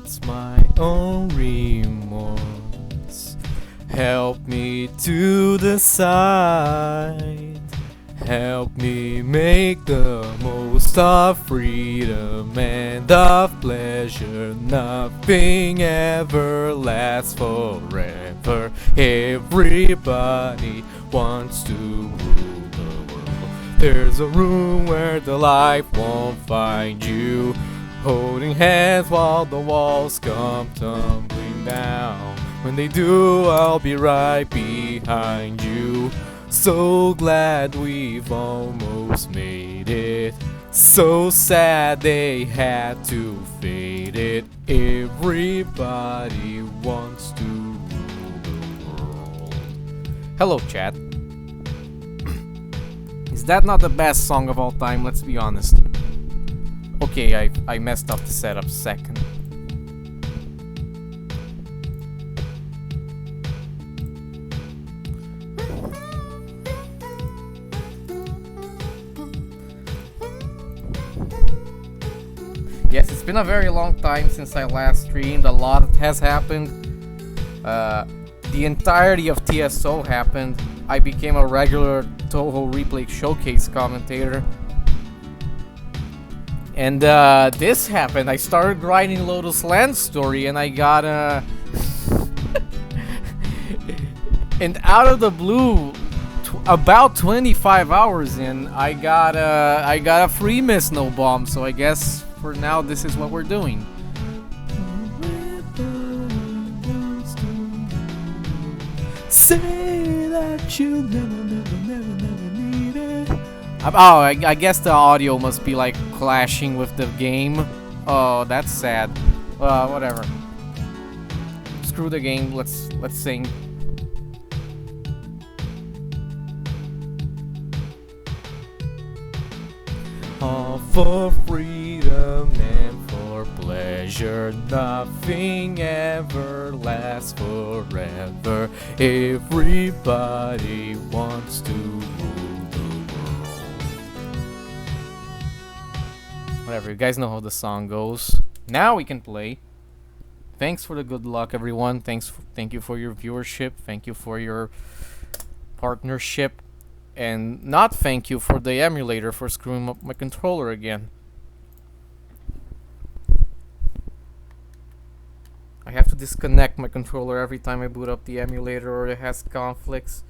it's my own remorse. Help me to decide. Help me make the most of freedom and of pleasure. Nothing ever lasts forever. Everybody wants to rule the world. There's a room where the light won't find you. Holding hands while the walls come tumbling down. When they do, I'll be right behind you. So glad we've almost made it. So sad they had to fade it. Everybody wants to rule the world. Hello, chat. Is that not the best song of all time? Let's be honest. Okay, I messed up the setup second. Yes, it's been a very long time since I last streamed. A lot has happened. The entirety of TSO happened. I became a regular Toho Replay Showcase commentator. And this happened. I started grinding Lotus Land Story and I got and out of the blue, about 25 hours in, I got a free Misno Bomb, so I guess for now this is what we're doing. Say that you never need it. Oh, I guess the audio must be like clashing with the game. Oh, that's sad. Whatever. Screw the game. Let's sing. All for freedom and for pleasure. Nothing ever lasts forever. Everybody wants to rule the world. Whatever, you guys know how the song goes. Now we can play. Thanks for the good luck, everyone. Thank you for your viewership. Thank you for your partnership. And not thank you for the emulator for screwing up my controller again. I have to disconnect my controller every time I boot up the emulator or it has conflicts.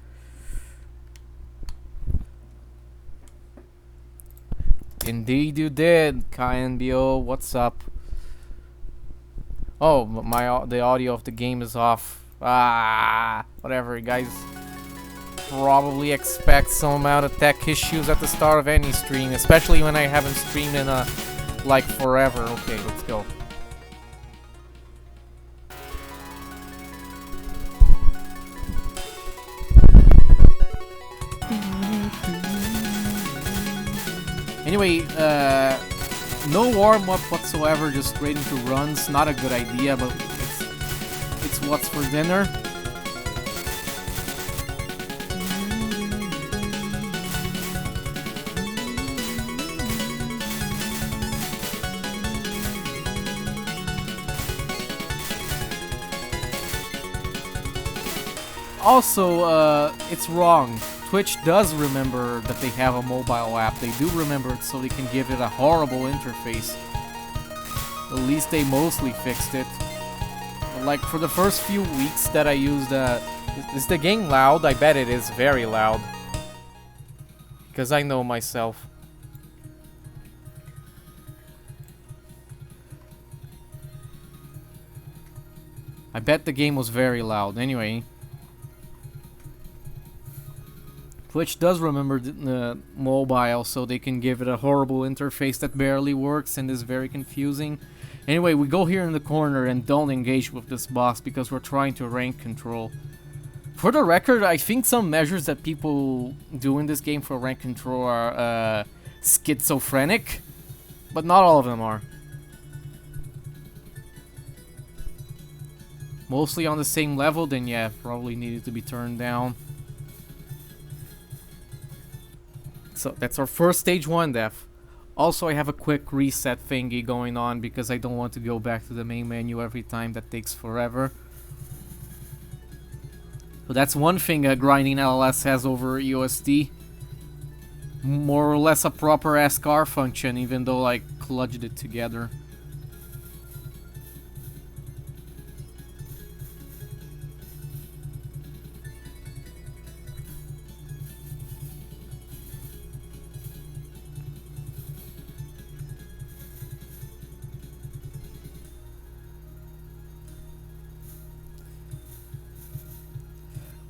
Indeed you did, KNBO. What's up? Oh, the audio of the game is off. Whatever, guys. Probably expect some amount of tech issues at the start of any stream, especially when I haven't streamed in like forever. Okay, let's go. Anyway, no warm-up whatsoever, just straight into runs. Not a good idea, but it's what's for dinner. Also, it's wrong. Twitch does remember that they have a mobile app. They do remember it, so they can give it a horrible interface. At least they mostly fixed it. Like, for the first few weeks that I used, is the game loud? I bet it is very loud. Because I know myself. I bet the game was very loud. Anyway. Twitch does remember the mobile, so they can give it a horrible interface that barely works and is very confusing. Anyway, we go here in the corner and don't engage with this boss because we're trying to rank control. For the record, I think some measures that people do in this game for rank control are schizophrenic, but not all of them are. Mostly on the same level, then yeah, probably needed to be turned down. So that's our first stage 1 death. Also, I have a quick reset thingy going on because I don't want to go back to the main menu every time. That takes forever. So that's one thing grinding LLS has over USD. More or less a proper SCAR function, even though I kludged it together.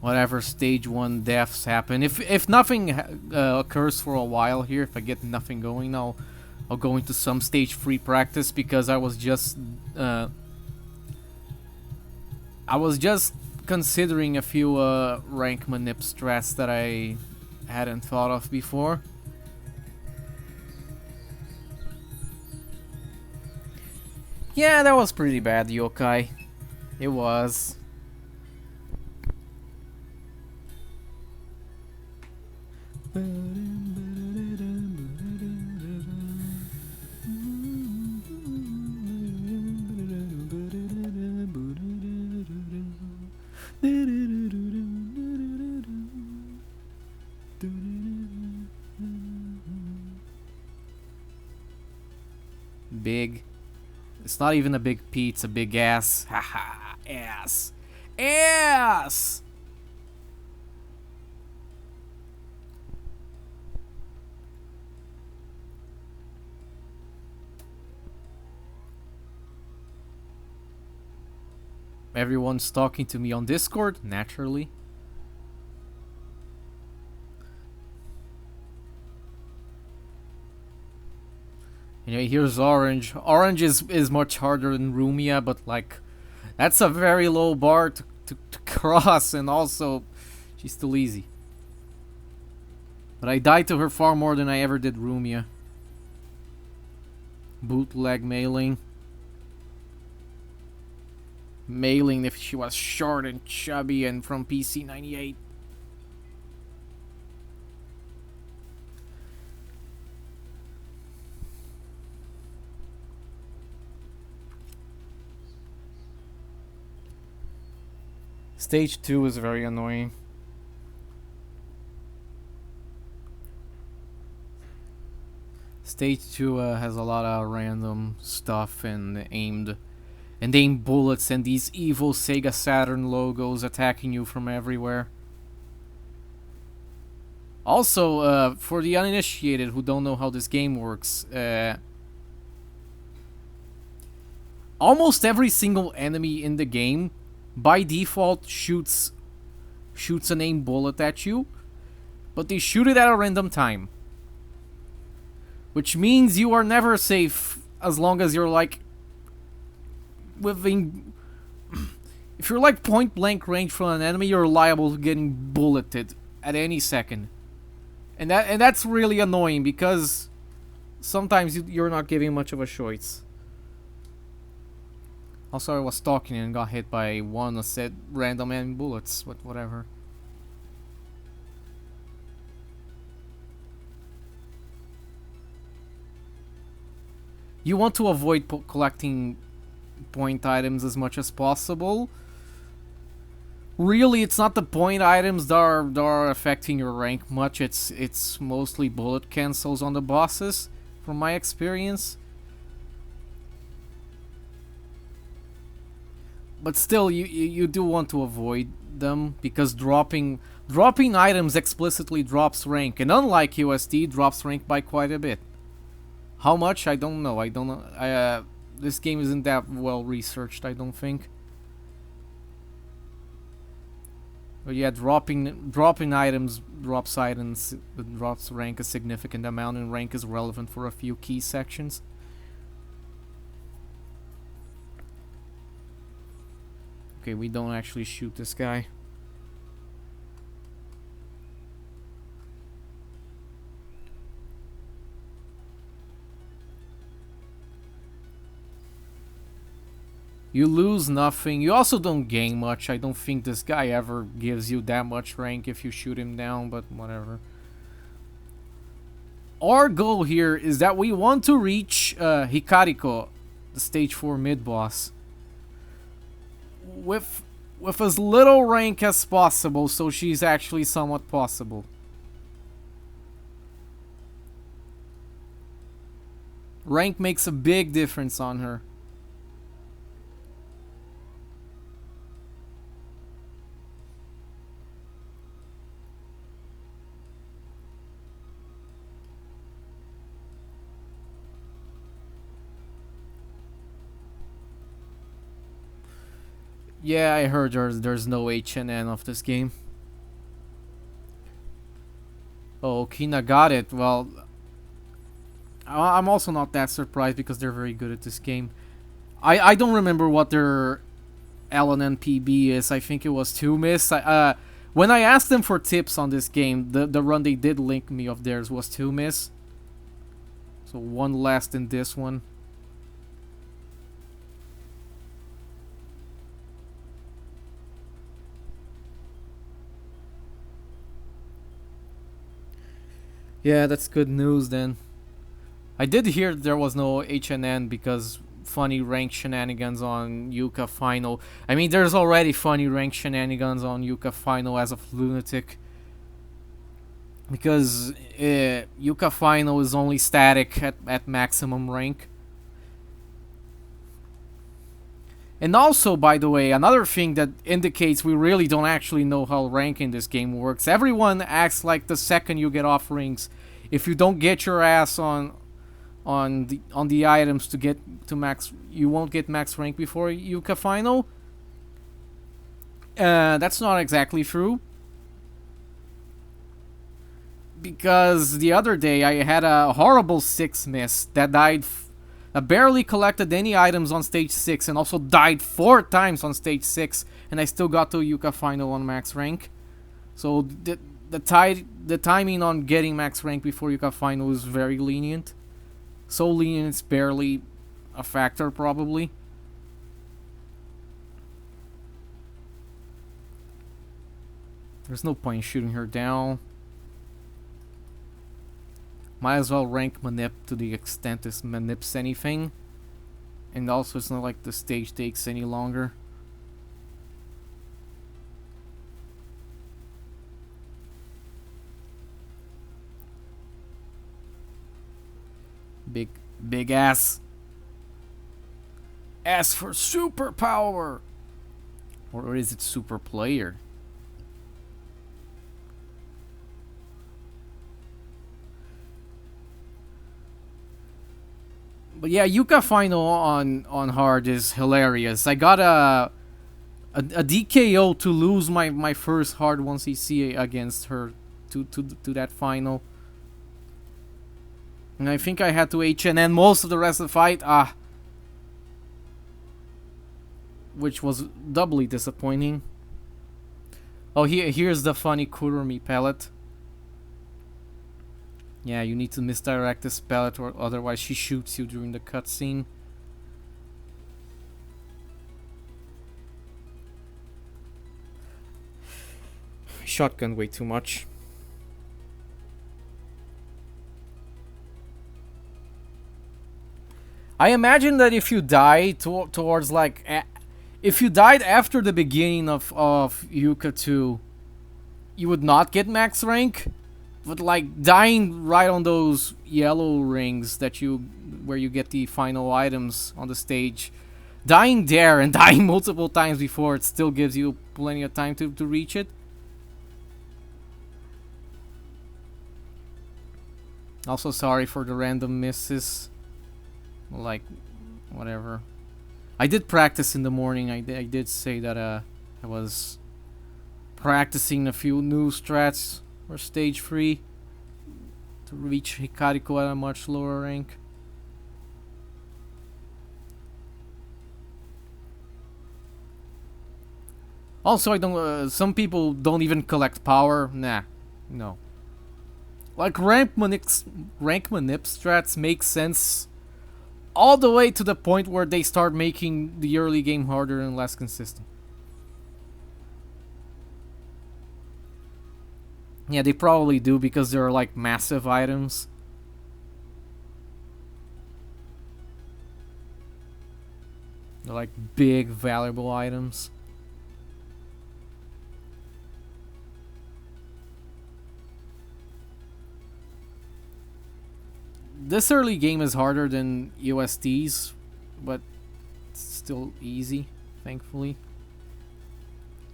Whatever stage 1 deaths happen. If nothing occurs for a while here, if I get nothing going, I'll go into some stage 3 practice because I was just considering a few rank manip strats that I hadn't thought of before. Yeah, that was pretty bad, Yokai. It was. Big. It's not even a big P, it's a big ass. Haha, ass. Ass! Everyone's talking to me on Discord, naturally. Anyway, here's Orange. Orange is much harder than Rumia, but like, that's a very low bar to cross, and also, she's still easy. But I died to her far more than I ever did Rumia. Bootleg mailing. Mailing if she was short and chubby and from PC 98. Stage 2 is very annoying. Stage 2 has a lot of random stuff and aimed bullets and these evil Sega Saturn logos attacking you from everywhere. Also, for the uninitiated who don't know how this game works, almost every single enemy in the game by default shoots an aimed bullet at you, but they shoot it at a random time. Which means you are never safe as long as you're like within. If you're like point blank range from an enemy, you're liable to getting bulleted at any second. And that's really annoying because sometimes you're not giving much of a choice. Also, I was talking and got hit by one that said random enemy bullets, but whatever. You want to avoid collecting point items as much as possible. Really, it's not the point items that are affecting your rank much. It's mostly bullet cancels on the bosses, from my experience. But still, you do want to avoid them because dropping items explicitly drops rank, and unlike USD, drops rank by quite a bit. How much? I don't know. This game isn't that well researched, I don't think. But yeah, dropping items drops rank a significant amount, and rank is relevant for a few key sections. Okay, we don't actually shoot this guy. You lose nothing. You also don't gain much. I don't think this guy ever gives you that much rank if you shoot him down, but whatever. our goal here is that we want to reach Hikariko, the stage 4 mid boss, with as little rank as possible, so she's actually somewhat possible. Rank makes a big difference on her. Yeah, I heard there's no HNN of this game. Oh, Kina got it. Well, I'm also not that surprised because they're very good at this game. I don't remember what their LNN PB is. I think it was 2 miss. When I asked them for tips on this game, the run they did link me of theirs was 2 miss. So 1 less than this one. Yeah, that's good news then. I did hear there was no HNN because funny rank shenanigans on Yuka Final. I mean, there's already funny rank shenanigans on Yuka Final as of Lunatic. Because Yuka Final is only static at maximum rank. And also, by the way, another thing that indicates we really don't actually know how ranking this game works. Everyone acts like the second you get off rings, if you don't get your ass on the items to get to max, you won't get max rank before Yuka Final. That's not exactly true. Because the other day I had a horrible 6 miss that died. I barely collected any items on stage 6 and also died 4 times on stage 6, and I still got to Yuka Final on max rank. So the timing on getting max rank before Yuka Final is very lenient. So lenient it's barely a factor probably. There's no point in shooting her down. Might as well rank Manip to the extent this Manips anything. And also it's not like the stage takes any longer. Big ass. Ask for superpower. Or is it super player? But yeah, Yuka Final on hard is hilarious. I got a DKO to lose my first hard 1cc against her to that final. And I think I had to HNN most of the rest of the fight. Which was doubly disappointing. Oh, here's the funny Kurumi pellet. Yeah, you need to misdirect this pellet or otherwise she shoots you during the cutscene. Shotgun way too much. I imagine that if you die towards like... if you died after the beginning of Yuka 2, you would not get max rank. But like dying right on those yellow rings where you get the final items on the stage, dying there and dying multiple times before, it still gives you plenty of time to reach it. Also sorry for the random misses. Like, whatever. I did practice in the morning. I did say that I was practicing a few new strats or stage 3 to reach Hikariko at a much lower rank. Also, I don't. Some people don't even collect power. Nah, no. Like rank manip strats make sense all the way to the point where they start making the early game harder and less consistent. Yeah, they probably do because they're like massive items. They're like big, valuable items. This early game is harder than USD's, but it's still easy, thankfully.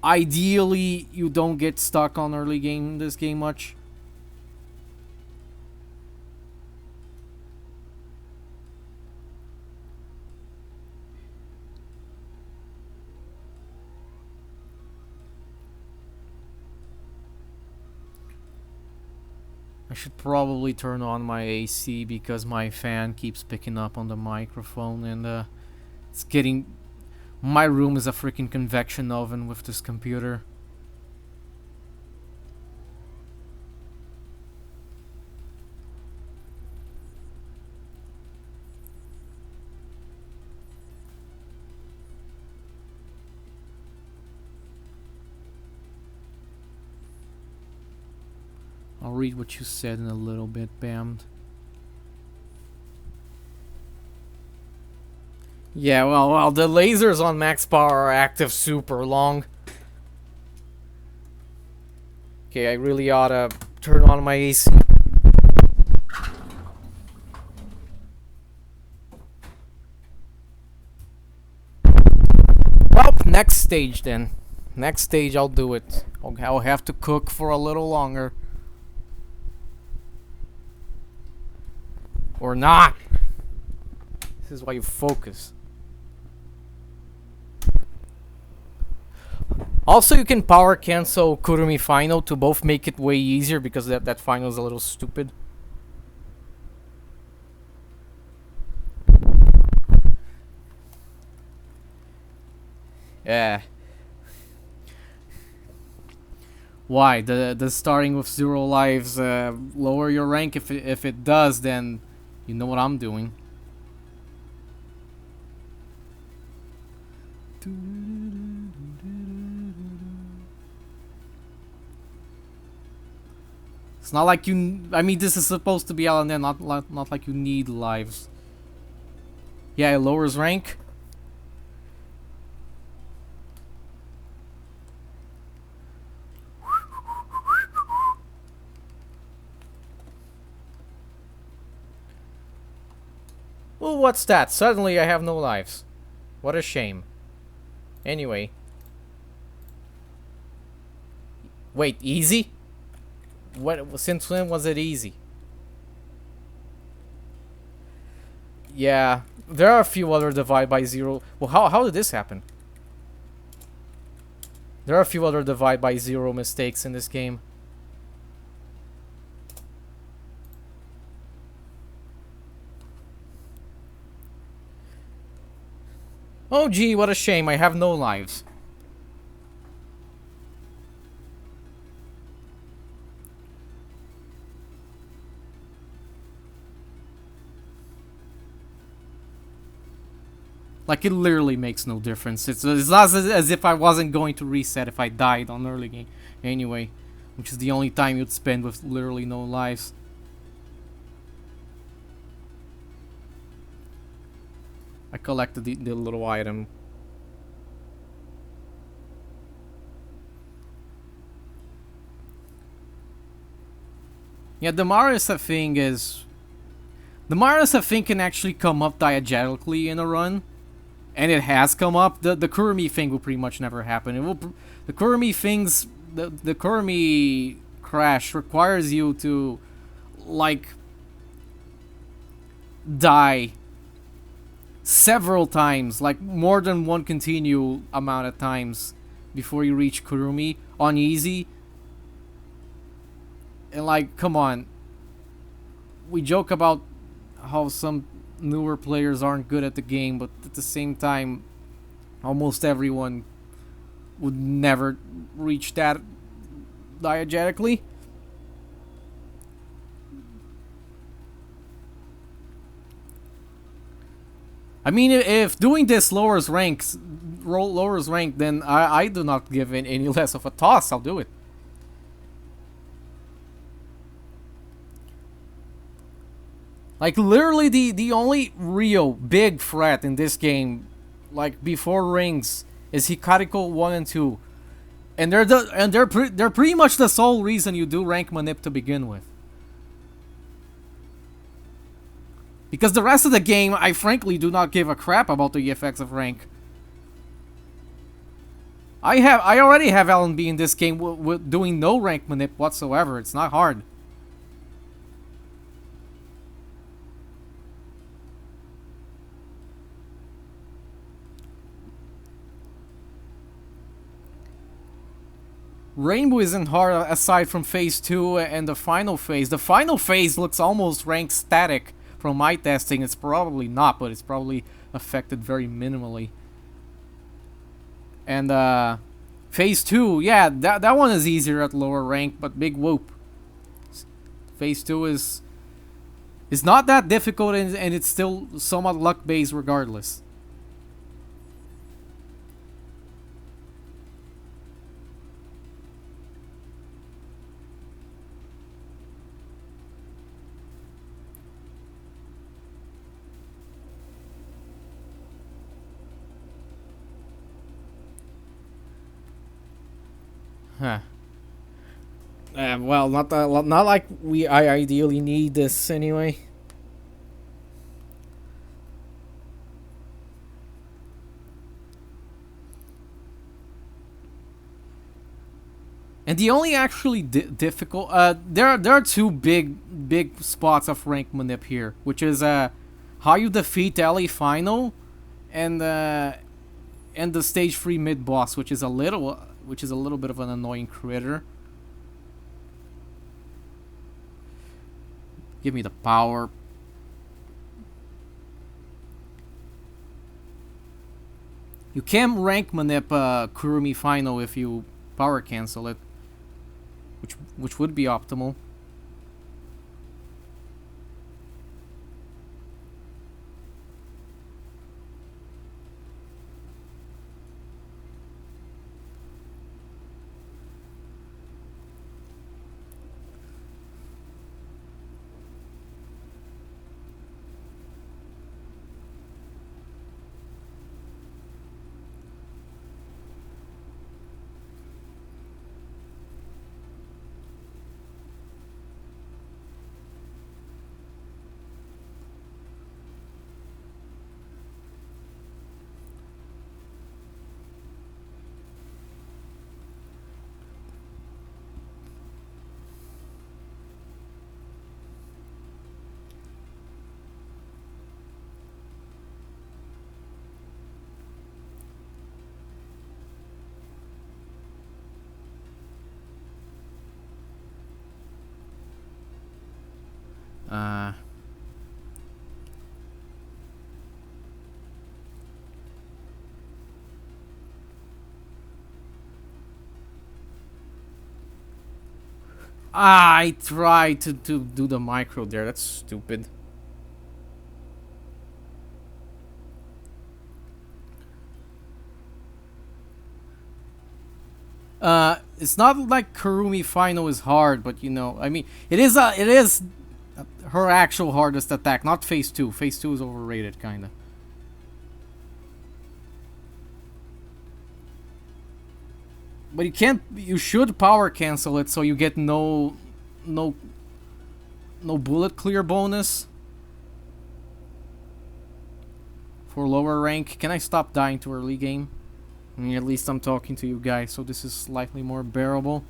Ideally, you don't get stuck on early game in this game much. I should probably turn on my AC because my fan keeps picking up on the microphone, and it's getting... My room is a freaking convection oven with this computer. I'll read what you said in a little bit, Bammed. Yeah, well, the lasers on max power are active super long. Okay, I really oughta turn on my AC. Well, next stage then. Next stage I'll do it. I'll have to cook for a little longer. Or not. This is why you focus. Also, you can power cancel Kurumi Final to both make it way easier, because that final is a little stupid. Yeah. Why? The starting with 0 lives lower your rank? If it does, then you know what I'm doing. It's not like you... I mean, this is supposed to be LNN, not like you need lives. Yeah, it lowers rank. Well, what's that? Suddenly I have no lives. What a shame. Anyway. Wait, easy? What? Since when was it easy? Yeah, there are a few other divide by 0. Well, how did this happen? There are a few other divide by 0 mistakes in this game. Oh gee, what a shame, I have no lives. Like, it literally makes no difference. It's not as if I wasn't going to reset if I died on early game. Anyway, which is the only time you'd spend with literally no lives. I collected the little item. Yeah, the Marisa thing is... The Marisa thing can actually come up diegetically in a run. And it has come up. The Kurumi thing will pretty much never happen. It will... The Kurumi things... The Kurumi crash requires you to... Like... Die... several times, like more than one continual amount of times before you reach Kurumi on easy. And like, come on. We joke about how some newer players aren't good at the game, but at the same time, almost everyone would never reach that diegetically. I mean, if doing this lowers rank, then I do not give in any less of a toss. I'll do it. Like, literally the only real big threat in this game like before rings, is Hikariko 1 and 2. And they're pretty much the sole reason you do rank manip to begin with. Because the rest of the game, I frankly do not give a crap about the effects of rank. I already have LNB in this game with doing no rank manip whatsoever. It's not hard. Rainbow isn't hard aside from phase 2 and the final phase. The final phase looks almost rank static from my testing. It's probably not, but it's probably affected very minimally. And phase 2, yeah, that one is easier at lower rank, but big whoop. Phase 2 is not that difficult, and it's still somewhat luck based regardless. Huh. Well, not like I ideally need this anyway. And the only actually difficult there are two big spots of rank manip here, which is how you defeat LA final, and the stage 3 mid boss, which is a little bit of an annoying critter. Give me the power. You can rank manip Kurumi final if you power cancel it, which would be optimal. I tried to do the micro there. That's stupid. It's not like Kurumi final is hard, but you know, I mean, it is her actual hardest attack, not phase 2. Phase 2 is overrated, kinda. But you should power cancel it so you get no bullet clear bonus for lower rank. Can I stop dying too early, game? I mean, at least I'm talking to you guys, so this is slightly more bearable.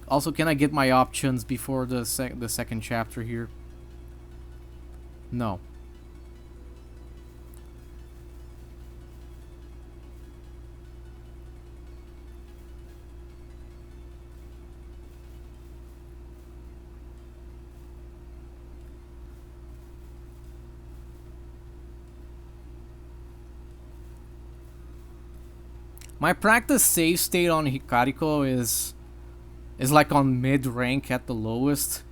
Also, can I get my options before the second chapter here? No. My practice save state on Hikariko is like on mid rank at the lowest,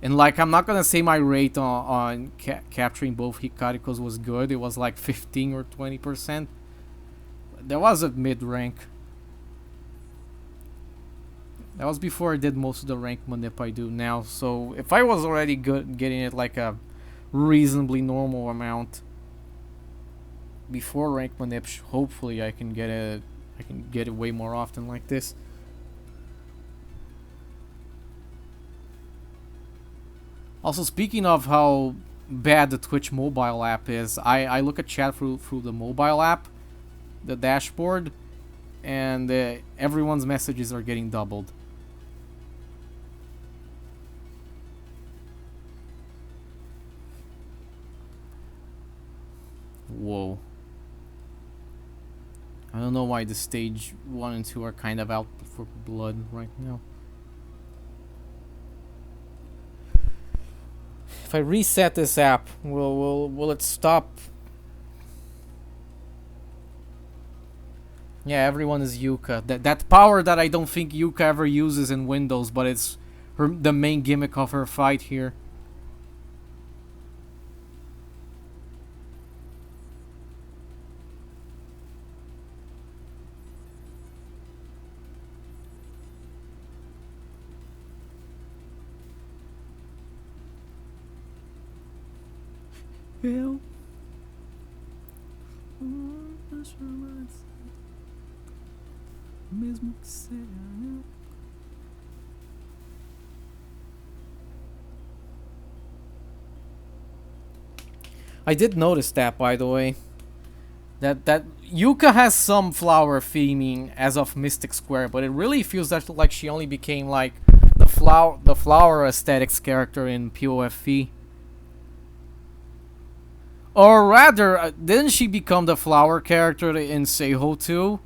and like I'm not gonna say my rate on capturing both Hikarikos was good. It was like 15 or 20%. There was a mid rank. That was before I did most of the rank manip I do now. So if I was already good getting it like a reasonably normal amount before rank manip, hopefully I can get it. I can get it way more often like this. Also, speaking of how bad the Twitch mobile app is, I look at chat through the mobile app, the dashboard, and everyone's messages are getting doubled. Whoa. I don't know why the stage 1 and 2 are kind of out for blood right now. If I reset this app, will it stop? Yeah, everyone is Yuka. That power that I don't think Yuka ever uses in Windows, but it's the main gimmick of her fight here. I did notice that, by the way. That Yuka has some flower theming as of Mystic Square, but it really feels like she only became like the flower aesthetics character in POFV. Or rather, didn't she become the flower character in Seiho 2?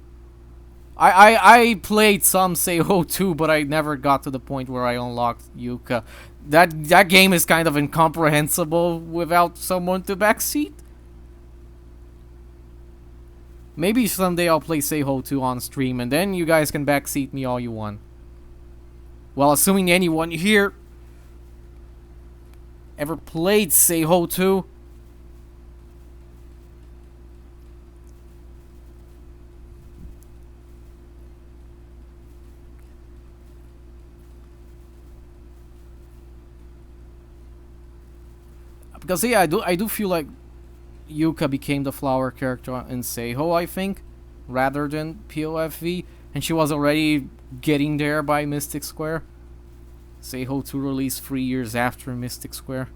I played some Seiho 2, but I never got to the point where I unlocked Yuka. That game is kind of incomprehensible without someone to backseat. Maybe someday I'll play Seiho 2 on stream, and then you guys can backseat me all you want. Well, assuming anyone here ever played Seiho 2. Because yeah, I do feel like Yuka became the flower character in Seiho, I think, rather than POFV, and she was already getting there by Mystic Square. Seiho 2 released 3 years after Mystic Square,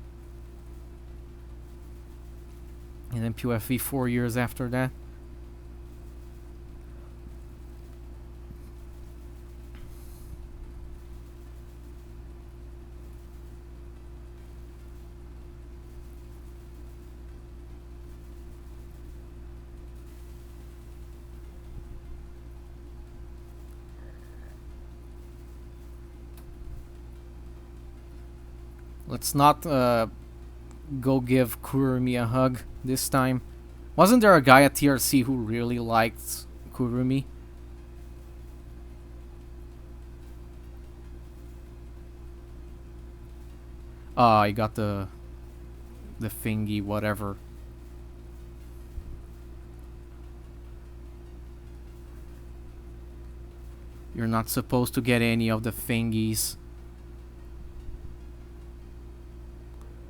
and then POFV 4 years after that. Let's not go give Kurumi a hug this time. Wasn't there a guy at TRC who really liked Kurumi? I got the thingy, whatever. You're not supposed to get any of the thingies.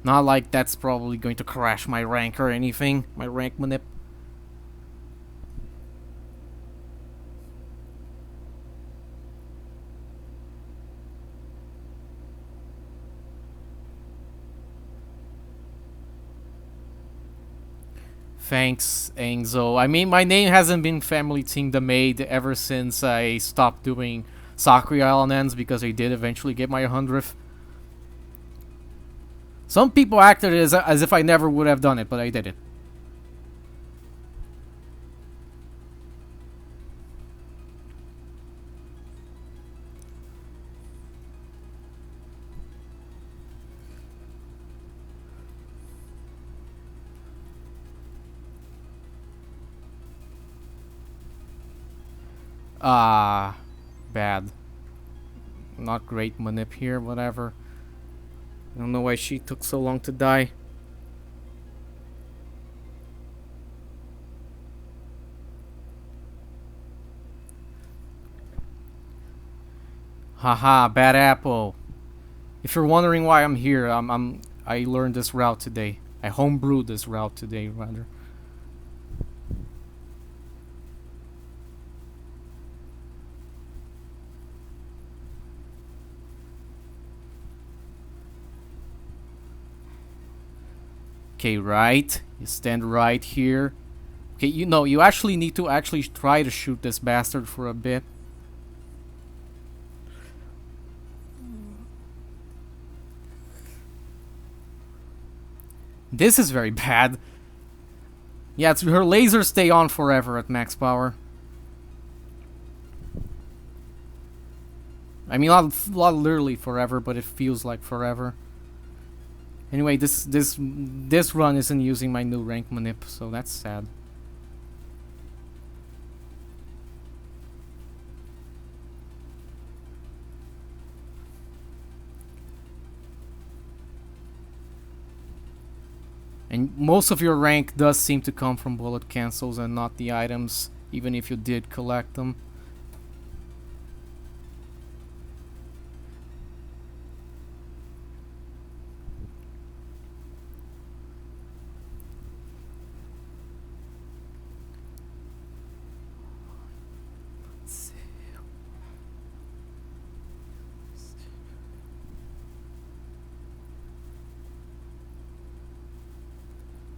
Not like that's probably going to crash my rank or anything. My rank manip. Thanks, Angzo. I mean, my name hasn't been Family Ting the Maid ever since I stopped doing Sakura LNNs because I did eventually get my 100th. Some people acted as if I never would have done it, but I did it. Bad. Not great manip here, whatever. I don't know why she took so long to die. Haha, bad apple. If you're wondering why I'm here, I learned this route today. I homebrewed this route today, rather. Okay, right. You stand right here. Okay, you actually need to actually try to shoot this bastard for a bit. This is very bad. Yeah, her lasers stay on forever at max power. I mean, not literally forever, but it feels like forever. Anyway, this run isn't using my new rank manip, so that's sad. And most of your rank does seem to come from bullet cancels and not the items, even if you did collect them.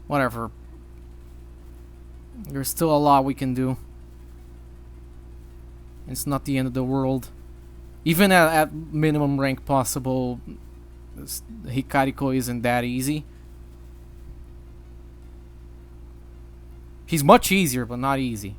Whatever. There's still a lot we can do. It's not the end of the world. Even at minimum rank possible, Hikariko isn't that easy. He's much easier, but not easy.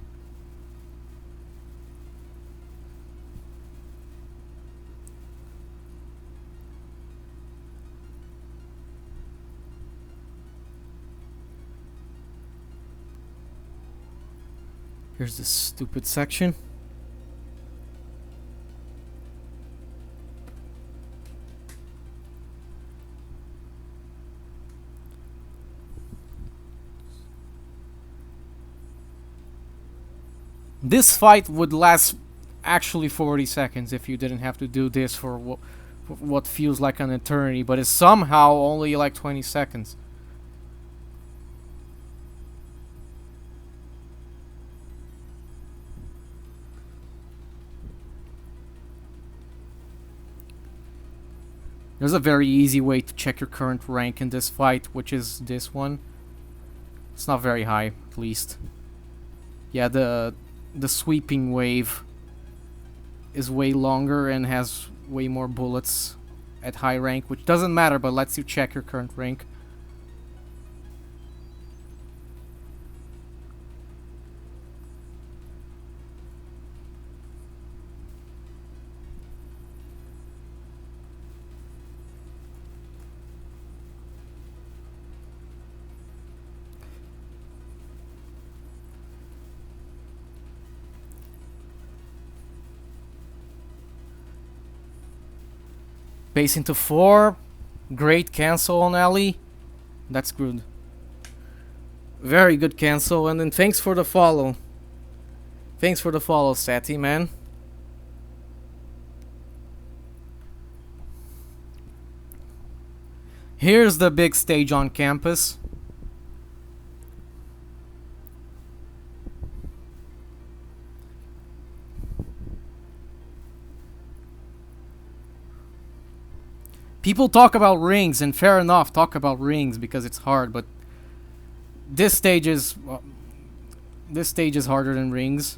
Here's this stupid section. This fight would last actually 40 seconds if you didn't have to do this for what feels like an eternity, but it's somehow only like 20 seconds. There's a very easy way to check your current rank in this fight, which is this one. It's not very high, at least. Yeah, the sweeping wave is way longer and has way more bullets at high rank, which doesn't matter, but lets you check your current rank. Base into 4. Great cancel on Ellie. That's good. Very good cancel. And then thanks for the follow. Thanks for the follow, Sati, man. Here's the big stage on campus. People talk about rings, and fair enough, talk about rings because it's hard, but this stage is harder than rings.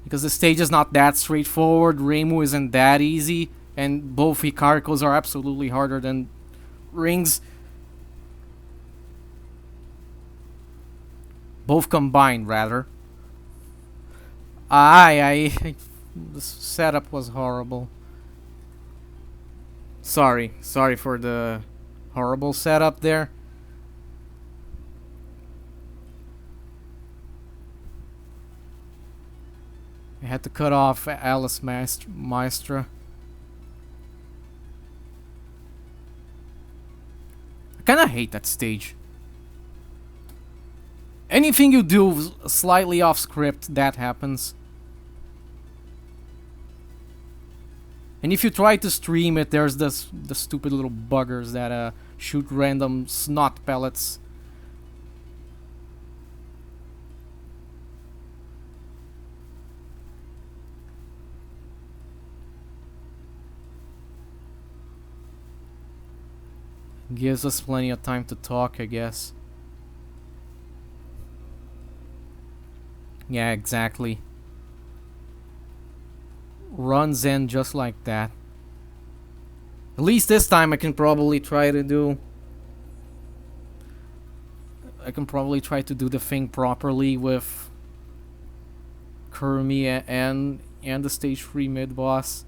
Because the stage is not that straightforward, Reimu isn't that easy, and both Hikarikos are absolutely harder than rings. Both combined, rather. The setup was horrible. Sorry for the horrible setup there. I had to cut off Alice Maestra. I kinda hate that stage. Anything you do slightly off script, that happens. And if you try to stream it, there's the stupid little buggers that shoot random snot pellets. Gives us plenty of time to talk, I guess. Yeah, exactly. Runs in just like that. At least this time I can probably try to do... I can probably try to do the thing properly with Kurumi and the stage 3 mid-boss.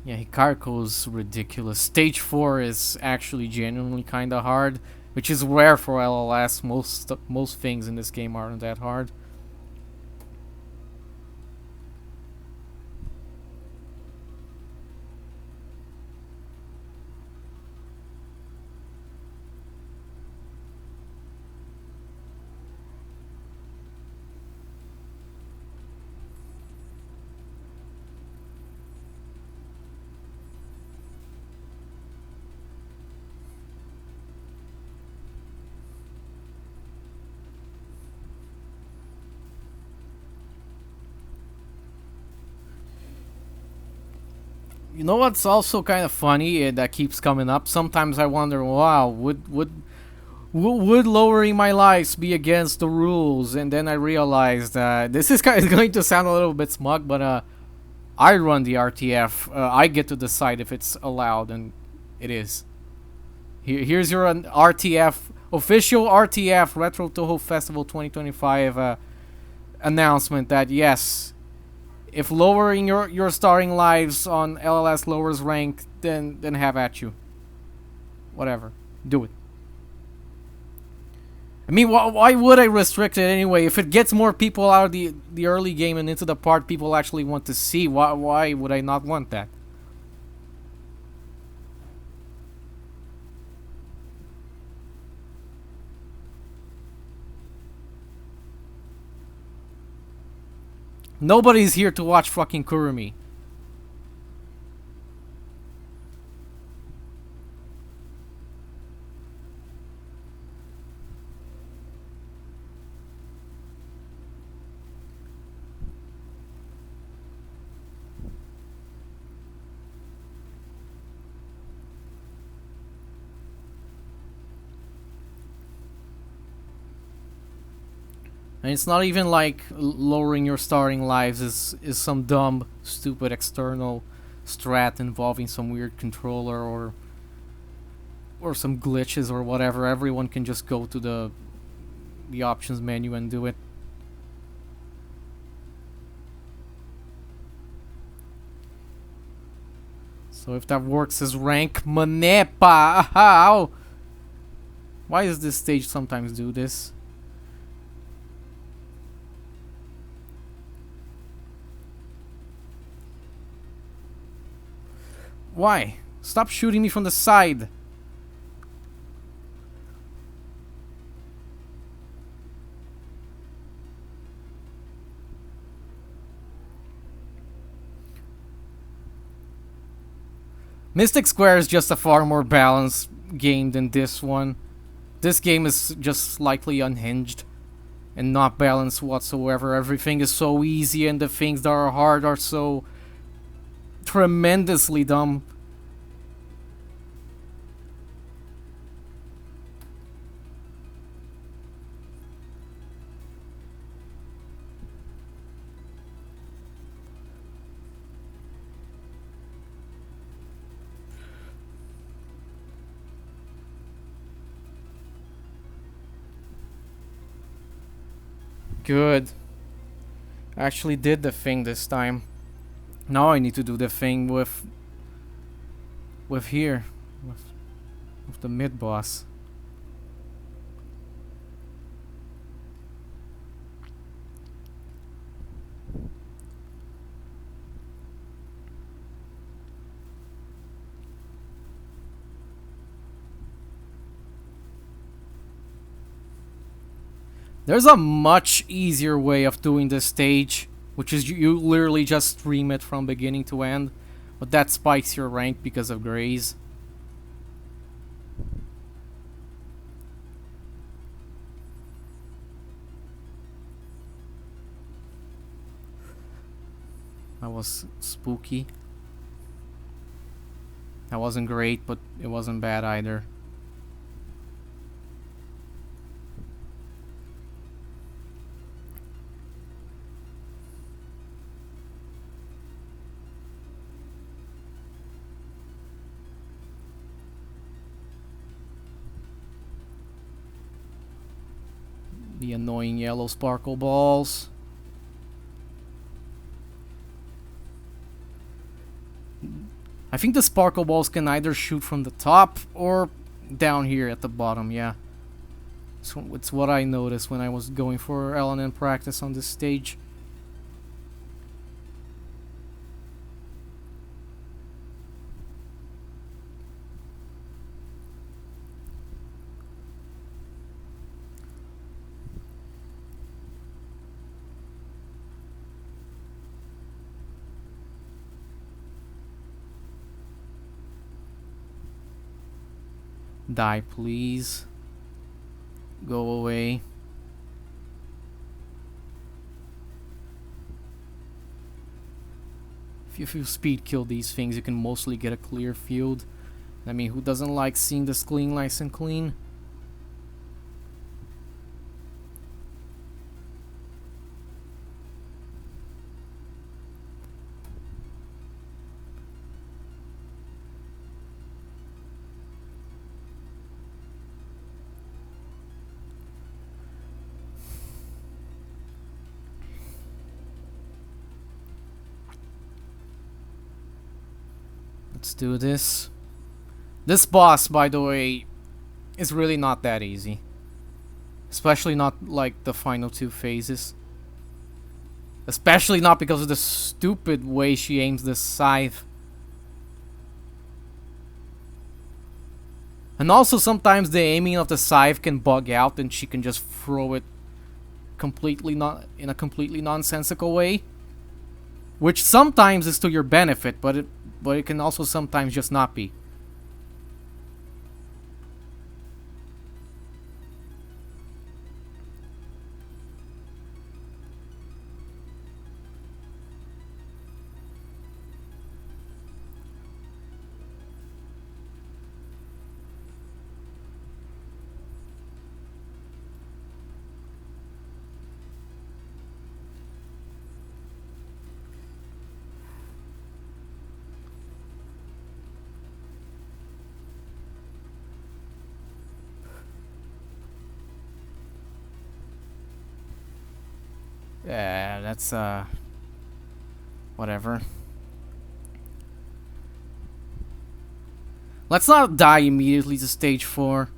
Yeah, Hikaruko's ridiculous. Stage 4 is actually genuinely kinda hard, which is rare for LLS. Most things in this game aren't that hard. You know what's also kind of funny that keeps coming up? Sometimes I wonder, wow, would lowering my lives be against the rules? And then I realized that this is kind of going to sound a little bit smug, but I run the RTF. I get to decide if it's allowed, and it is. Here's your RTF, official RTF Retro Toho Festival 2025 announcement that yes, if lowering your starting lives on LLS lowers rank, then have at you. Whatever. Do it. I mean, why would I restrict it anyway? If it gets more people out of the early game and into the part people actually want to see, why would I not want that? Nobody's here to watch fucking Kurumi. And it's not even like lowering your starting lives is some dumb, stupid external strat involving some weird controller or some glitches or whatever. Everyone can just go to the options menu and do it. So if that works as rank, manepa! How? Why does this stage sometimes do this? Why? Stop shooting me from the side. Mystic Square is just a far more balanced game than this one. This game is just slightly unhinged and not balanced whatsoever. Everything is so easy and the things that are hard are so tremendously dumb. Good. I actually did the thing this time. Now I need to do the thing with here with the mid boss. There's a much easier way of doing this stage, which is you literally just stream it from beginning to end, but that spikes your rank because of Graze. That was spooky. That wasn't great, but it wasn't bad either. The annoying yellow sparkle balls. I think the sparkle balls can either shoot from the top or down here at the bottom, yeah. So it's what I noticed when I was going for LNN practice on this stage. Die, please. Go away. If you speed kill these things, you can mostly get a clear field. I mean, who doesn't like seeing this clean, nice and clean? Let's do this. This boss, by the way, is really not that easy. Especially not like the final two phases. Especially not because of the stupid way she aims this scythe. And also sometimes the aiming of the scythe can bug out and she can just throw it completely in a completely nonsensical way. Which sometimes is to your benefit, but it can also sometimes just not be. Yeah, that's whatever. Let's not die immediately to stage 4.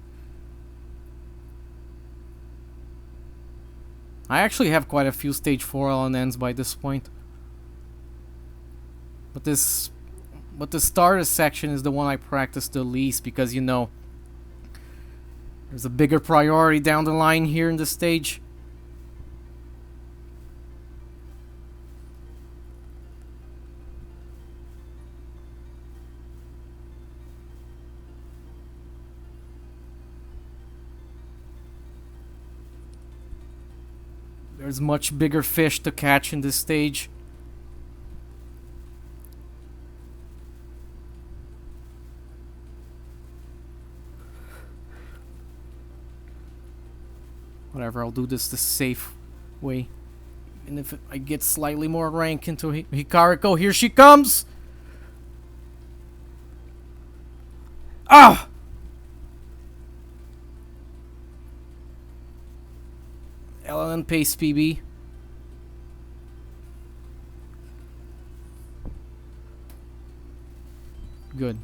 I actually have quite a few stage 4 LNNs by this point. But the starter section is the one I practice the least because, you know, there's a bigger priority down the line here in this stage. There's much bigger fish to catch in this stage. Whatever, I'll do this the safe way. And if I get slightly more rank into Hikariko, here she comes! Ah! LNN pace PB. Good.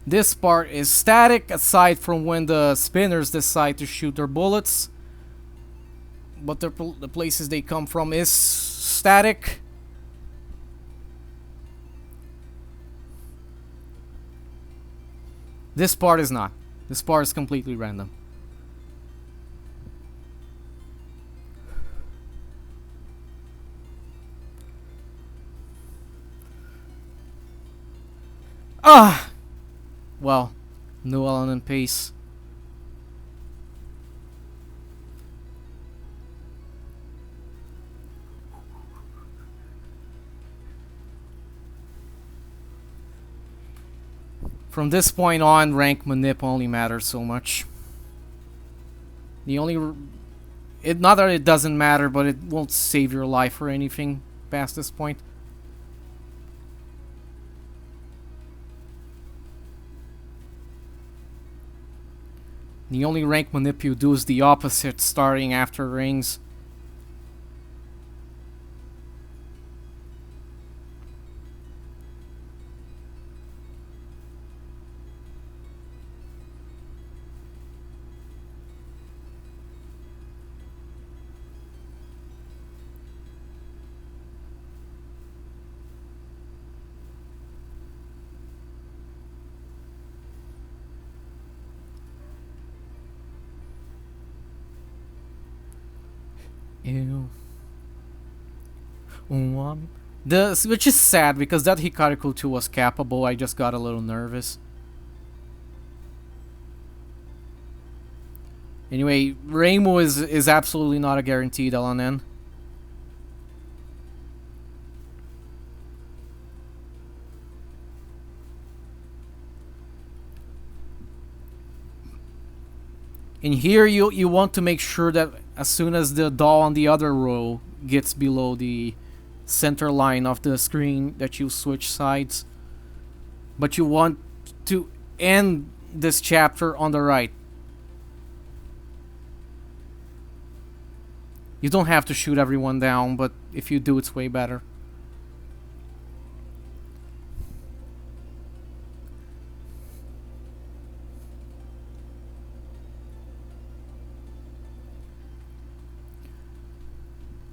This part is static aside from when the spinners decide to shoot their bullets. But the places they come from is static. This part is not. This part is completely random. Ah! Well, no LNN pace. From this point on, rank manip only matters so much. The only... not that it doesn't matter, but it won't save your life or anything past this point. The only rank manip you do is the opposite, starting after rings. Ew. Which is sad because that Hikariku 2 was capable. I just got a little nervous. Anyway, Reimu is absolutely not a guaranteed LNN. In here, you want to make sure that as soon as the doll on the other row gets below the center line of the screen that you switch sides. But you want to end this chapter on the right. You don't have to shoot everyone down, but if you do, it's way better.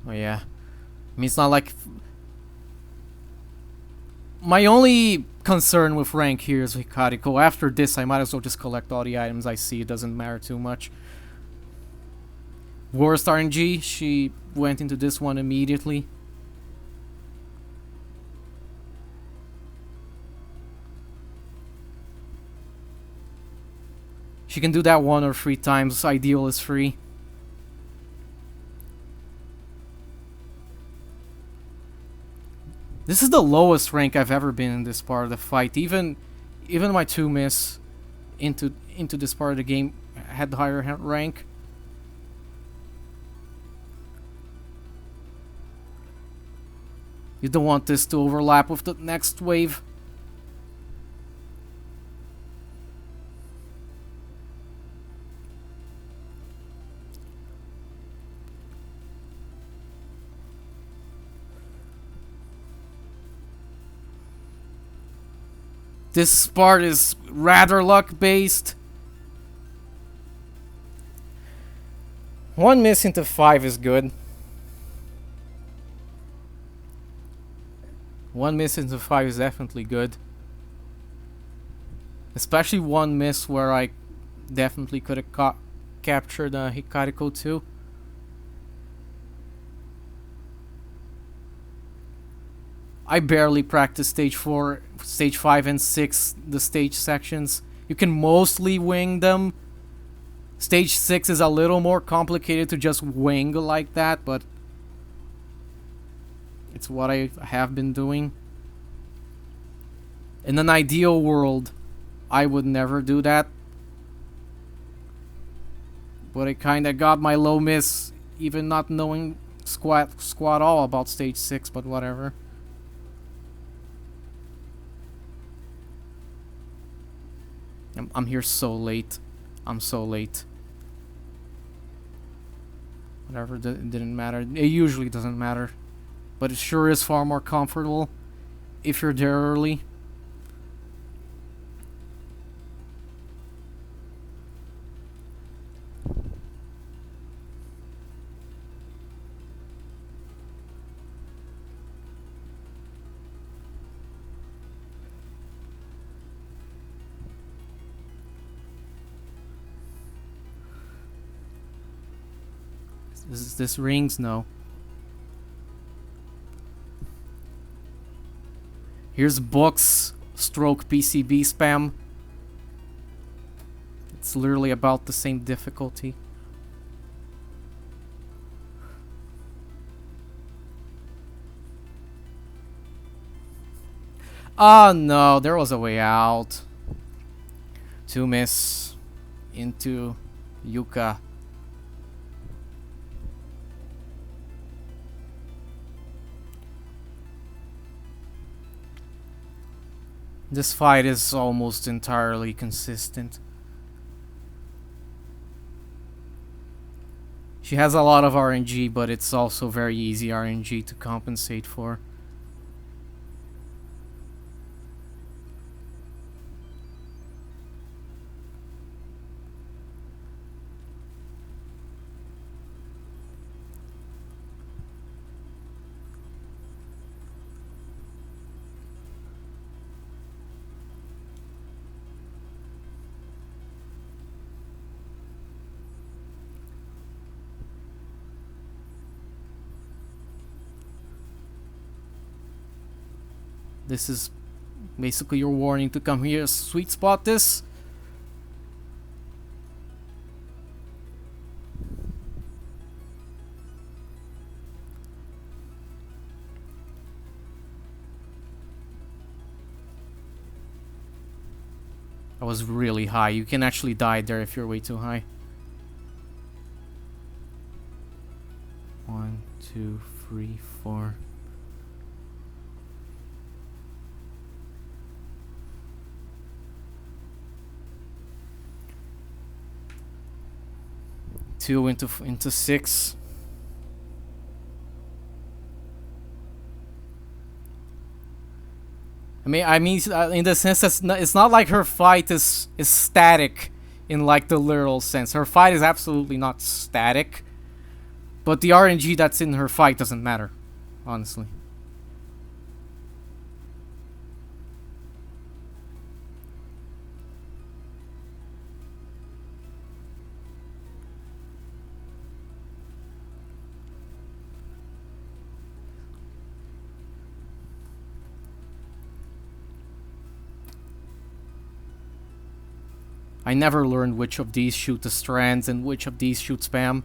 Oh yeah. I mean, it's not like... My only concern with rank here is Hikariku. After this, I might as well just collect all the items I see. It doesn't matter too much. Worst RNG, she went into this one immediately. She can do that 1 or 3 times. Ideal is 3. This is the lowest rank I've ever been in this part of the fight. Even my 2 miss into this part of the game had the higher rank. You don't want this to overlap with the next wave. This part is rather luck-based. 1 miss into 5 is good. 1 miss into 5 is definitely good. Especially 1 miss where I definitely could have captured Hikariku 2. I barely practiced stage 4, stage 5 and 6, the stage sections. You can mostly wing them. Stage 6 is a little more complicated to just wing like that, but it's what I have been doing. In an ideal world, I would never do that. But I kinda got my low miss, even not knowing squat all about stage 6, but whatever. I'm here so late. I'm so late. Whatever, it didn't matter. It usually doesn't matter. But it sure is far more comfortable if you're there early. This rings? No. Here's books stroke PCB spam. It's literally about the same difficulty. Oh no, there was a way out. To miss into Yuka. This fight is almost entirely consistent. She has a lot of RNG, but it's also very easy RNG to compensate for. This is basically your warning to come here, sweet spot this. I was really high. You can actually die there if you're way too high. 1, 2, 3, 4. Two into 6. I mean, in the sense that it's not like her fight is static in like the literal sense. Her fight is absolutely not static, but the RNG that's in her fight doesn't matter, honestly. I never learned which of these shoot the strands and which of these shoot spam.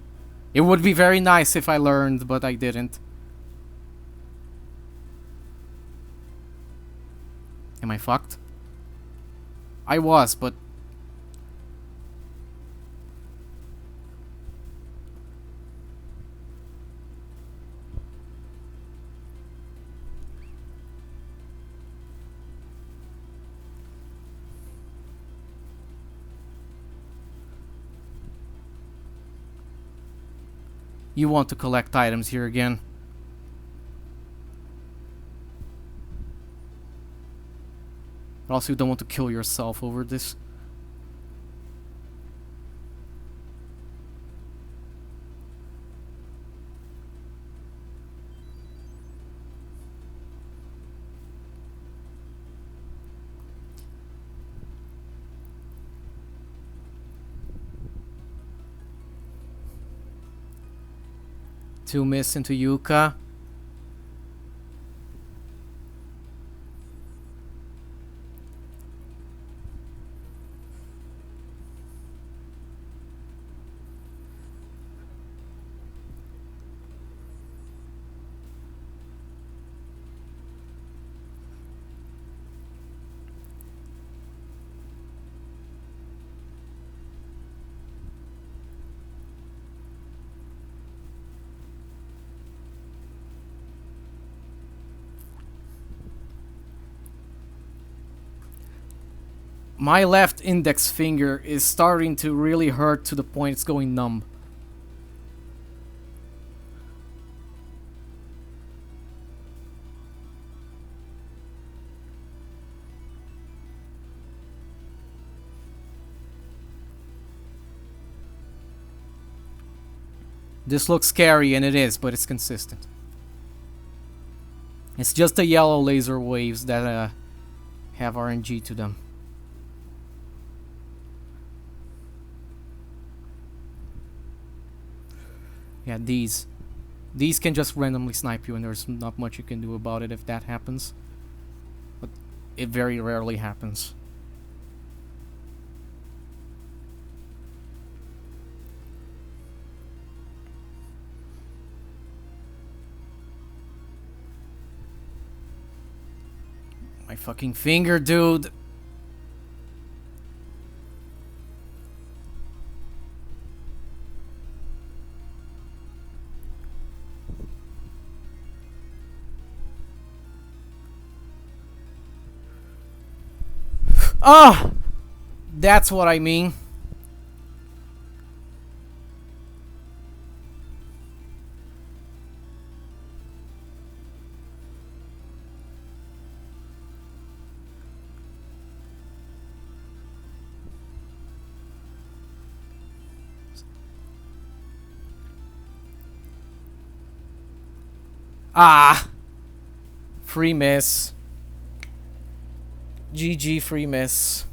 It would be very nice if I learned, but I didn't. Am I fucked? I was, but... You want to collect items here again. But also you don't want to kill yourself over this. Two miss into Yuka. My left index finger is starting to really hurt to the point it's going numb. This looks scary, and it is, but it's consistent. It's just the yellow laser waves that have RNG to them. Yeah, these can just randomly snipe you, and there's not much you can do about it if that happens. But it very rarely happens. My fucking finger, dude. Ah! That's what I mean. Ah! Free miss. GG, free miss.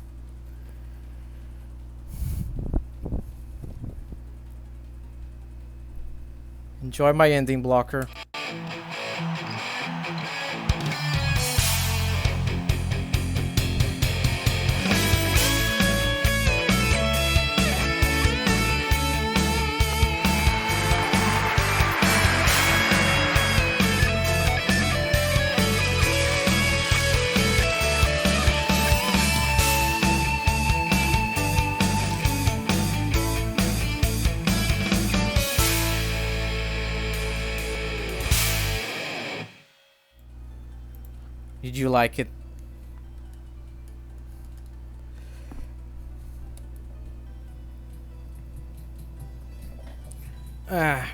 Enjoy my ending blocker. Did you like it? I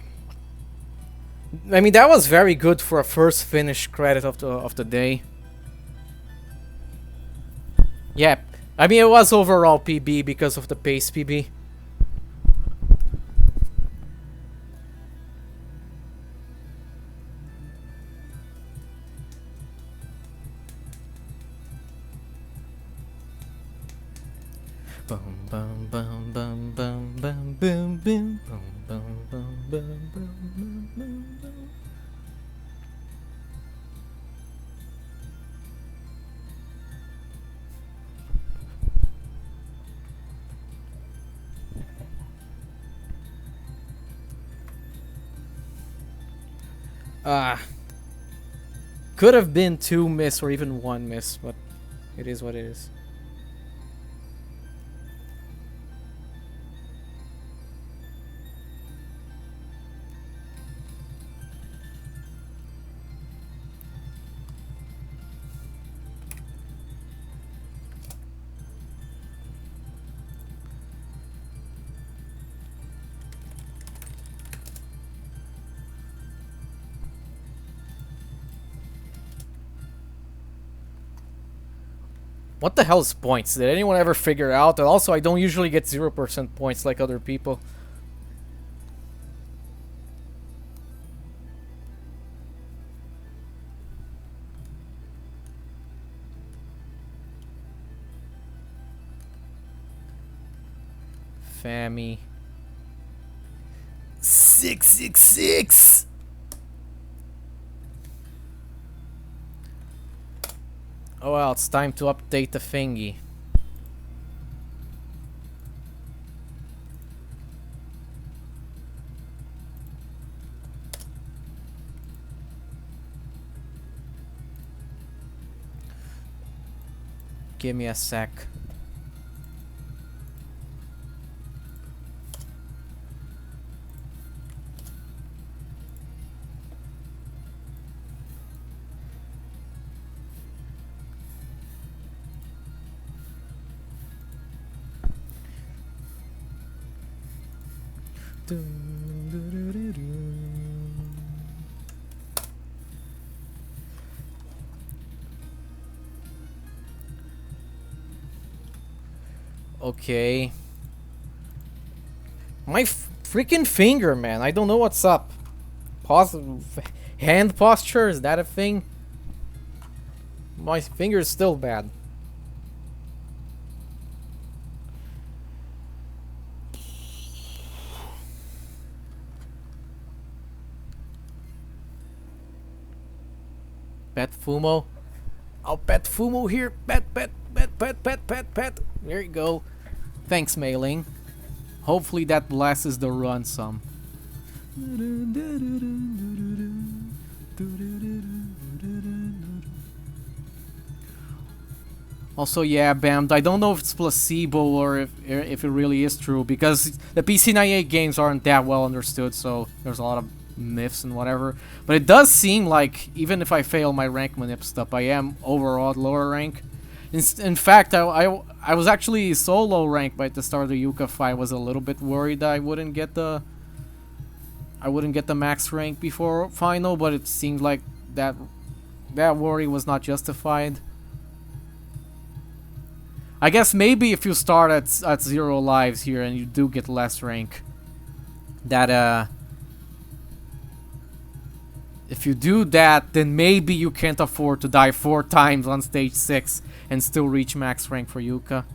mean, that was very good for a first finish credit of the day. Yeah, I mean, it was overall PB because of the pace PB. Bum bum bum bum bum bum boom boom bum bum bum bum bum bum bum. Could have been 2 miss or even 1 miss, but it is what it is. What the hell is points? Did anyone ever figure out? And also, I don't usually get 0% points like other people. Fammy. 666! Oh well, it's time to update the thingy. Give me a sec. Okay. My freaking finger, man. I don't know what's up. Hand posture, is that a thing? My finger is still bad. Pet Fumo. I'll pet Fumo here. Pet. There you go. Thanks, Mailing. Hopefully that blesses the run some. Also, yeah, Bammed, I don't know if it's placebo or if it really is true, because the PC98 games aren't that well understood, so there's a lot of myths and whatever. But it does seem like, even if I fail my rank manip stuff, I am overall at lower rank. In fact, I was actually so low rank by the start of the Yuka fight. I was a little bit worried that I wouldn't get the max rank before final, but it seemed like that worry was not justified. I guess maybe if you start at 0 lives here and you do get less rank, that if you do that, then maybe you can't afford to die 4 times on stage 6 and still reach max rank for Yuka.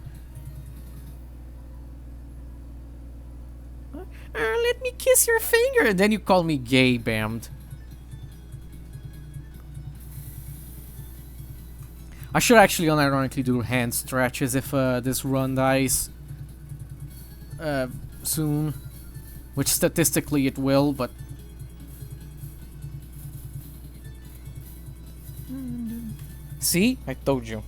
Let me kiss your finger, and then you call me gay, Bammed. I should actually unironically do hand stretches if this run dies soon, which statistically it will, but see? I told you.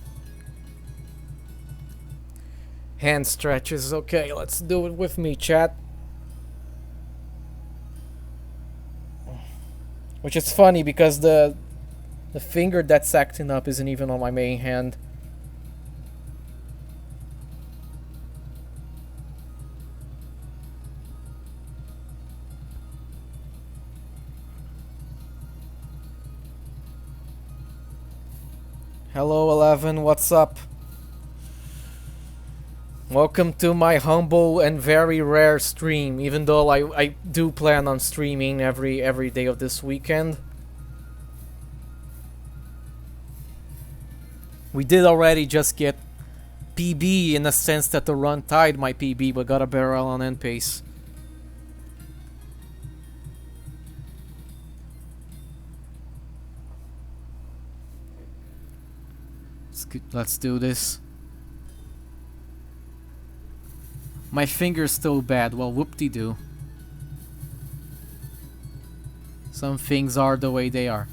Hand stretches. Okay, let's do it with me, chat. Which is funny because the finger that's acting up isn't even on my main hand. Hello 11, what's up? Welcome to my humble and very rare stream, even though I do plan on streaming every day of this weekend. We did already just get PB in the sense that the run tied my PB, but got a better LNN pace. Let's do this. My finger's still bad. Well, whoop-de-doo. Some things are the way they are.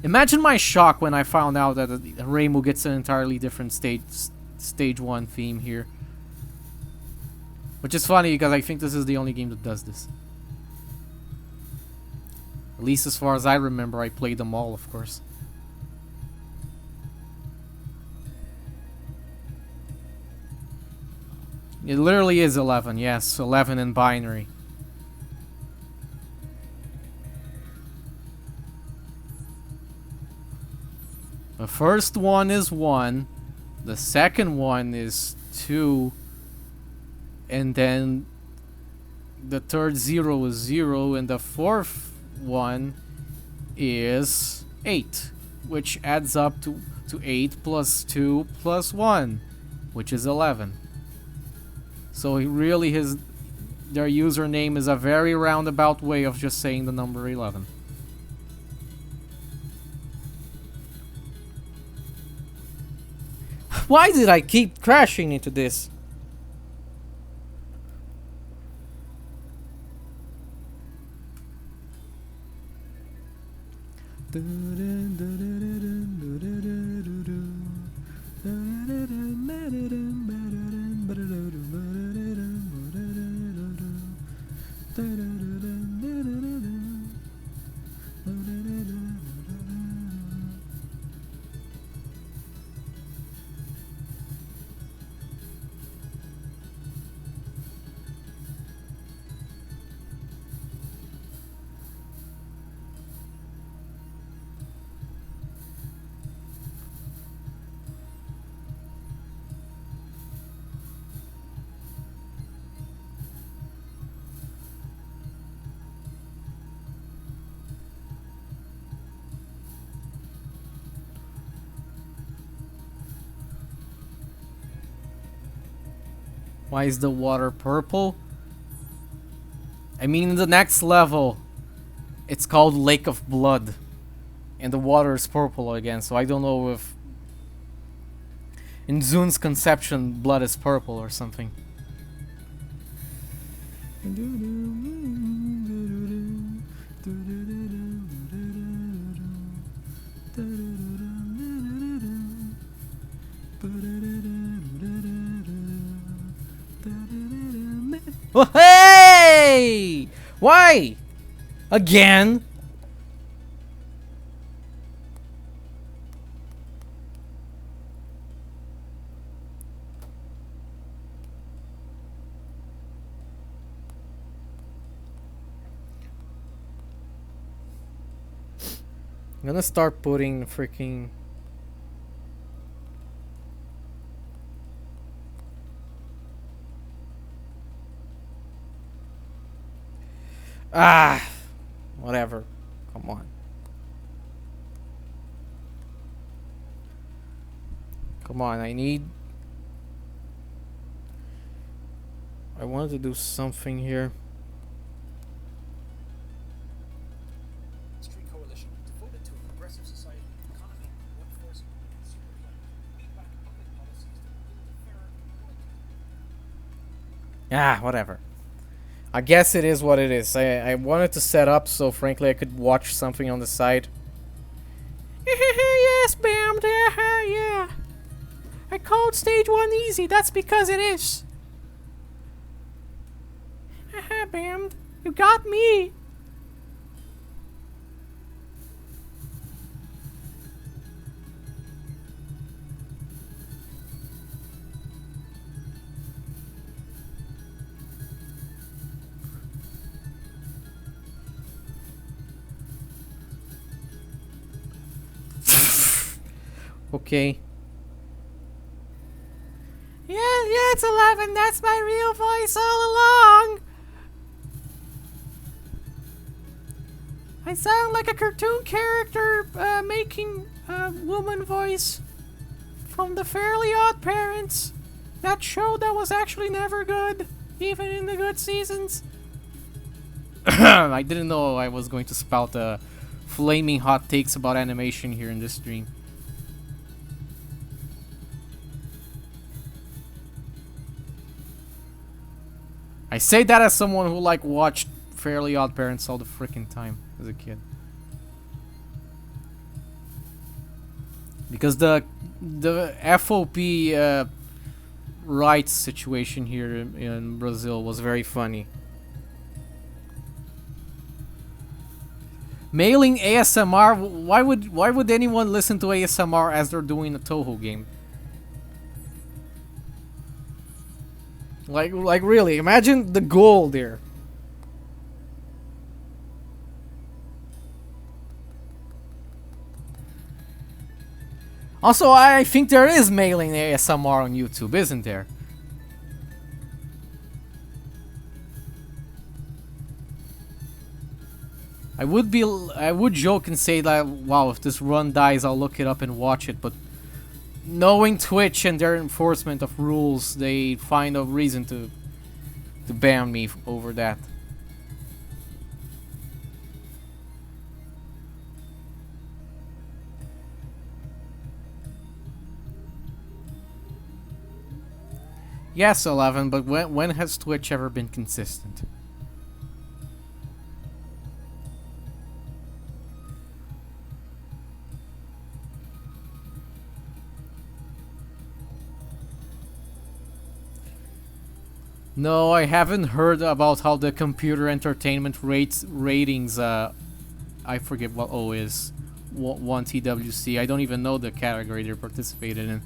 Imagine my shock when I found out that Reimu gets an entirely different stage 1 theme here. Which is funny because I think this is the only game that does this. At least as far as I remember, I played them all, of course. It literally is 11, yes, 11 in binary. The first one is 1, the second one is 2, and then the third 0 is 0, and the fourth one is 8, which adds up to 8 plus 2 plus 1, which is 11. So he really their username is a very roundabout way of just saying the number 11. Why did I keep crashing into this? Why is the water purple? I mean, in the next level, it's called Lake of Blood. And the water is purple again, so I don't know if in Zun's conception, blood is purple or something. Oh, hey! Why? Again? I'm gonna start putting freaking... Ah! Whatever. Come on. Come on, I wanted to do something here. Ah, whatever. I guess it is what it is. I wanted to set up so frankly I could watch something on the side. Yes, Bam. Yeah. I called stage 1 easy. That's because it is. Bam. You got me. Okay. Yeah, it's 11. That's my real voice all along. I sound like a cartoon character making a woman voice from the Fairly Odd Parents. That show that was actually never good, even in the good seasons. I didn't know I was going to spout flaming hot takes about animation here in this stream. I say that as someone who watched Fairly Odd Parents all the freaking time as a kid. Because the FOP rights situation here in Brazil was very funny. Mailing ASMR, why would anyone listen to ASMR as they're doing a Toho game? Like really, imagine the goal there. Also, I think there is mailing ASMR on YouTube, isn't there? I would joke and say that, wow, if this run dies, I'll look it up and watch it, but knowing Twitch and their enforcement of rules, they find a reason to ban me over that. Yes, 11, but when has Twitch ever been consistent? No, I haven't heard about how the computer entertainment ratings, I forget what O is. 1TWC. I don't even know the category they participated in.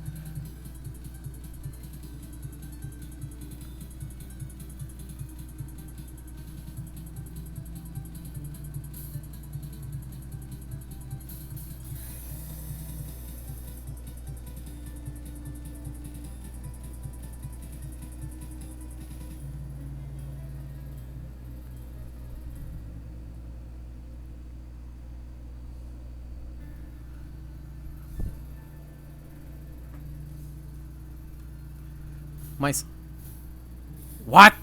What?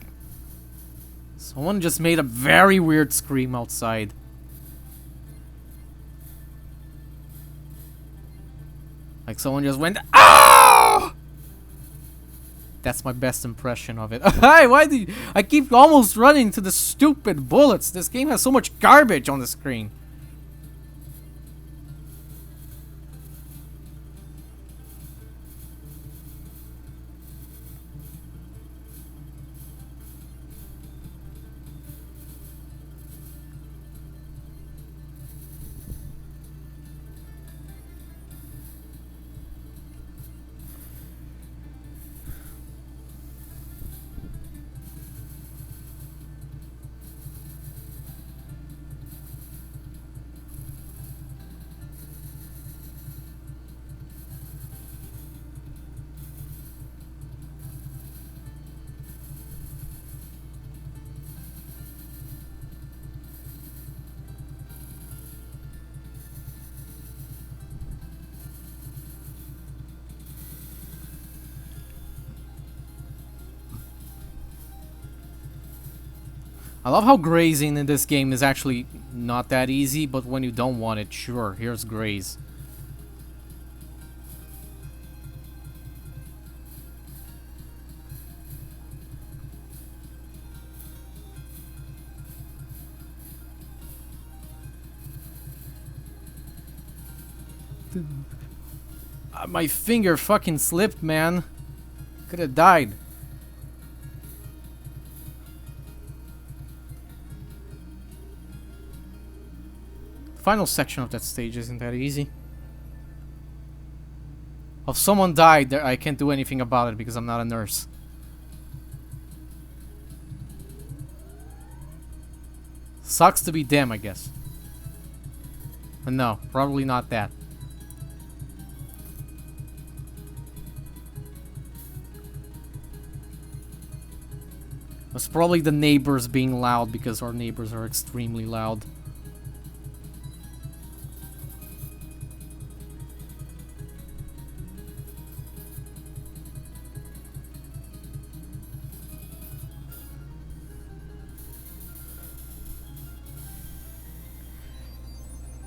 Someone just made a very weird scream outside. Like someone just went, "Ah!" That's my best impression of it. Hi, why do you, I keep almost running to the stupid bullets? This game has so much garbage on the screen. I love how grazing in this game is actually not that easy, but when you don't want it, sure, here's graze. My finger fucking slipped, man. Could have died. Final section of that stage isn't that easy. If someone died, there I can't do anything about it because I'm not a nurse. Sucks to be them, I guess. But no, probably not that. It's probably the neighbors being loud because our neighbors are extremely loud.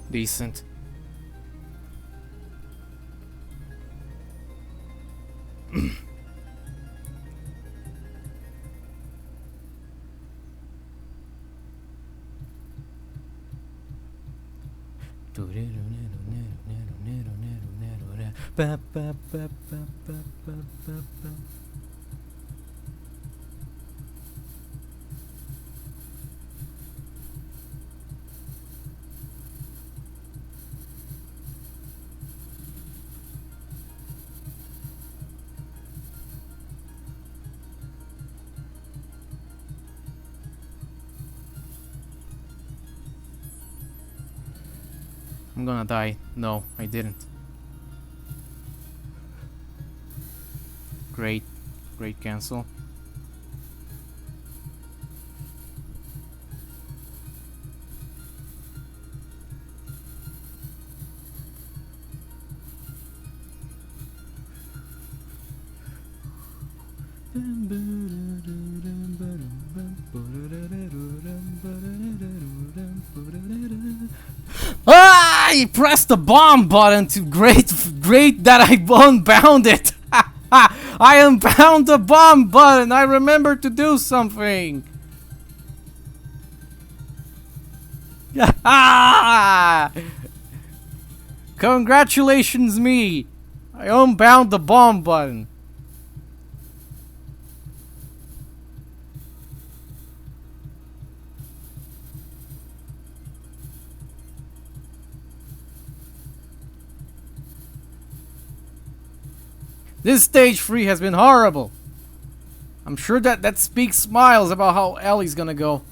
Decent. I'm gonna die. No, I didn't. Great. Great cancel. Ah! I pressed the bomb button to great that I unbound it. I unbound the bomb button. I remember to do something. Congratulations, me. I unbound the bomb button. This stage 3 has been horrible. I'm sure that speaks miles about how Ellie's gonna go.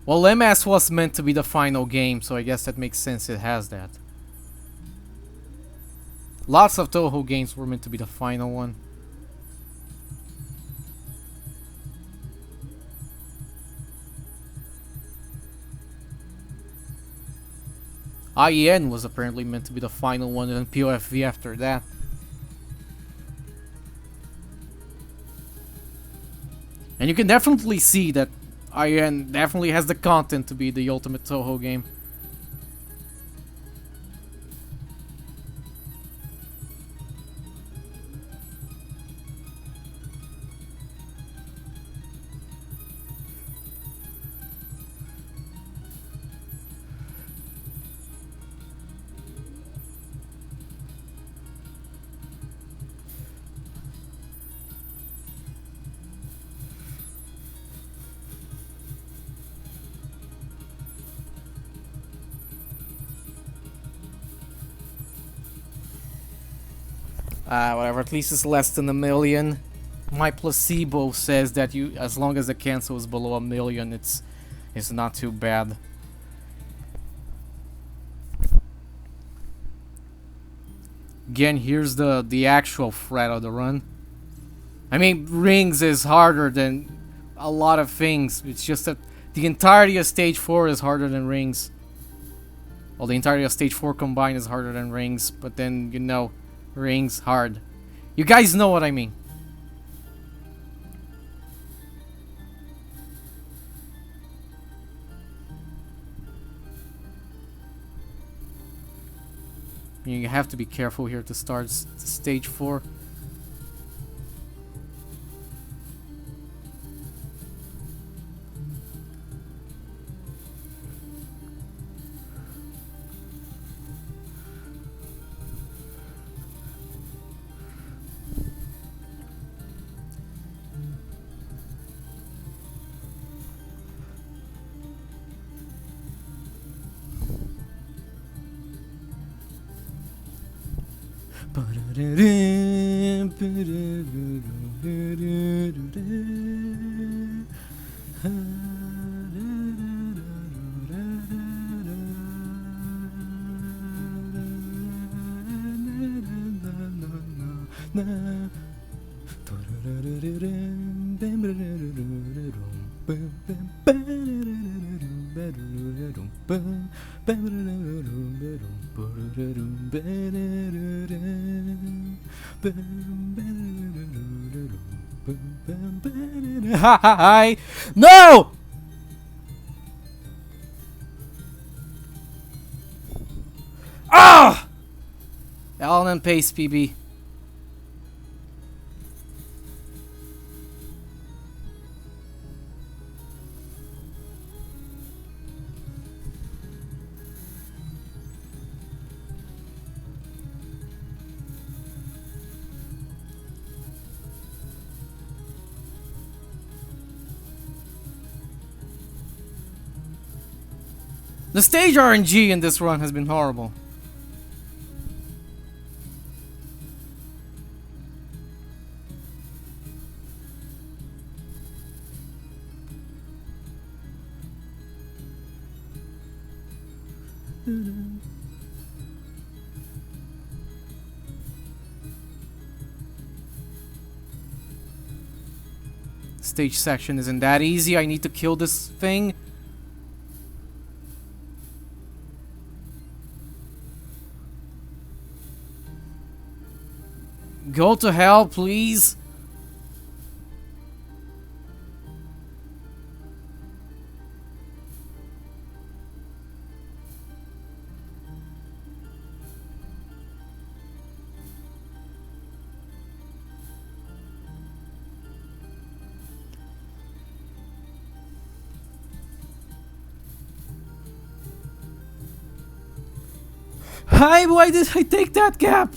Well, MS was meant to be the final game, so I guess that makes sense it has that. Lots of Toho games were meant to be the final one. IEN was apparently meant to be the final one, and POFV after that. And you can definitely see that IEN definitely has the content to be the ultimate Toho game. Whatever, at least it's less than 1 million. My placebo says that you, as long as the cancel is below 1 million, it's not too bad. Again, here's the actual threat of the run. I mean, rings is harder than a lot of things. It's just that the entirety of stage 4 is harder than rings. Well, the entirety of stage 4 combined is harder than rings, but then, you know, rings hard. You guys know what I mean. You have to be careful here to start stage 4. Hi! No! Ah! LNN pace, PB. The stage RNG in this run has been horrible. Stage section isn't that easy. I need to kill this thing. Go to hell, please. Hi, why did I take that gap?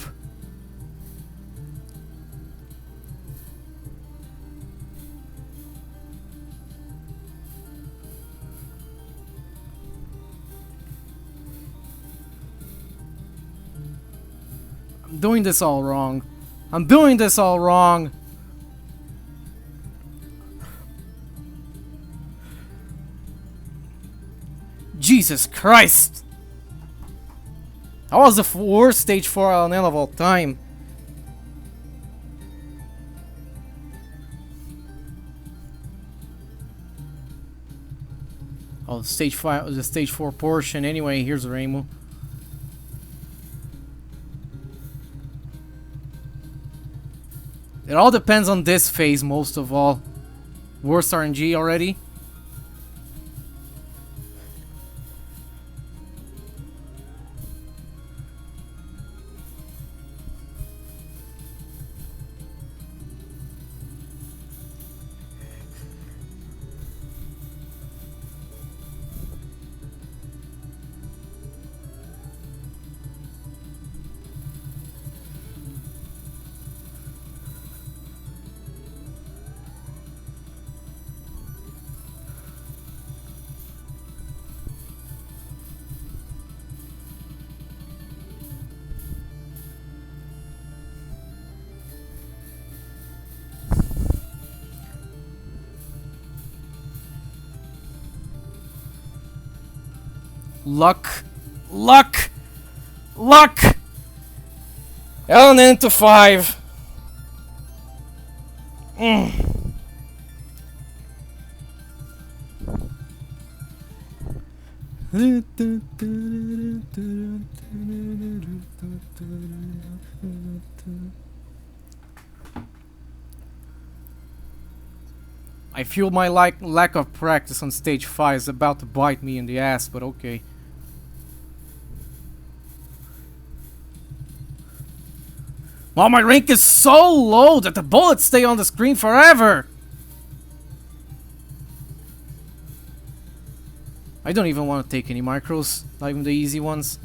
I'm doing this all wrong. I'm doing this all wrong. Jesus Christ! That was the worst stage 4 LNN of all time. Oh, stage 5 was the stage 4 portion. Anyway, here's the rainbow. It all depends on this phase most of all. Worst RNG already. Luck. Luck. Luck. LNN to 5. I feel my lack of practice on stage 5 is about to bite me in the ass, but okay. Well, my rank is so low that the bullets stay on the screen forever! I don't even want to take any micros, not even the easy ones.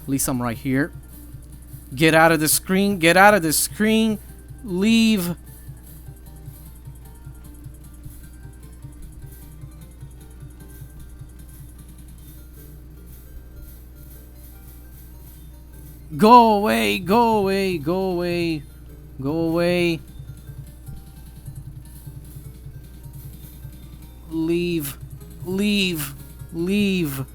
At least I'm right here. Get out of the screen, get out of the screen, leave. Go away, go away, go away, go away. Leave, leave, leave.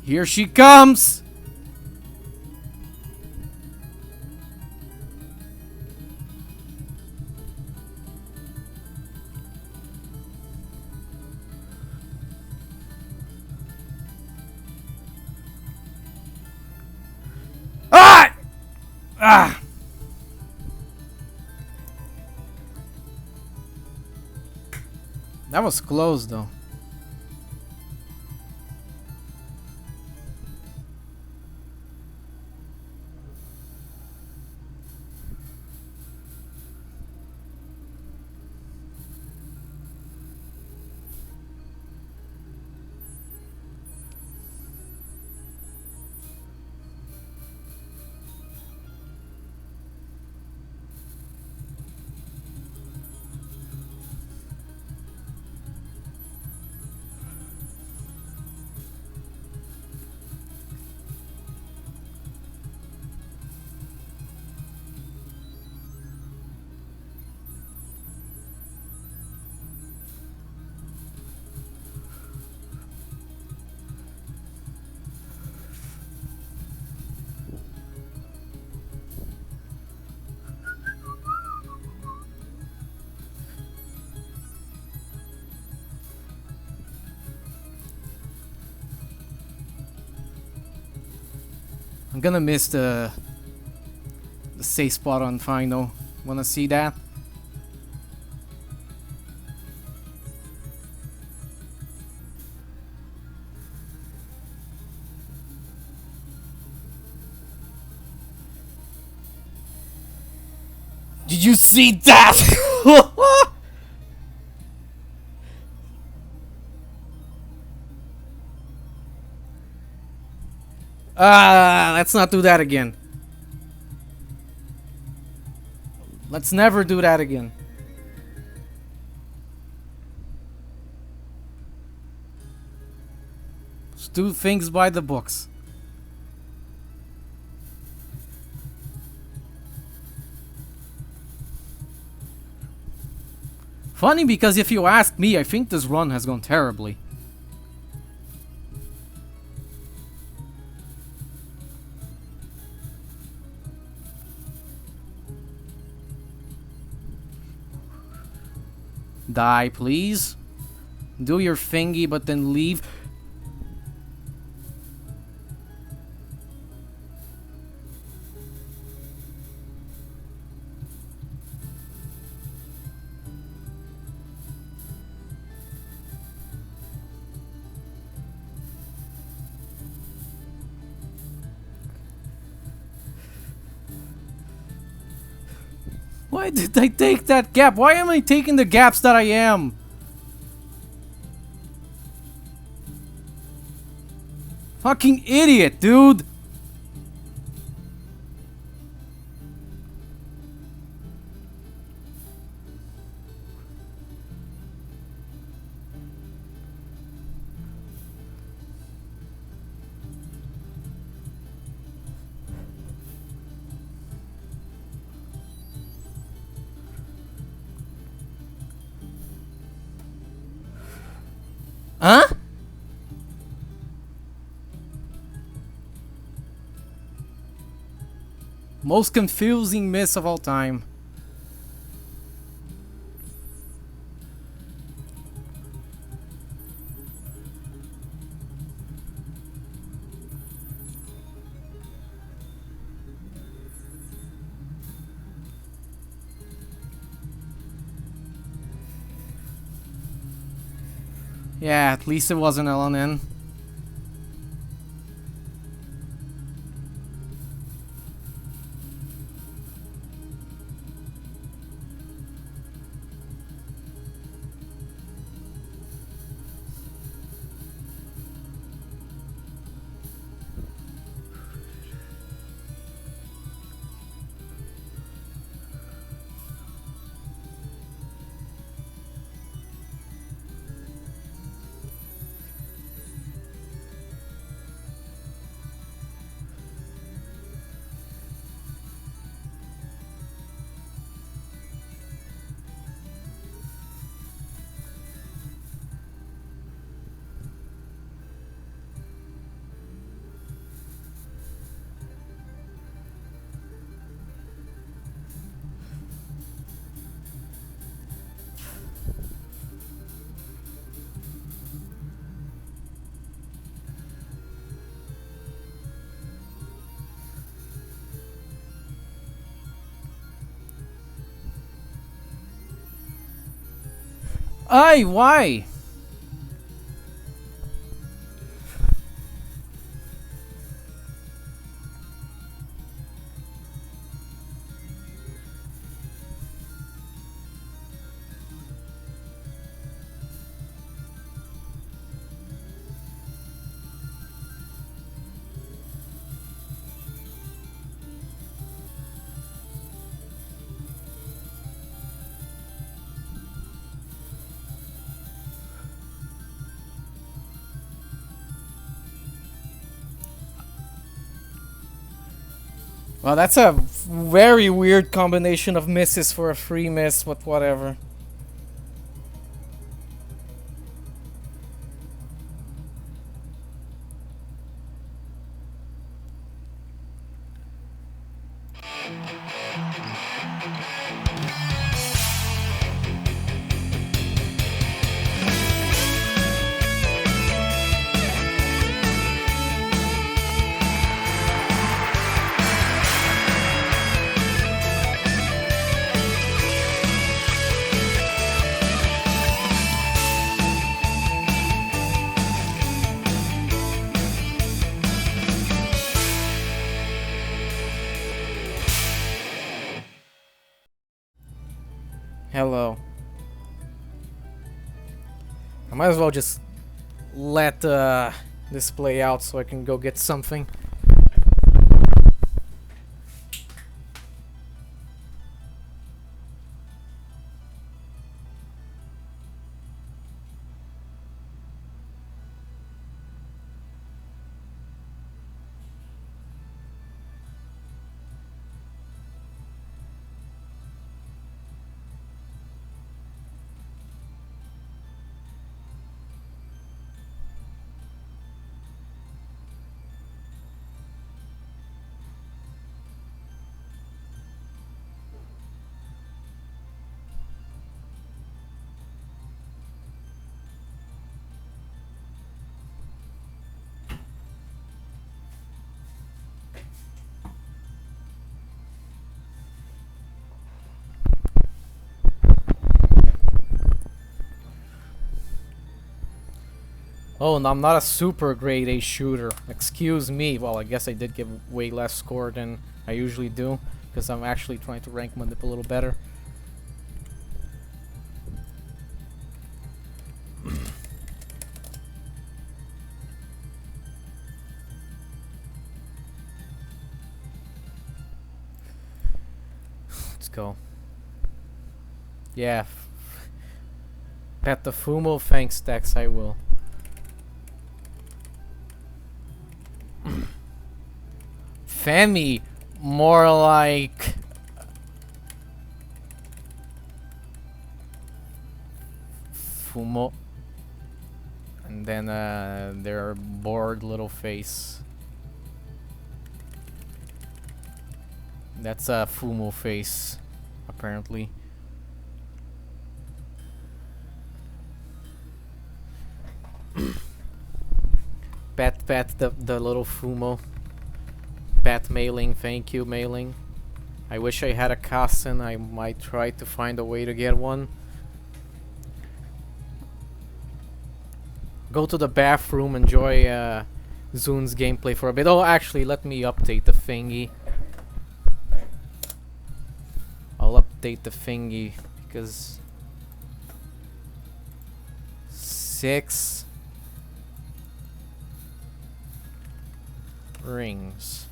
Here she comes! Ah! Ah! That was close though. I'm gonna miss the safe spot on final. Wanna see that? Did you see that? Let's not do that again. Let's never do that again. Let's do things by the books. Funny because if you ask me, I think this run has gone terribly. Die, please. Do your thingy, but then leave. Why did I take that gap? Why am I taking the gaps that I am? Fucking idiot, dude! Huh? Most confusing miss of all time. Yeah, at least it wasn't LNN. Why? Well, that's a very weird combination of misses for a free miss, but whatever. Hello. I might as well just let this play out so I can go get something. Oh, no, I'm not a super grade A shooter. Excuse me. Well, I guess I did give way less score than I usually do, because I'm actually trying to rank Manip a little better. Let's go. Yeah. Pet the Fumo, thanks, Dex, I will. Femi, more like Fumo. And then their bored little face. That's a Fumo face, apparently. Pet the little Fumo. Pet mailing, thank you mailing. I wish I had a Kassen. I might try to find a way to get one. Go to the bathroom, enjoy Zoon's gameplay for a bit. Oh, actually, let me update the thingy. I'll update the thingy because 6 rings.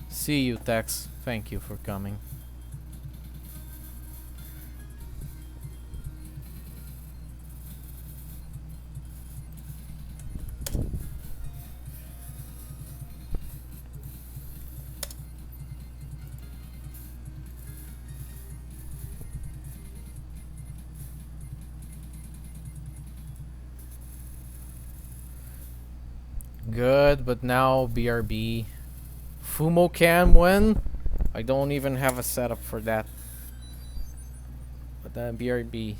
See you, Tex. Thank you for coming. Good, but now BRB. Fumo Cam when? I don't even have a setup for that. But BRB.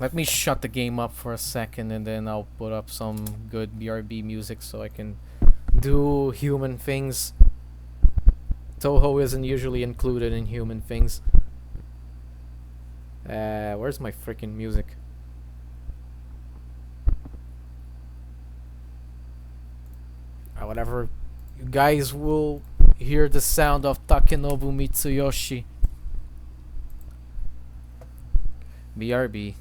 Let me shut the game up for a second and then I'll put up some good BRB music so I can do human things. Toho isn't usually included in human things. Where's my freaking music? Whatever. You guys will hear the sound of Takenobu Mitsuyoshi. BRB.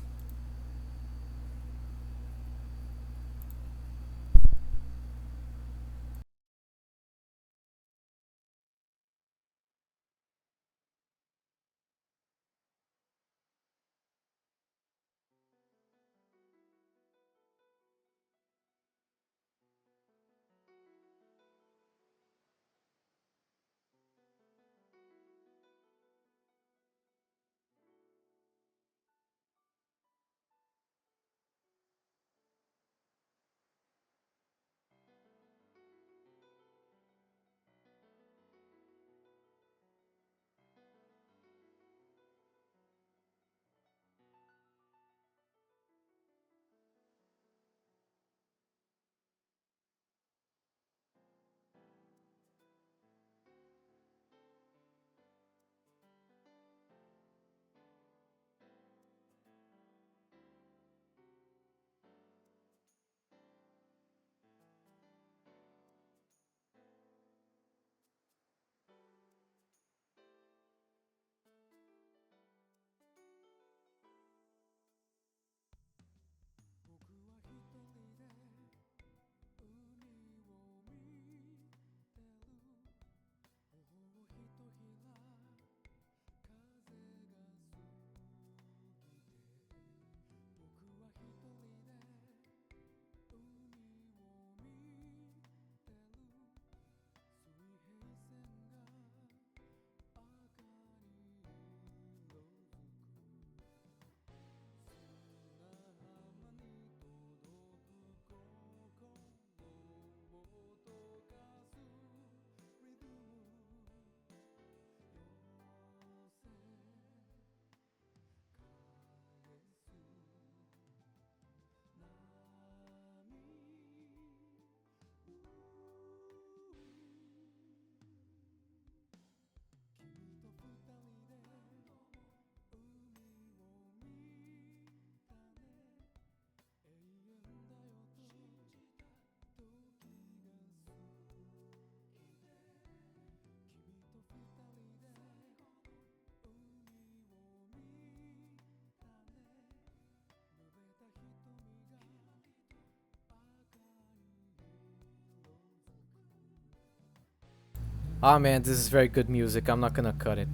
Ah man, this is very good music. I'm not gonna cut it.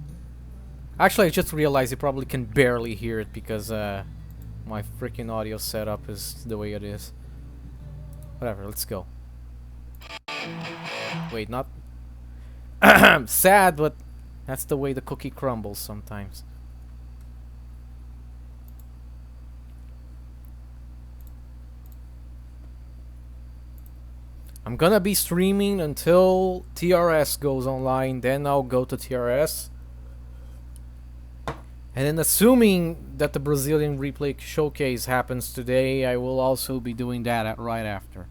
Actually, I just realized you probably can barely hear it because my freaking audio setup is the way it is. Whatever, let's go. Wait, not sad, but that's the way the cookie crumbles sometimes. I'm gonna be streaming until TRS goes online, then I'll go to TRS. And then assuming that the Brazilian replay showcase happens today, I will also be doing that right after.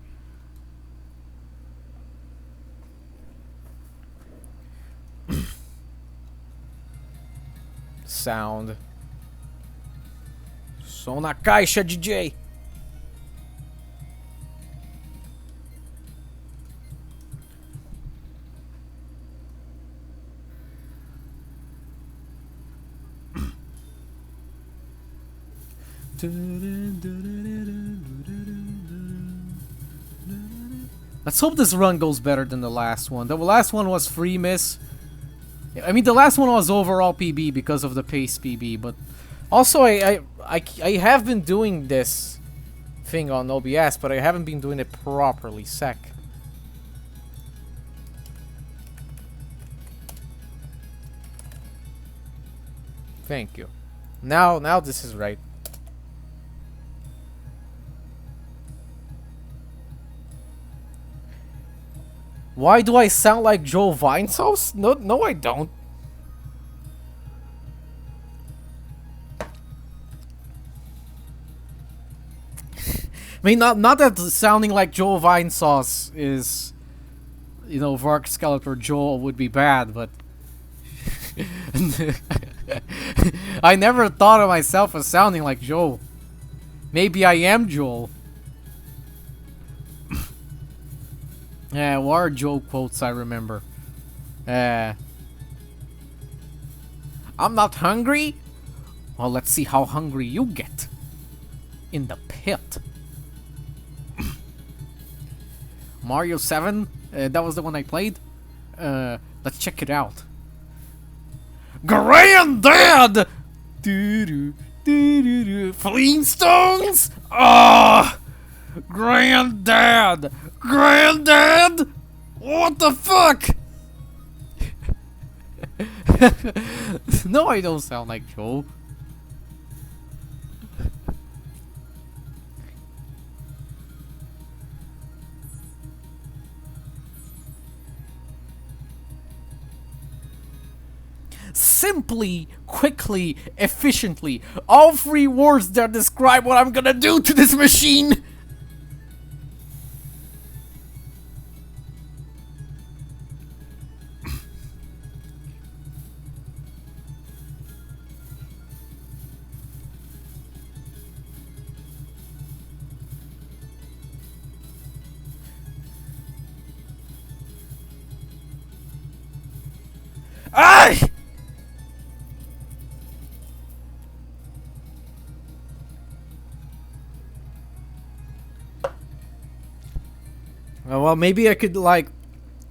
Sound. Som na caixa, DJ! Let's hope this run goes better than the last one. The last one was free miss. I mean, the last one was overall PB because of the pace PB, but also I have been doing this thing on OBS, but I haven't been doing it properly. Sec. Thank you. Now this is right. Why do I sound like Joe Vinesauce? No, I don't. I mean, not that sounding like Joe Vinesauce is, you know, Vark Skeletor Joel would be bad, but I never thought of myself as sounding like Joel. Maybe I am Joel. Yeah, what are Joe quotes I remember? I'm not hungry? Well, let's see how hungry you get. In the pit. Mario 7? That was the one I played? Let's check it out. Granddad! Doo-doo, doo-doo-doo. Flintstones? Ah! Granddad! Granddad! What the fuck? No, I don't sound like Joe. Simply, quickly, efficiently. All three words that describe what I'm gonna do to this machine. Ay! Well, maybe I could, like,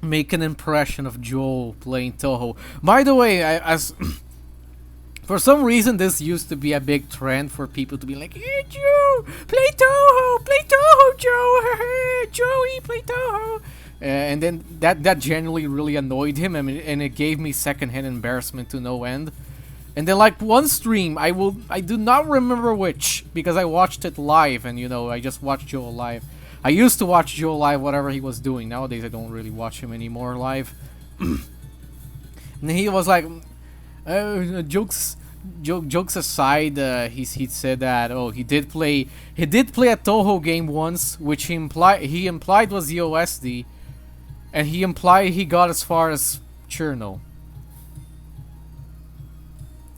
make an impression of Joel playing Toho. By the way, as for some reason, this used to be a big trend for people to be like, "Hey, Joe, play Toho, Joe, Joey, play Toho." And then that genuinely really annoyed him, and it gave me secondhand embarrassment to no end. And then, like, one stream, I do not remember which, because I watched it live, and, you know, I just watched Joel live. I used to watch Joe live, whatever he was doing. Nowadays, I don't really watch him anymore live. And he was like, jokes aside, he said that, oh, he did play a Toho game once, which he implied was the OSD, and he implied he got as far as Cherno.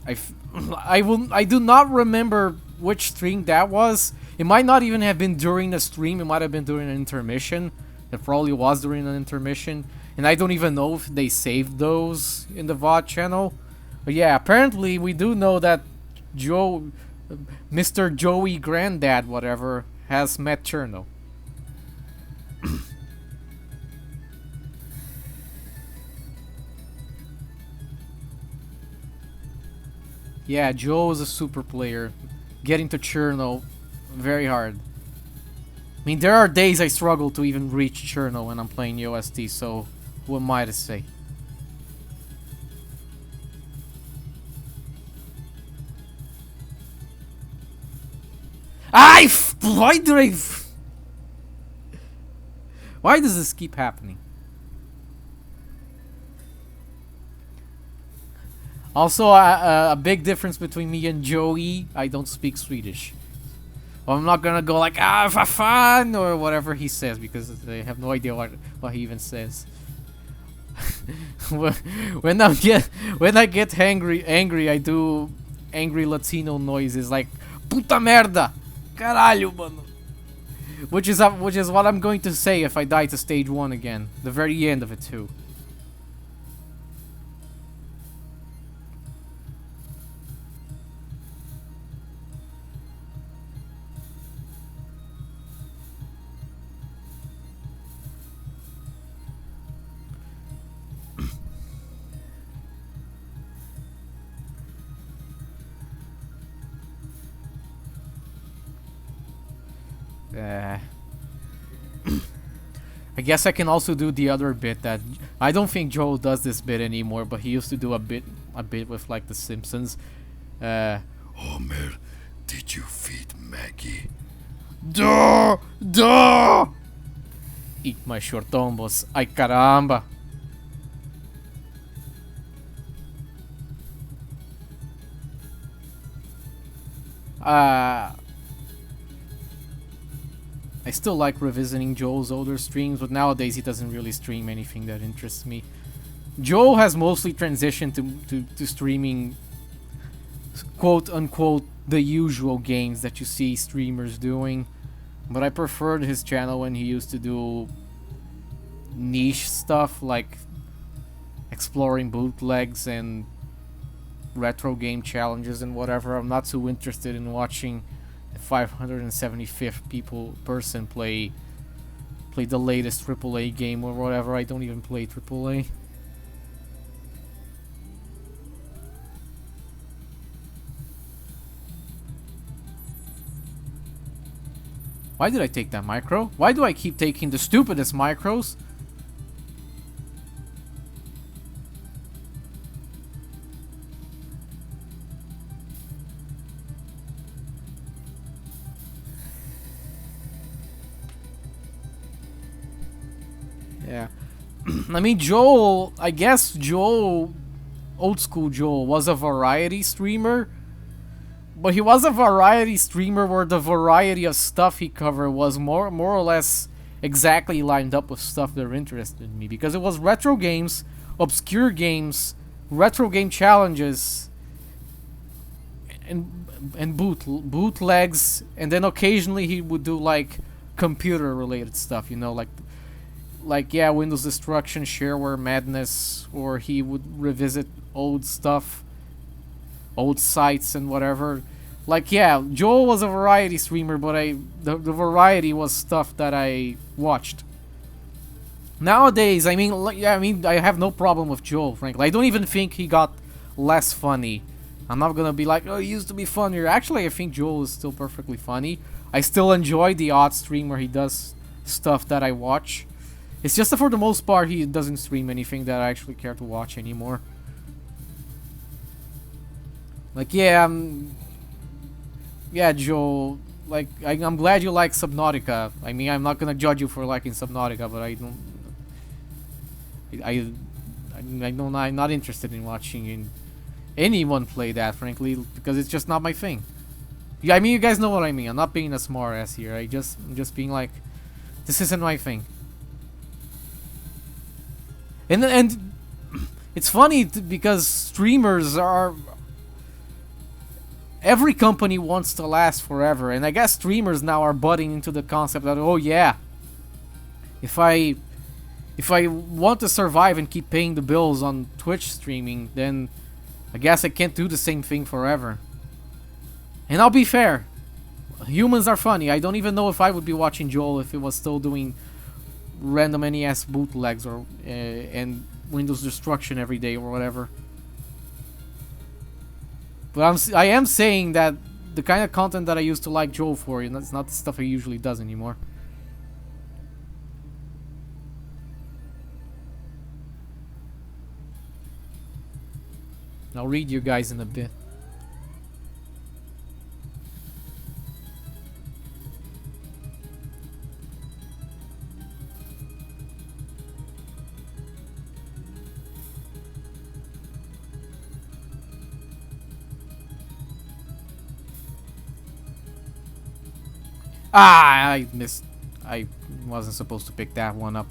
I do not remember which stream that was. It might not even have been during the stream. It might have been during an intermission. It probably was during an intermission. And I don't even know if they saved those in the VOD channel. But yeah, apparently we do know that Mr. Joey Granddad, whatever, has met Cherno. Yeah, Joe is a super player. Getting to Cherno, very hard. I mean, there are days I struggle to even reach Cherno when I'm playing UST, so what am I to say? Why do I... Why does this keep happening? Also, a big difference between me and Joey, I don't speak Swedish. I'm not gonna go like, for fun, or whatever he says, because I have no idea what he even says. when I get angry, I do angry Latino noises like, puta merda, caralho, mano. Which is what I'm going to say if I die to stage 1 again. The very end of it, too. I guess I can also do the other bit that I don't think Joel does this bit anymore, but he used to do a bit with like The Simpsons. Homer, did you feed Maggie? Duh! Duh! Eat my shortombos, ay caramba! I still like revisiting Joel's older streams, but nowadays he doesn't really stream anything that interests me. Joel has mostly transitioned to streaming, quote-unquote, the usual games that you see streamers doing. But I preferred his channel when he used to do niche stuff like exploring bootlegs and retro game challenges and whatever. I'm not too interested in watching 575th person play the latest AAA game or whatever. I don't even play AAA. Why did I take that micro? Why do I keep taking the stupidest micros? Yeah. I mean, Joel, I guess Joel, old school Joel, was a variety streamer. But he was a variety streamer where the variety of stuff he covered was more or less exactly lined up with stuff that interested me. Because it was retro games, obscure games, retro game challenges, and bootlegs, and then occasionally he would do like computer related stuff, you know, like yeah, Windows destruction, shareware madness, or he would revisit old stuff, old sites and whatever. Like yeah, Joel was a variety streamer, but the variety was stuff that I watched. Nowadays, I mean, I have no problem with Joel, frankly. I don't even think he got less funny. I'm not gonna be like, oh, he used to be funnier. Actually, I think Joel is still perfectly funny. I still enjoy the odd stream where he does stuff that I watch. It's just that for the most part, he doesn't stream anything that I actually care to watch anymore. Like, yeah, yeah, Joel, like, I'm glad you like Subnautica. I mean, I'm not gonna judge you for liking Subnautica, but I'm not interested in watching anyone play that, frankly, because it's just not my thing. Yeah, I mean, you guys know what I mean. I'm not being a smart ass here. I'm just being like, this isn't my thing. And it's funny because streamers are... Every company wants to last forever, and I guess streamers now are butting into the concept that, oh yeah, if I want to survive and keep paying the bills on Twitch streaming, then I guess I can't do the same thing forever. And I'll be fair, humans are funny. I don't even know if I would be watching Joel if it was still doing random NES bootlegs or and Windows destruction every day or whatever. But I am saying that the kind of content that I used to like Joe for, it's not the stuff he usually does anymore. I'll read you guys in a bit. Ah, I missed. I wasn't supposed to pick that one up.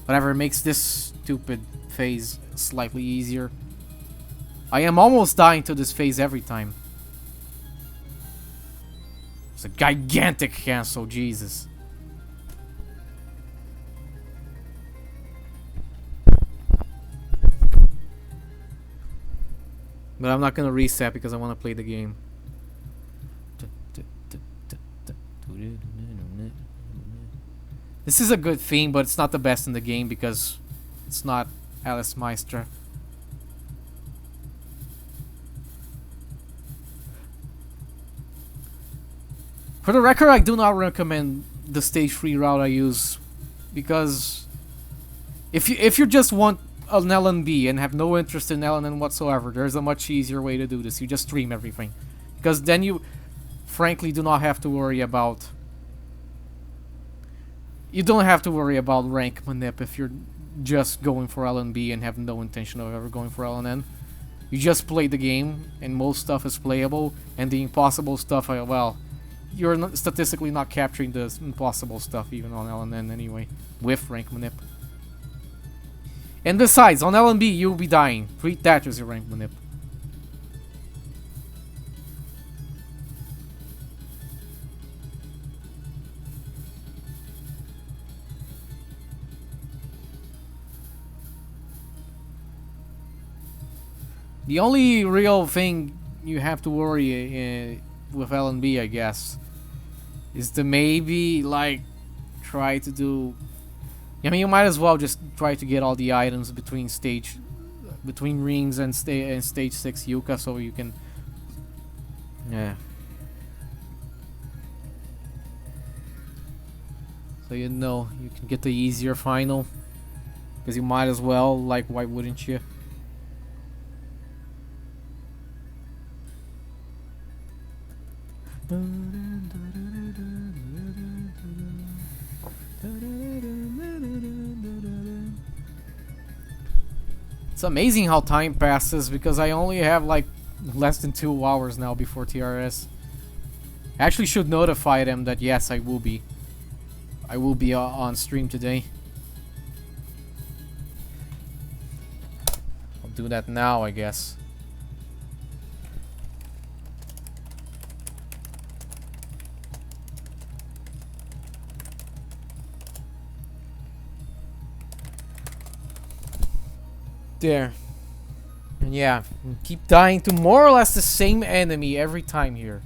Whatever makes this stupid phase slightly easier. I am almost dying to this phase every time. It's a gigantic cancel, Jesus. But I'm not gonna reset because I want to play the game. This is a good theme, but it's not the best in the game because it's not Alice Meister. For the record, I do not recommend the stage 3 route I use because if you just want an LNB and have no interest in LNN whatsoever, there's a much easier way to do this. You just stream everything, because then you frankly do not have to worry about rank manip if you're just going for LNB and have no intention of ever going for LNN. You just play the game and most stuff is playable, and the impossible stuff, well, you're not, statistically not capturing the impossible stuff even on LNN anyway, with rank manip. And besides, on LNB you'll be dying. Treat that as your rank manip. The only real thing you have to worry with LNB, I guess, is to maybe like try to do. I mean, you might as well just try to get all the items between rings and stage 6 Yuka, so you can. Yeah. So you know you can get the easier final, because you might as well. Like, why wouldn't you? It's amazing how time passes, because I only have like less than 2 hours now before TRS. I actually should notify them that yes, I will be on stream today. I'll do that now, I guess. There. And yeah, keep dying to more or less the same enemy every time here.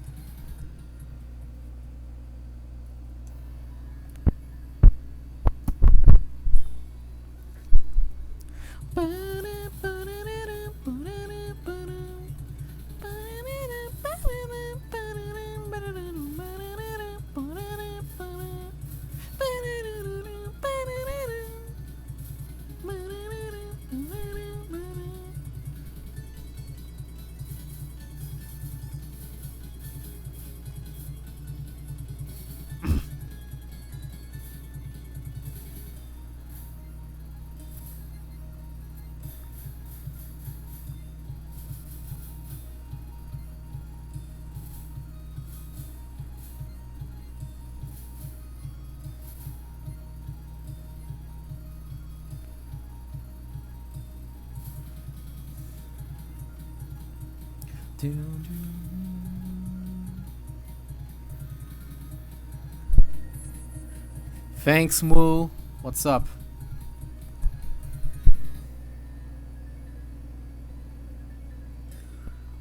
Thanks, Moo. What's up?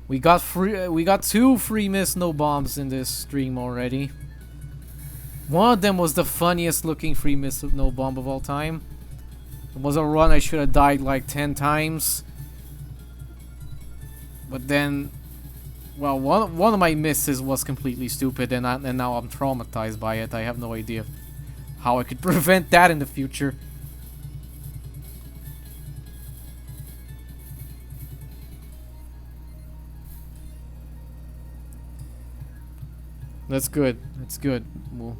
We got 2 free miss no bombs in this stream already. One of them was the funniest looking free miss no bomb of all time. It was a run I should have died like 10 times. But then Well, one of my misses was completely stupid, and now I'm traumatized by it. I have no idea how I could prevent that in the future. That's good. That's good. Well,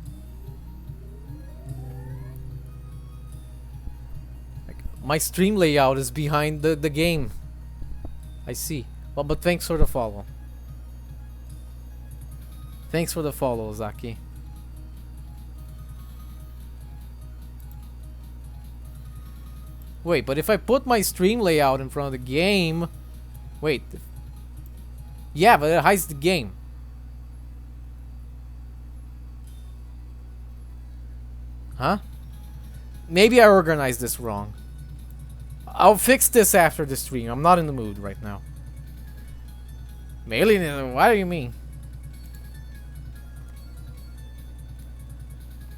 my stream layout is behind the game. I see. Well, but thanks for the follow. Thanks for the follow, Zaki. Wait, but if I put my stream layout in front of the game... Wait. Yeah, but it hides the game. Huh? Maybe I organized this wrong. I'll fix this after the stream. I'm not in the mood right now. Alien, what do you mean?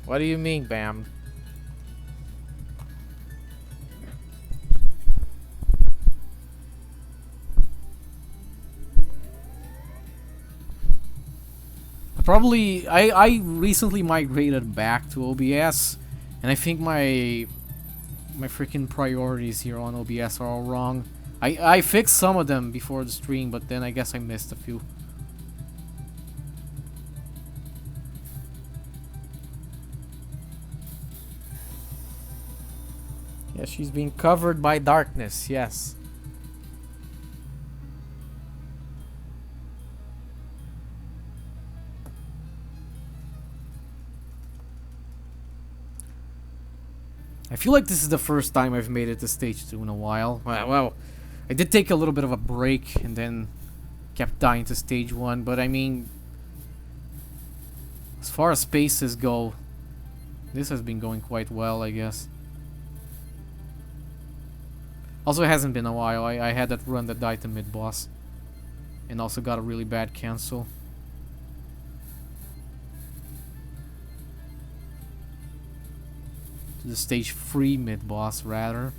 What do you mean, Bam? probably I recently migrated back to OBS, and I think my freaking priorities here on OBS are all wrong. I fixed some of them before the stream, but then I guess I missed a few. Yeah, she's being covered by darkness, yes. I feel like this is the first time I've made it to stage 2 in a while. Well, I did take a little bit of a break and then kept dying to stage 1, but I mean, as far as spaces go, this has been going quite well, I guess. Also, it hasn't been a while. I had that run that died to mid-boss, and also got a really bad cancel. To the stage 3 mid-boss, rather.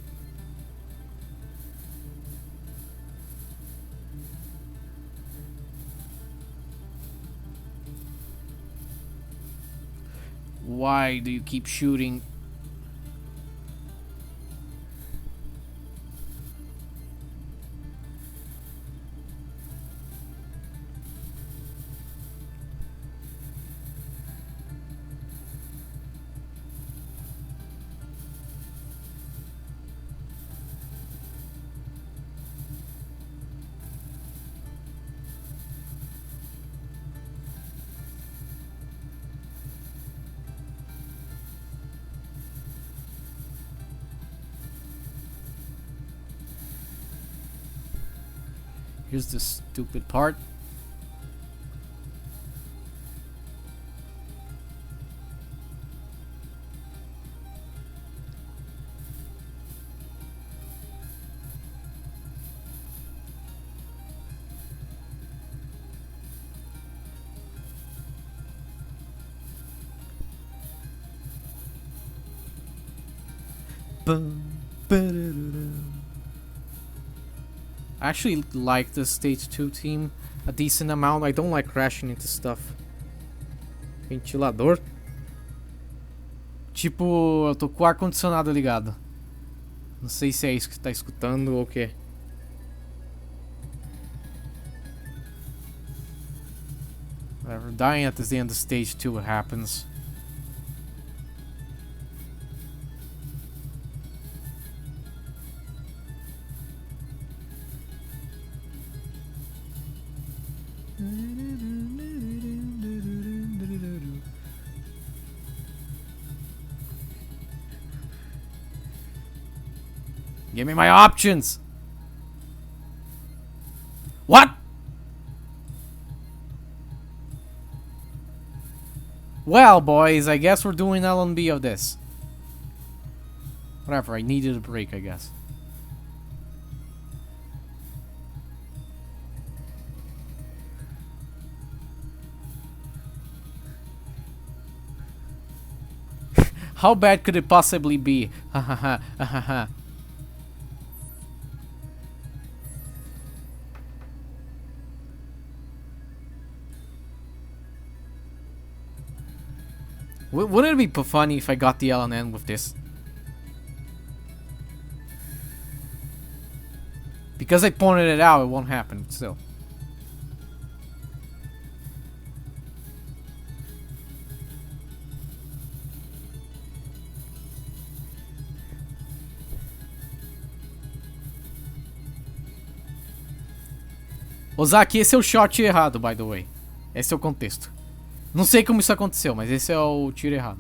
Why do you keep shooting? Here's the stupid part. I actually like the stage 2 team a decent amount. I don't like crashing into stuff. Ventilador? Tipo, eu tô com o ar-condicionado ligado. Não sei se é isso que tá escutando ou o quê. Whatever, dying at the end of stage 2, it happens. Give me my options! What? Well, boys, I guess we're doing LNB of this. Whatever, I needed a break, I guess. How bad could it possibly be? Ha ha ha ha ha ha. Wouldn't it be funny if I got the LNN with this? Because I pointed it out, it won't happen still. Ozaki, esse é o shot errado, by the way. Esse é o contexto. Não sei como isso aconteceu, mas esse é o tiro errado.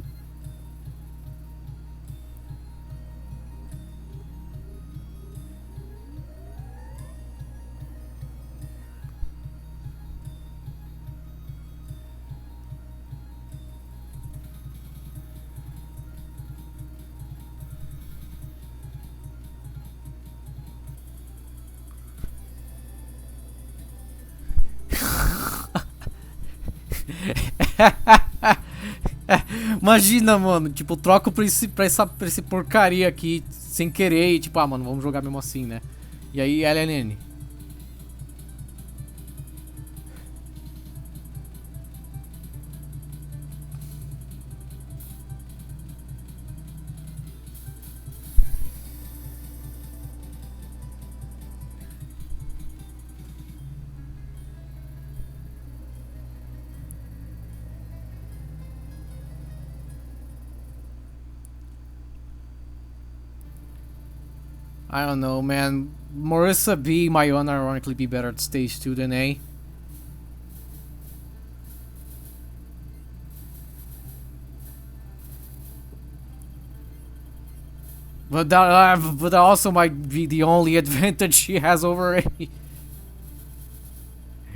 Imagina, mano, tipo, troco pra esse porcaria aqui sem querer e tipo, ah, mano, vamos jogar mesmo assim, né? E aí, LNN. I don't know, man. Marissa B might unironically be better at stage 2 than A. But that also might be the only advantage she has over A.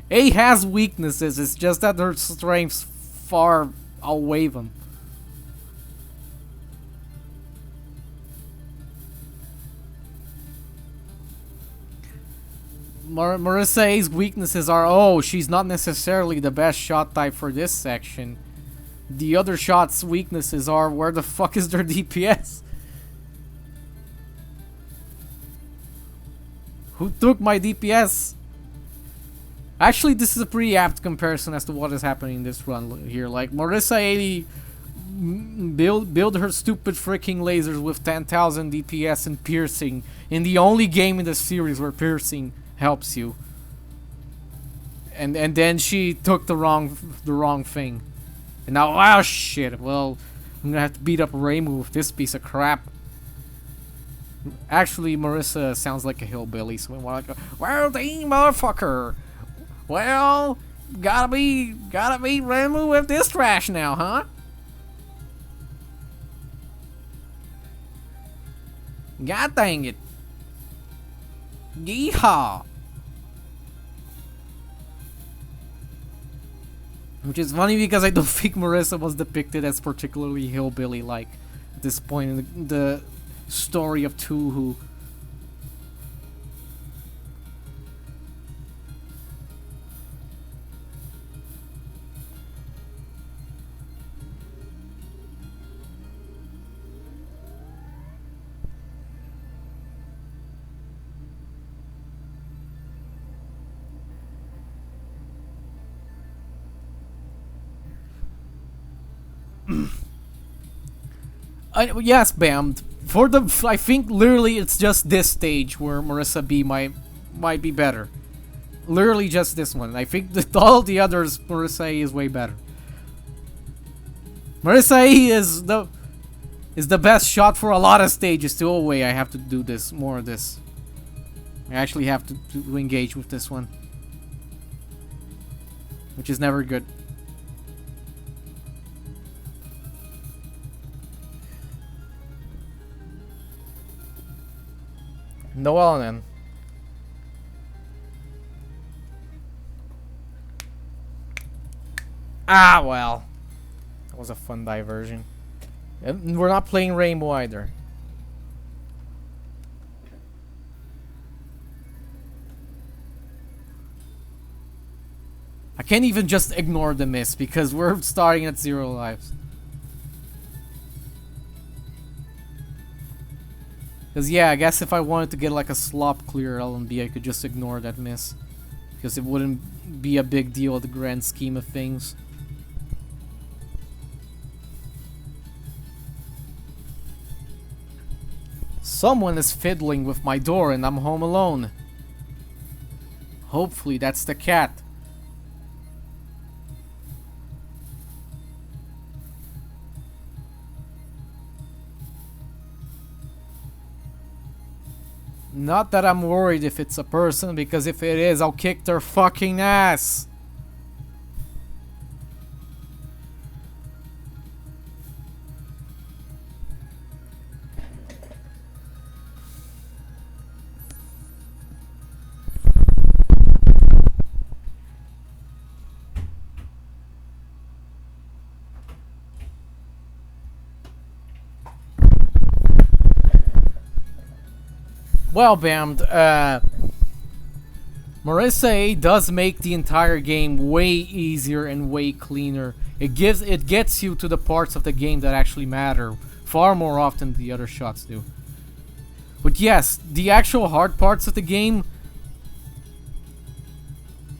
A has weaknesses, it's just that her strengths far outweigh them. Marissa A's weaknesses are, oh, she's not necessarily the best shot type for this section. The other shots' weaknesses are, where the fuck is their DPS? Who took my DPS? Actually, this is a pretty apt comparison as to what is happening in this run here. Like, Marissa A build her stupid freaking lasers with 10,000 DPS and piercing in the only game in the series where piercing helps you, and then she took the wrong thing, and now, oh shit, well, I'm gonna have to beat up Reimu with this piece of crap. Actually, Marissa sounds like a hillbilly, so we want to go, well, dang motherfucker, well, gotta beat Reimu with this trash now, huh? God dang it. Yeehaw! Which is funny because I don't think Marissa was depicted as particularly hillbilly-like at this point in the story of Tuhu. Yes, Bam. I think literally it's just this stage where Marissa B might be better. Literally just this one. I think that all the others, Marissa A is way better. Marissa A is the best shot for a lot of stages too. Oh wait, I have to do this, more of this. I actually have to engage with this one, which is never good. No LNN. Ah, well. That was a fun diversion. And we're not playing Rainbow either. I can't even just ignore the miss because we're starting at 0 lives. Because yeah, I guess if I wanted to get like a slop clear LNB, I could just ignore that miss. Because it wouldn't be a big deal in the grand scheme of things. Someone is fiddling with my door and I'm home alone. Hopefully that's the cat. Not that I'm worried if it's a person, because if it is, I'll kick their fucking ass. Well, Bammed, Marissa A does make the entire game way easier and way cleaner. It gets you to the parts of the game that actually matter far more often than the other shots do. But yes, the actual hard parts of the game,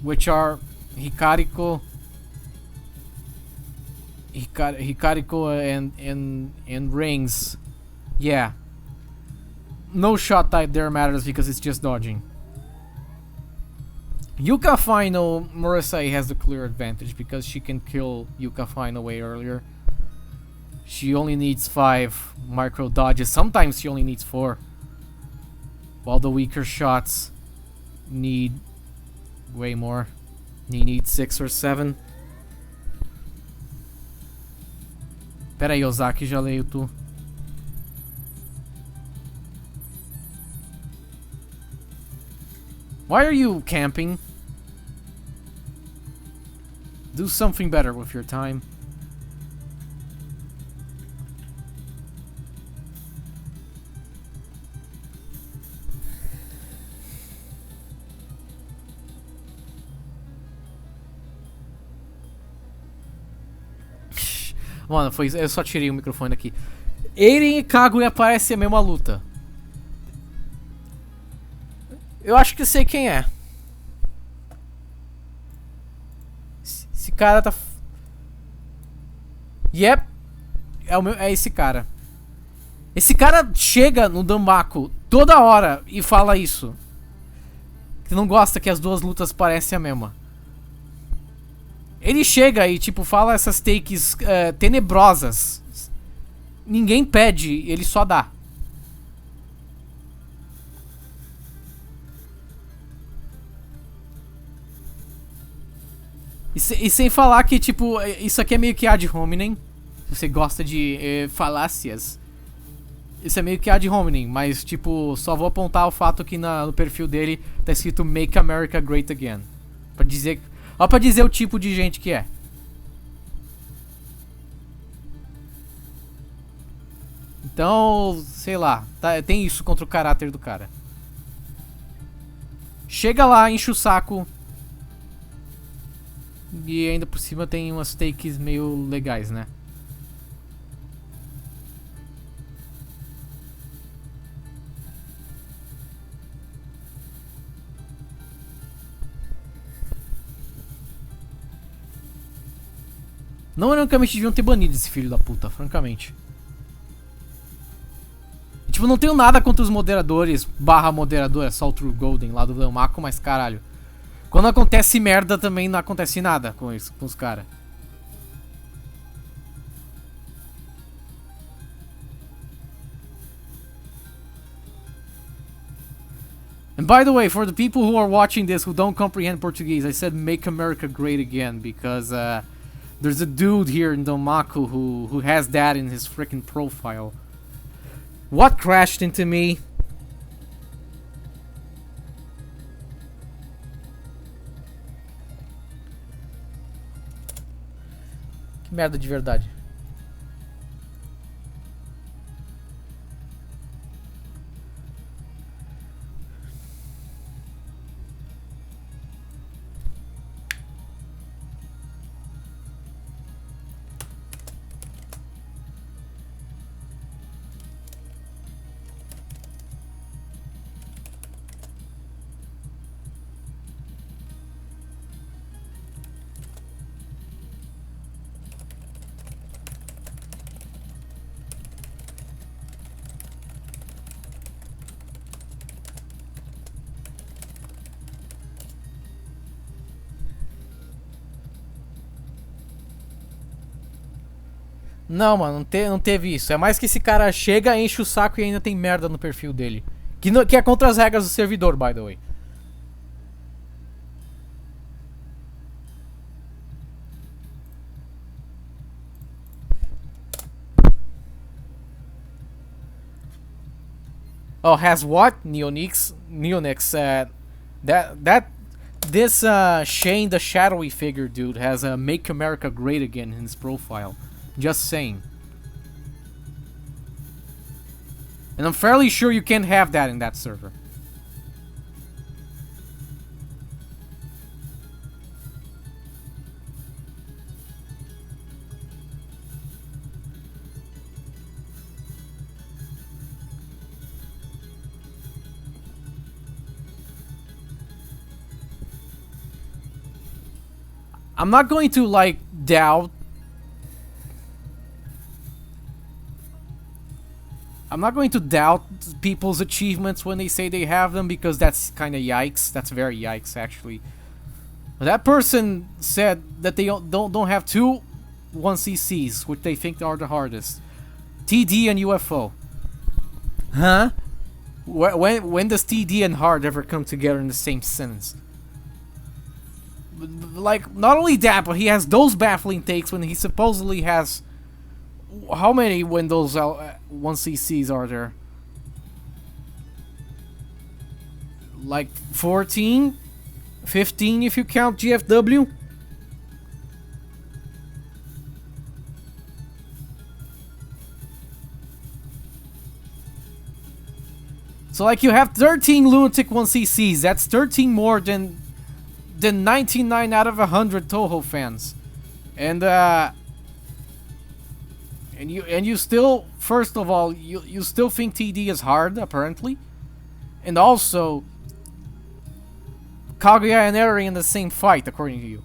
which are Hikariko and rings, yeah. No shot type there matters because it's just dodging. Yuka Final, Marissa has the clear advantage because she can kill Yuka Final way earlier. She only needs 5 micro dodges. Sometimes she only needs 4. While the weaker shots need way more. They need 6 or 7. Pera aí, Ozaki, já leio tu. Why are you camping? Do something better with your time. Mano, foi, eu só tirei o microfone aqui. Eren e Kaguya parecem a mesma luta. Eu acho que sei quem é. Esse cara tá... Yep. É esse cara. Esse cara chega no Danmaku toda hora e fala isso. Que não gosta que as duas lutas parecem a mesma. Ele chega e tipo fala essas takes tenebrosas. Ninguém pede, ele só dá. E sem falar que, tipo, isso aqui é meio que ad hominem. Se você gosta de falácias, isso é meio que ad hominem. Mas, tipo, só vou apontar o fato que no perfil dele tá escrito Make America Great Again. Pra dizer, ó, pra dizer o tipo de gente que é. Então, sei lá, tem isso contra o caráter do cara. Chega lá, enche o saco. E ainda por cima tem umas takes meio legais, né? Não, francamente, deviam ter banido esse filho da puta, francamente. E, tipo, não tenho nada contra os moderadores, barra moderadora, só o True Golden lá do Danmaku, mas caralho. Quando acontece merda também não acontece nada com isso, com os caras. And by the way, for the people who are watching this who don't comprehend Portuguese, I said Make America Great Again because there's a dude here in Danmaku who has that in his freaking profile. What crashed into me? Que merda de verdade. Não, mano, não teve isso. É mais que esse cara chega, enche o saco e ainda tem merda no perfil dele. Que é contra as regras do servidor, by the way. Oh, has what? Neonix, this Shane, the shadowy figure dude, has a "Make America Great Again" in his profile. Just saying. And I'm fairly sure you can't have that in that server. I'm not going to, like, doubt... I'm not going to doubt people's achievements when they say they have them, because that's kind of yikes. That's very yikes, actually. But that person said that they don't have two 1CCs, which they think are the hardest. TD and UFO. Huh? When does TD and hard ever come together in the same sentence? Like, not only that, but he has those baffling takes when he supposedly has... How many Windows 1CCs are there? Like 14? 15 if you count GFW? So like you have 13 lunatic 1CCs. That's 13 more than 99 out of 100 Toho fans. And you still, first of all, you still think TD is hard, apparently. And also, Kaguya and Eri in the same fight, according to you.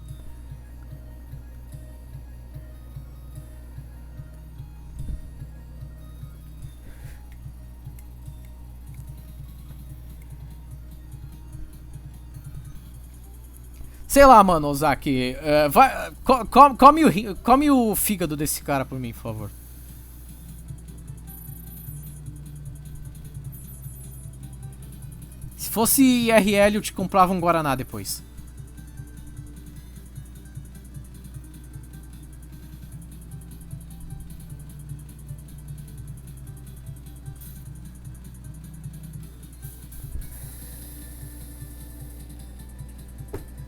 Sei lá, mano, Ozaki. Come o fígado desse cara por mim, por favor. Se fosse IRL, eu te comprava um Guaraná depois.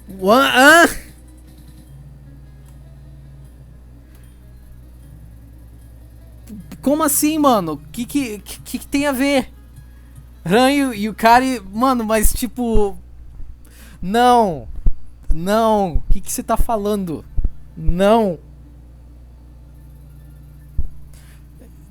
What? Como assim, mano? Que tem a ver? Ran e o cara... Mano, mas tipo... Não. Não. O que você tá falando? Não.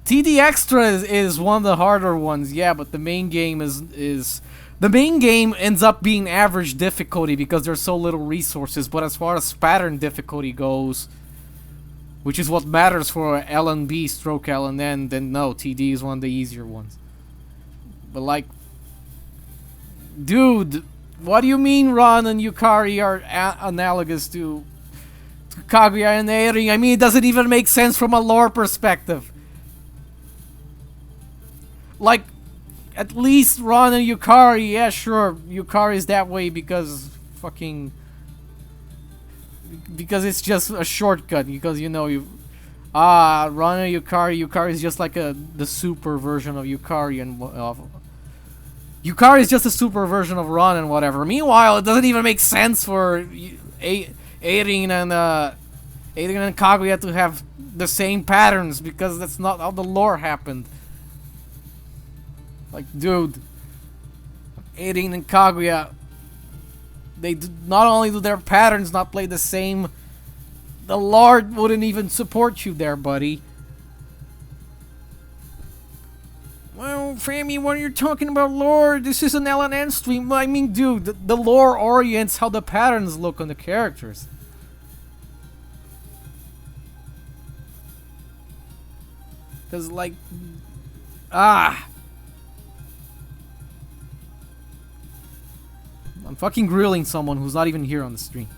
TD Extra is one of the harder ones, yeah, but the main game is... The main game ends up being average difficulty because there's so little resources, but as far as pattern difficulty goes, which is what matters for LNB stroke LNN, then no, TD is one of the easier ones. But like, dude, what do you mean Ron and Yukari are analogous to Kaguya and Eri? I mean, it doesn't even make sense from a lore perspective. Like, at least Ron and Yukari, yeah, sure, Yukari is that way because fucking... Because it's just a shortcut, because you know, Ron and Yukari is just like the super version of Yukari and... Yukari is just a super version of Ron and whatever. Meanwhile, it doesn't even make sense for Eren and Kaguya to have the same patterns, because that's not how the lore happened. Like, dude, Eren and Kaguya, not only do their patterns not play the same, the Lord wouldn't even support you there, buddy. Well, Frammy, when you're talking about lore, this is an LNN stream. I mean, dude, the lore orients how the patterns look on the characters. Cause like, I'm fucking grilling someone who's not even here on the stream.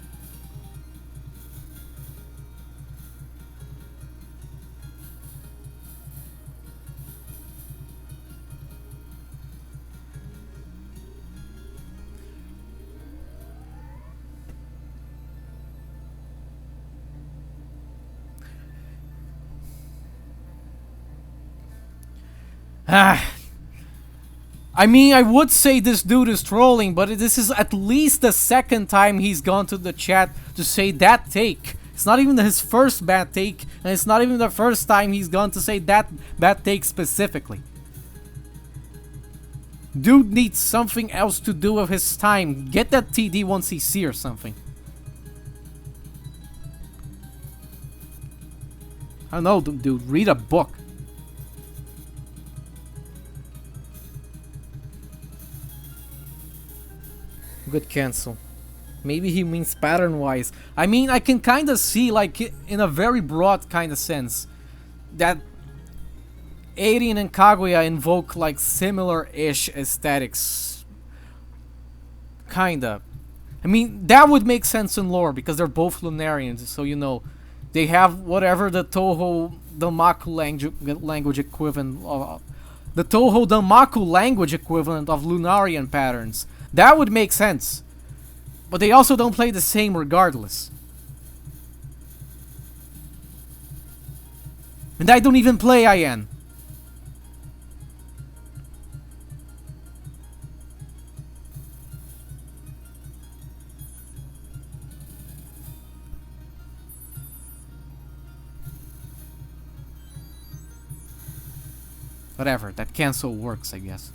I mean, I would say this dude is trolling, but this is at least the second time he's gone to the chat to say that take. It's not even his first bad take, and it's not even the first time he's gone to say that bad take specifically. Dude needs something else to do with his time. Get that TD 1cc or something. I don't know, dude. Read a book. Good cancel. Maybe he means pattern-wise. I mean, I can kind of see, like, in a very broad kind of sense, that Alien and Kaguya invoke, like, similar-ish aesthetics. Kinda. I mean, that would make sense in lore, because they're both Lunarians, so, you know, they have whatever the Toho Danmaku language equivalent of... The Toho Danmaku language equivalent of Lunarian patterns. That would make sense. But they also don't play the same regardless. And I don't even play IN. Whatever, that cancel works, I guess.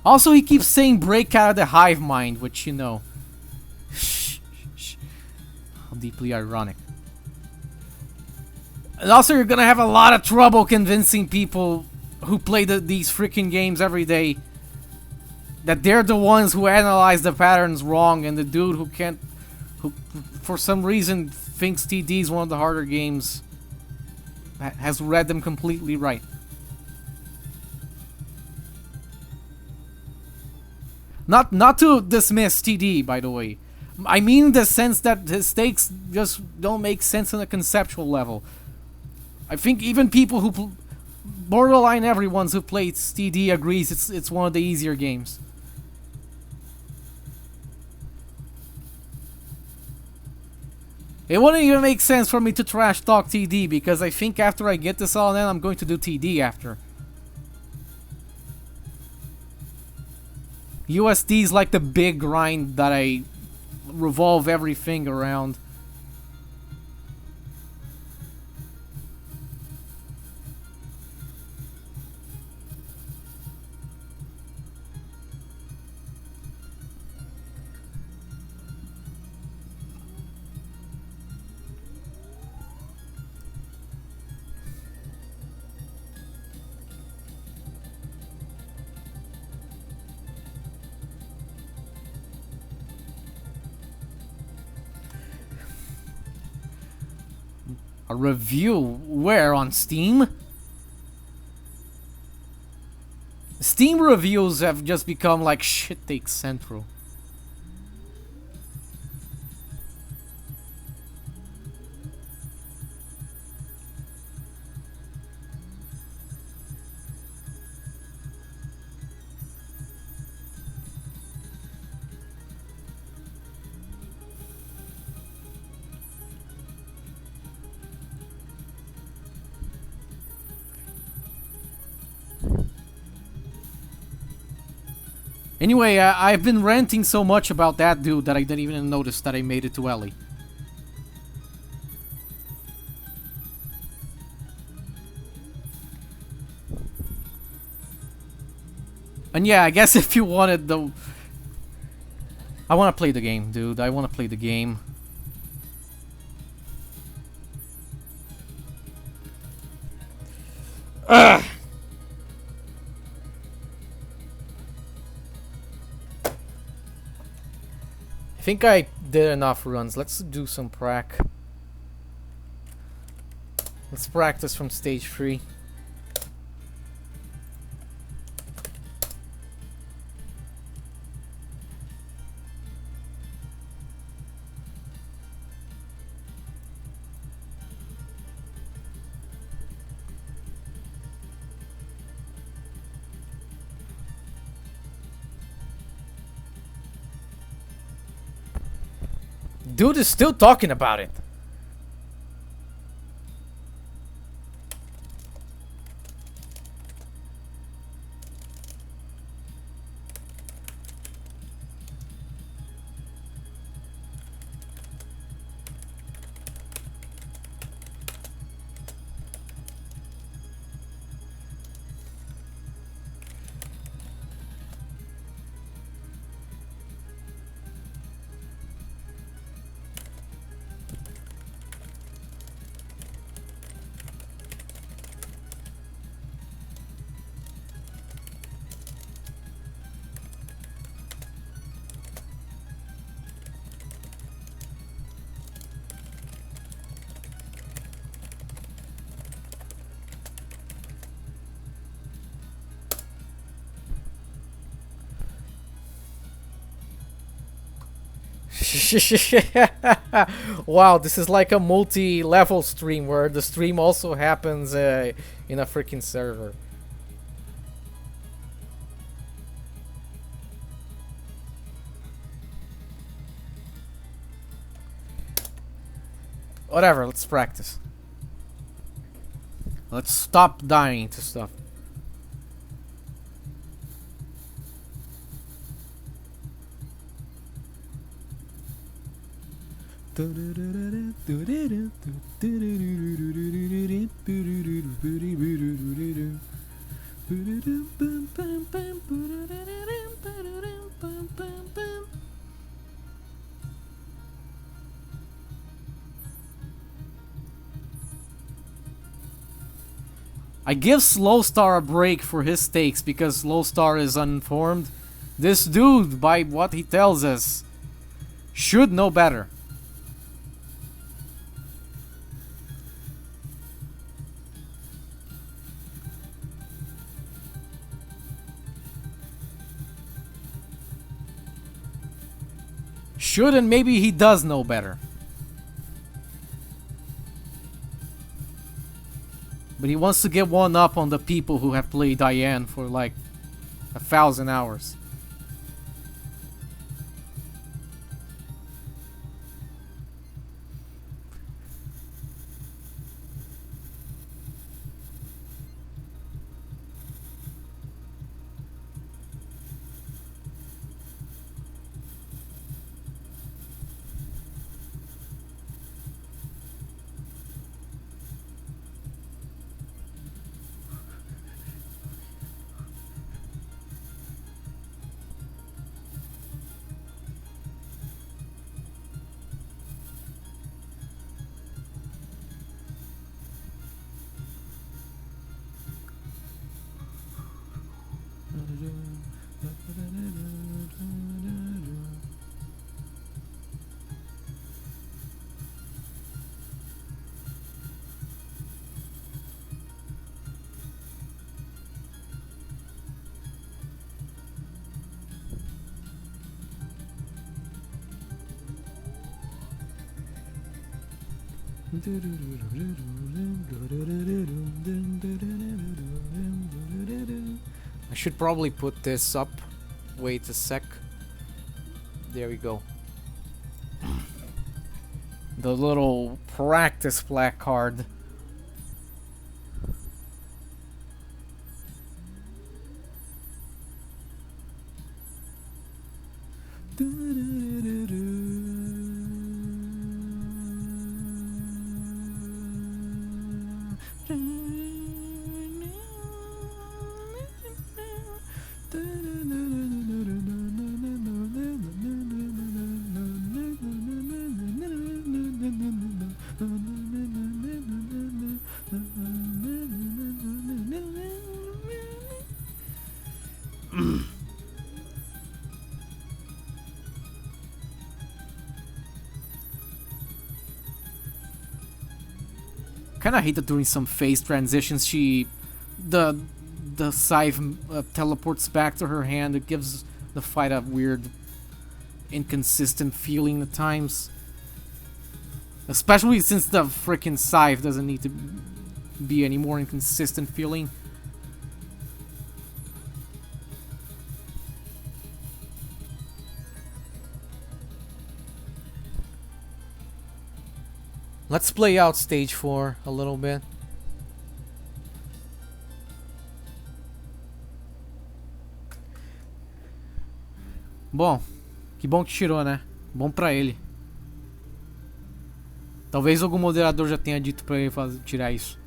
Also, he keeps saying break out of the hive mind, which, you know... How deeply ironic. And also, you're gonna have a lot of trouble convincing people who play these freaking games every day that they're the ones who analyze the patterns wrong, and the dude who for some reason thinks TD is one of the harder games has read them completely right. Not to dismiss TD, by the way. I mean in the sense that his stakes just don't make sense on a conceptual level. I think even people who... borderline everyone who plays TD agrees it's one of the easier games. It wouldn't even make sense for me to trash talk TD, because I think after I get this all in, I'm going to do TD after. USD is like the big grind that I revolve everything around. A review? Where? On Steam? Steam reviews have just become like shit take central. Anyway, I've been ranting so much about that dude that I didn't even notice that I made it to Ellie. And yeah, I guess if you wanted the... I want to play the game, dude. I want to play the game. Ugh! I think I did enough runs. Let's do some prac. Let's practice from stage 3. Dude is still talking about it. Wow, this is like a multi-level stream where the stream also happens in a freaking server. Whatever, let's practice. Let's stop dying to stuff. I give Slowstar a break for his takes because Slowstar is uninformed. This dude, by what he tells us, should know better. Should, and maybe he does know better. But he wants to get one up on the people who have played Diane for like 1,000 hours. I should probably put this up. Wait a sec. There we go. The little practice placard. Kinda hate that during some phase transitions the scythe teleports back to her hand. It gives the fight a weird, inconsistent feeling at times. Especially since the frickin' scythe doesn't need to be any more inconsistent feeling. Let's play out stage 4 a little bit. Bom, que bom que tirou, né? Bom pra ele. Talvez algum moderador já tenha dito pra ele tirar isso.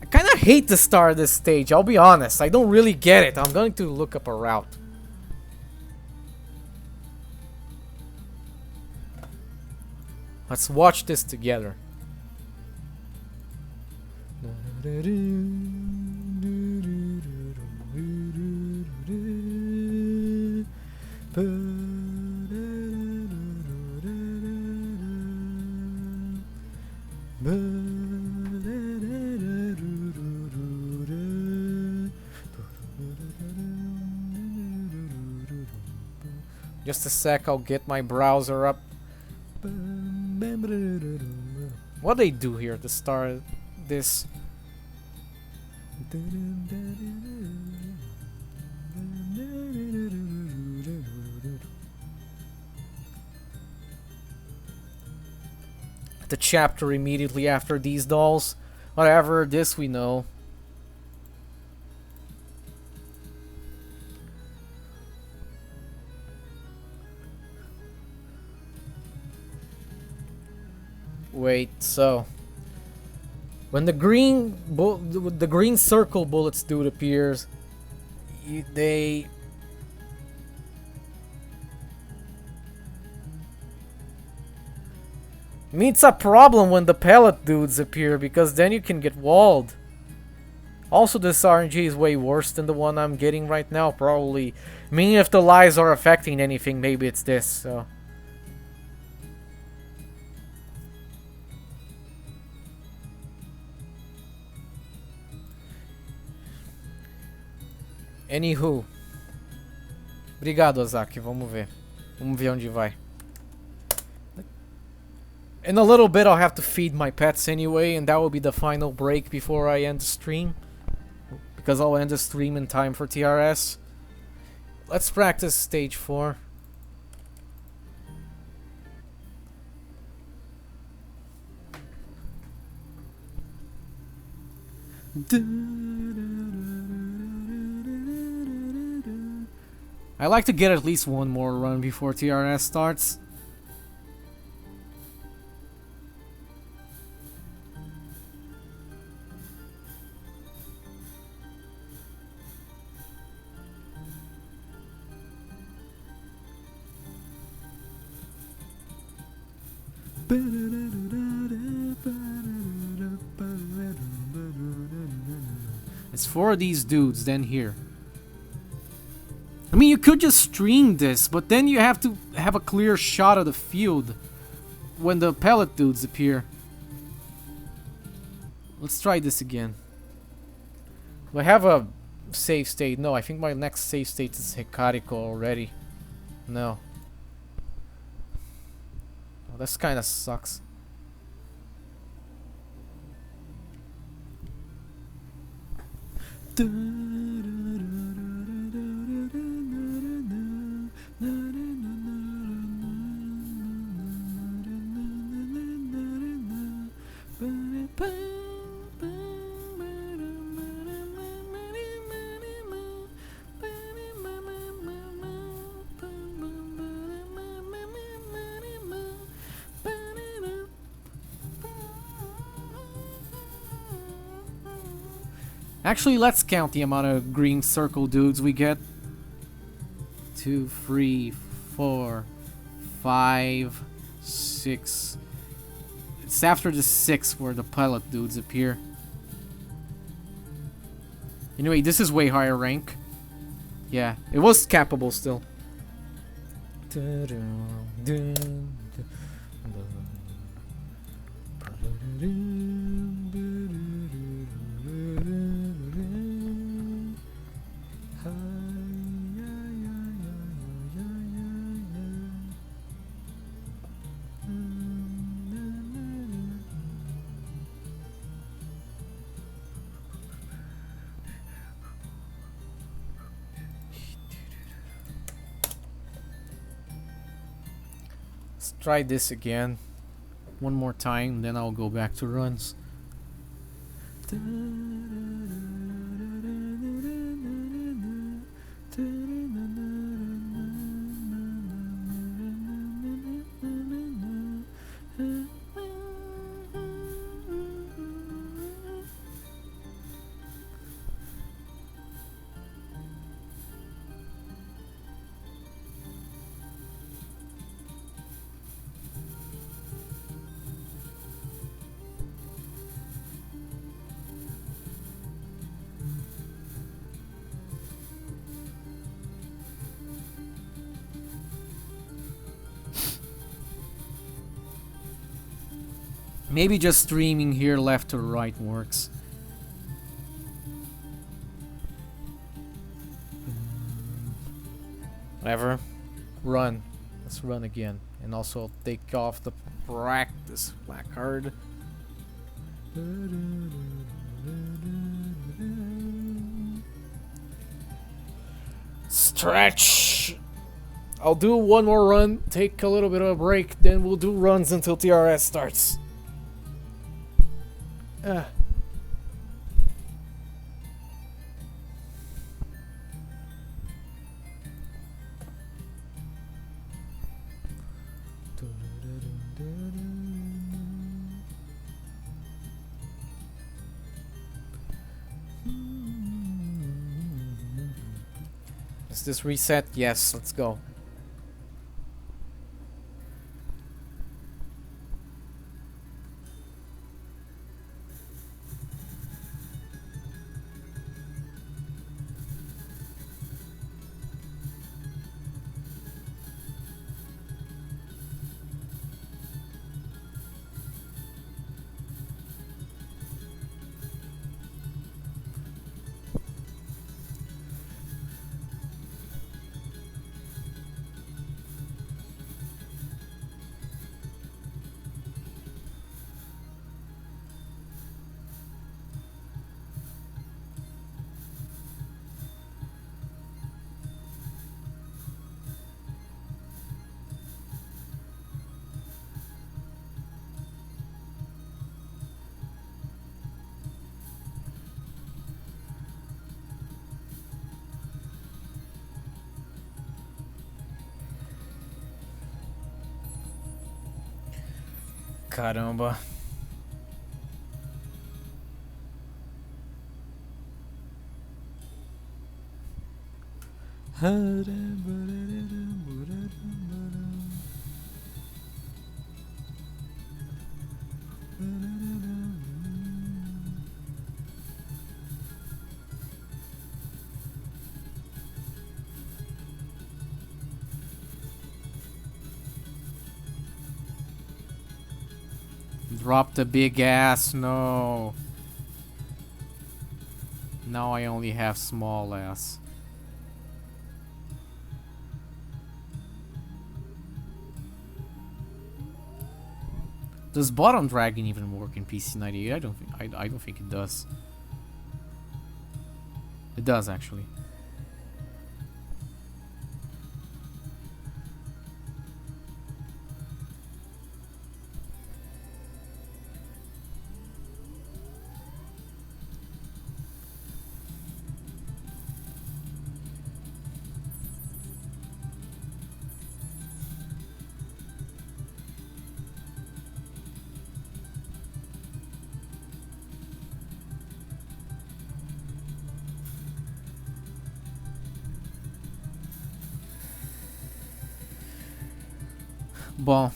I kinda hate the start of this stage, I'll be honest. I don't really get it. I'm going to look up a route. Let's watch this together. Just a sec, I'll get my browser up. What they do here to start this? The chapter immediately after these dolls. Whatever, this we know. Wait, so when the green circle bullets dude appears, they I mean, it's a problem when the pellet dudes appear, because then you can get walled. Also, this RNG is way worse than the one I'm getting right now, probably. I mean, if the lies are affecting anything, maybe it's this, so. Anywho. Obrigado, Azaki. Vamos ver. Vamos ver onde vai. In a little bit, I'll have to feed my pets anyway, and that will be the final break before I end the stream. Because I'll end the stream in time for TRS. Let's practice stage 4. I like to get at least one more run before TRS starts. It's for these dudes, then here. I mean, you could just stream this, but then you have to have a clear shot of the field when the pellet dudes appear. Let's try this again. Do I have a save state? No, I think my next save state is Hekariko already. No. Oh, this kind of sucks. Actually, let's count the amount of green circle dudes we get. 2, 3, 4, 5, 6. It's after the 6 where the pellet dudes appear. Anyway, this is way higher rank. Yeah, it was capable still. Let's try this again. One more time, then I'll go back to runs. Maybe just streaming here left to right works. Whatever. Run. Let's run again. And also take off the practice placard. Stretch. I'll do one more run, take a little bit of a break, then we'll do runs until TRS starts. Is this reset? Yes, let's go. Caramba. Drop the big ass, no. Now I only have small ass. Does bottom dragon even work in PC98? I don't think it does. It does actually. Bom.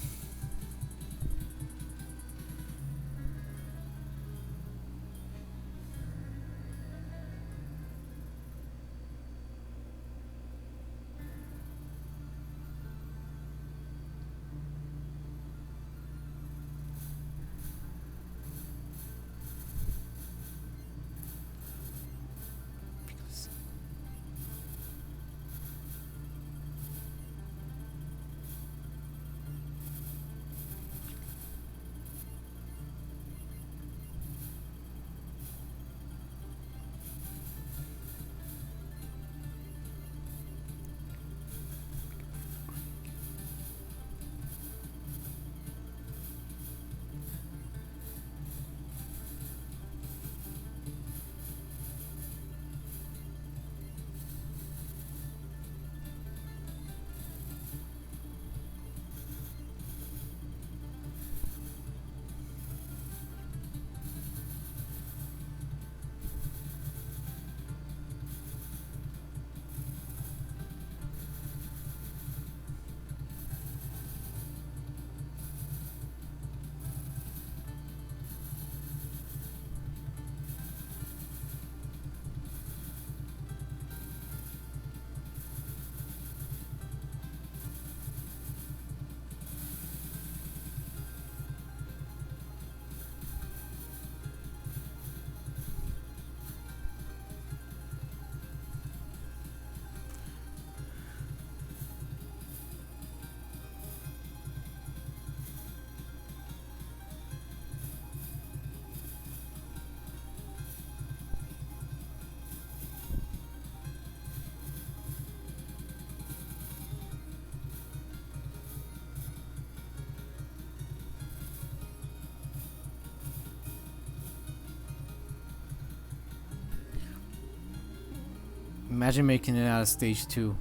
Imagine making it out of stage 2.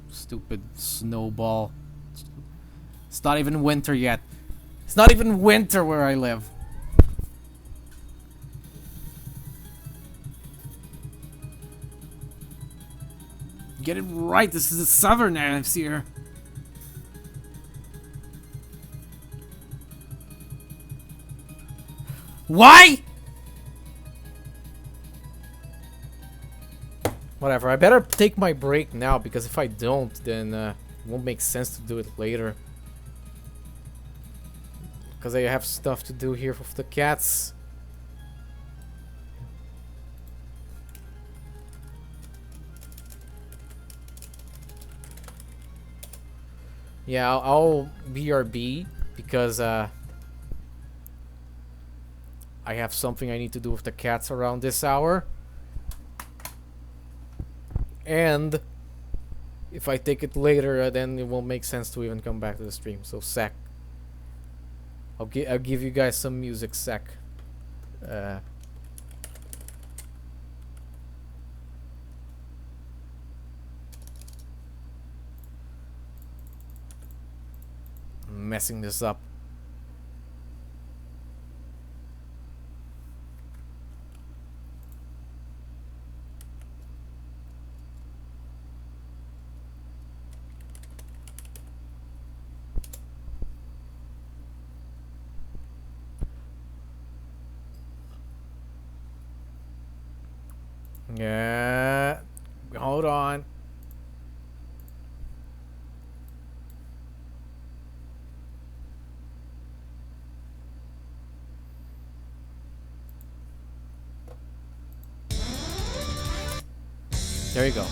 Stupid snowball. It's not even winter yet. It's not even winter where I live. Get it right. This is the southern hemisphere. Why? Whatever, I better take my break now, because if I don't, then it won't make sense to do it later. Because I have stuff to do here with the cats. Yeah, I'll BRB, because I have something I need to do with the cats around this hour. And if I take it later, then it won't make sense to even come back to the stream. So sec. I'll give you guys some music sec. I'm messing this up. Yeah, hold on. There you go.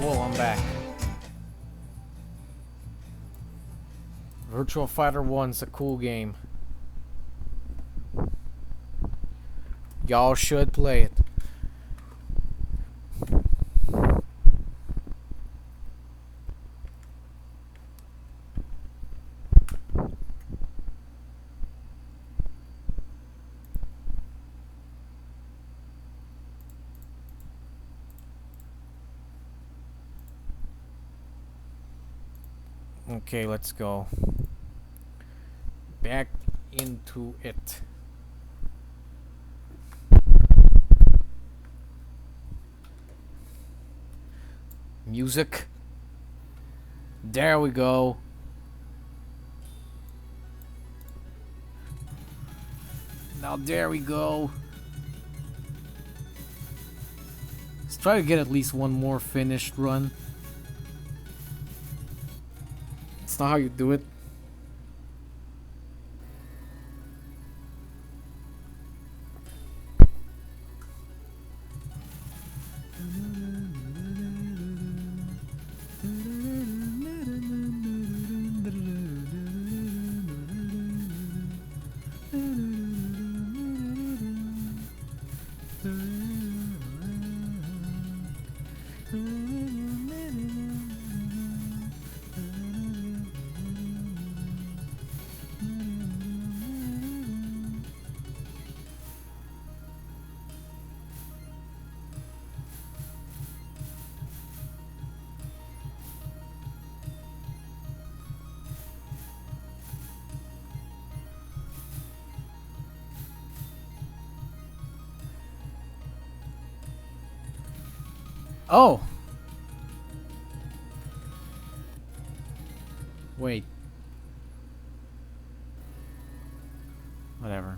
Whoa, I'm back. Virtual Fighter 1's a cool game. Y'all should play it. Okay, let's go. Back into it. Music. There we go. Now there we go. Let's try to get at least one more finished run. That's not how you do it. Oh! Wait. Whatever.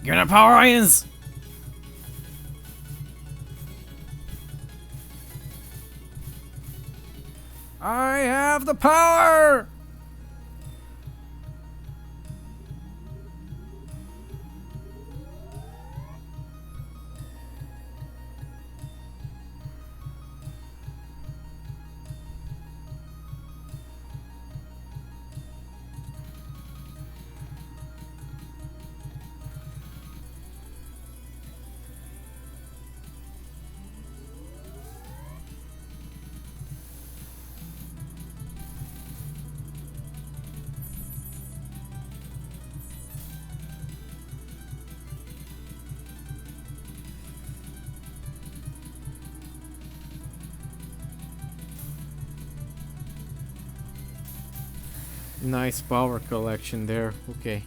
Give me the power items! I have the power! Nice power collection there. Okay.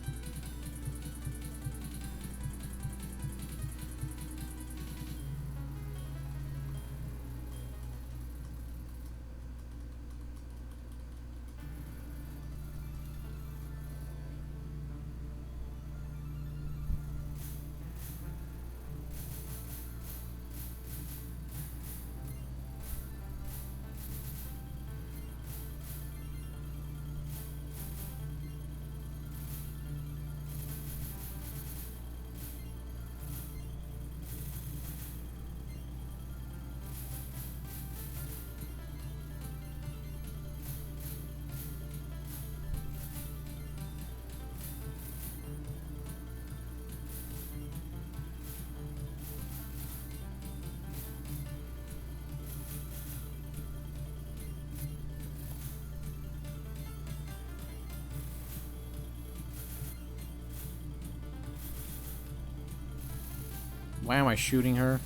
Why am I shooting her?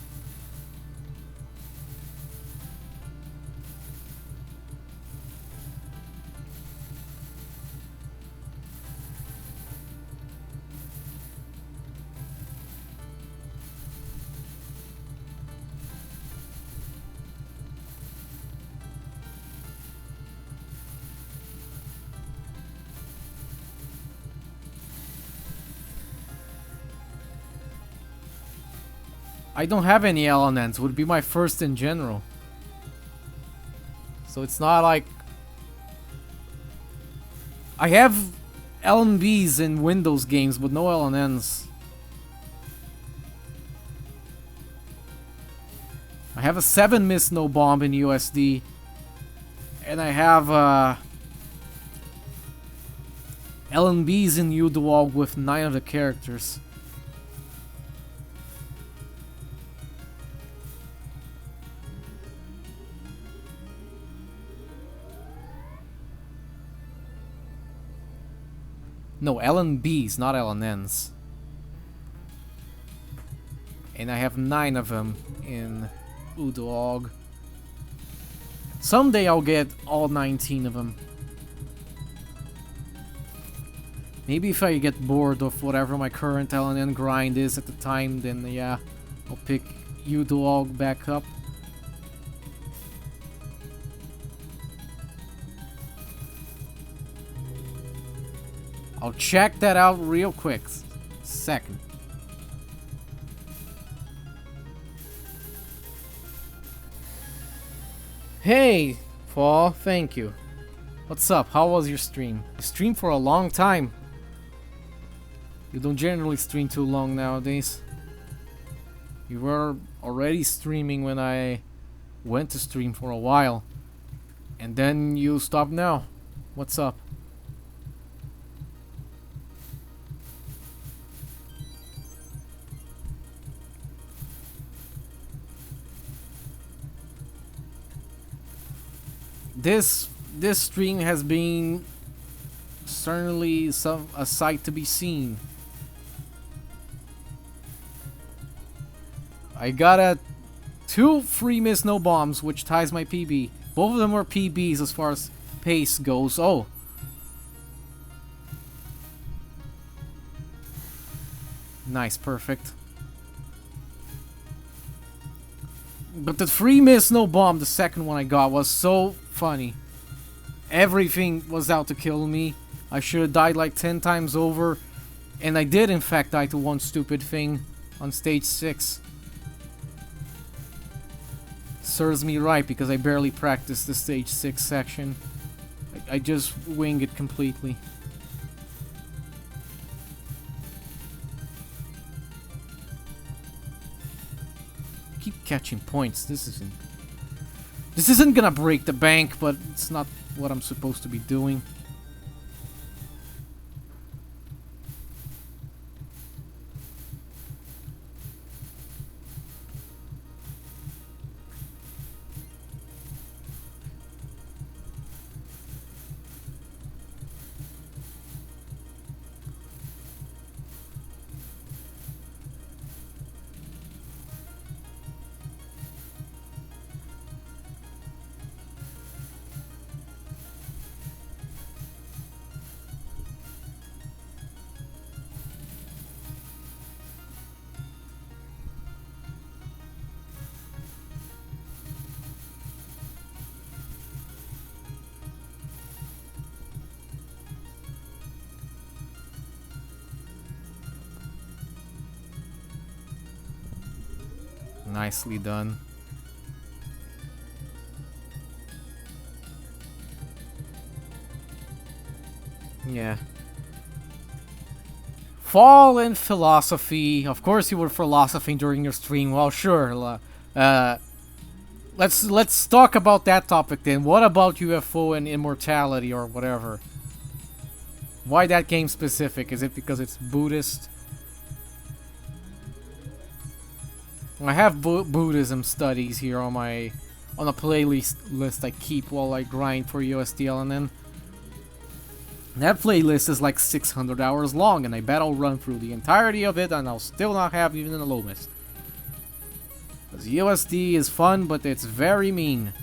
I don't have any LNNs. Would be my first in general. So it's not like... I have LNBs in Windows games, but no LNNs. I have a 7 miss no bomb in USD. And I have LNBs in UDOG with 9 of the characters. No, LNBs, not LNNs. And I have 9 of them in UDOG. Someday I'll get all 19 of them. Maybe if I get bored of whatever my current LNN grind is at the time, then yeah, I'll pick UDOG back up. I'll check that out real quick. Second. Hey, Fall, thank you. What's up? How was your stream? You streamed for a long time. You don't generally stream too long nowadays. You were already streaming when I went to stream for a while. And then you stopped now. What's up? This stream has been certainly a sight to be seen. I got 2 free miss no bombs, which ties my PB. Both of them were PBs as far as pace goes. Oh. Nice, perfect. But the free miss no bomb, the second one I got, was so funny. Everything was out to kill me. I should have died like 10 times over. And I did in fact die to one stupid thing on stage 6. Serves me right because I barely practiced the stage 6 section. I just wing it completely. Keep catching points. This isn't gonna break the bank, but it's not what I'm supposed to be doing. Nicely done. Yeah. Fall and philosophy. Of course you were philosophing during your stream. Well, sure. Let's talk about that topic then. What about UFO and immortality or whatever? Why that game specific? Is it because it's Buddhist? I have Buddhism studies here on a playlist I keep while I grind for USD LNN. That playlist is like 600 hours long, and I bet I'll run through the entirety of it, and I'll still not have even a low miss. Because USD is fun, but it's very mean.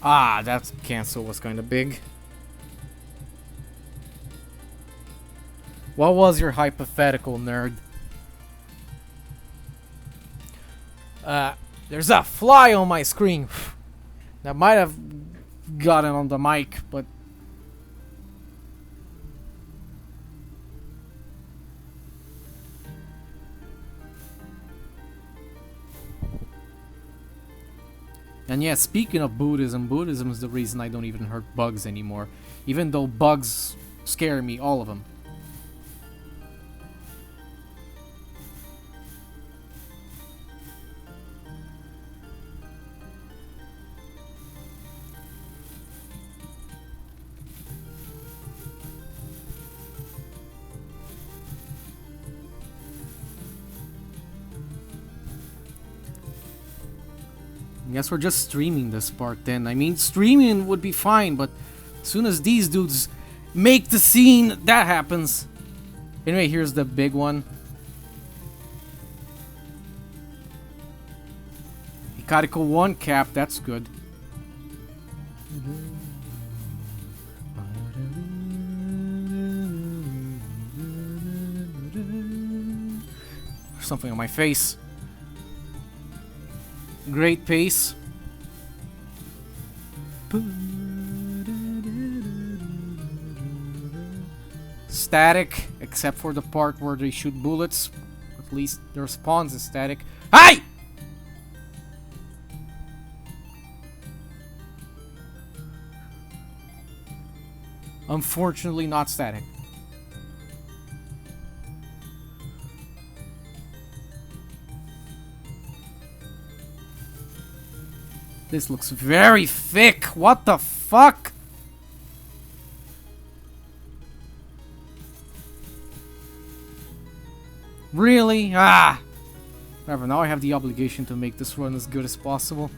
Ah, that cancel was kind of big. What was your hypothetical, nerd? There's a fly on my screen. That might have gotten on the mic, but... And yeah, speaking of Buddhism, Buddhism is the reason I don't even hurt bugs anymore. Even though bugs scare me, all of them. I guess we're just streaming this part then. I mean, streaming would be fine, but as soon as these dudes make the scene, that happens. Anyway, here's the big one. Hikarico 1 cap, that's good. There's something on my face. Great pace. Static, except for the part where they shoot bullets. At least the response is static. Hey! Unfortunately, not static. This looks very thick. What the fuck? Really? Ah! Whatever, now I have the obligation to make this run as good as possible.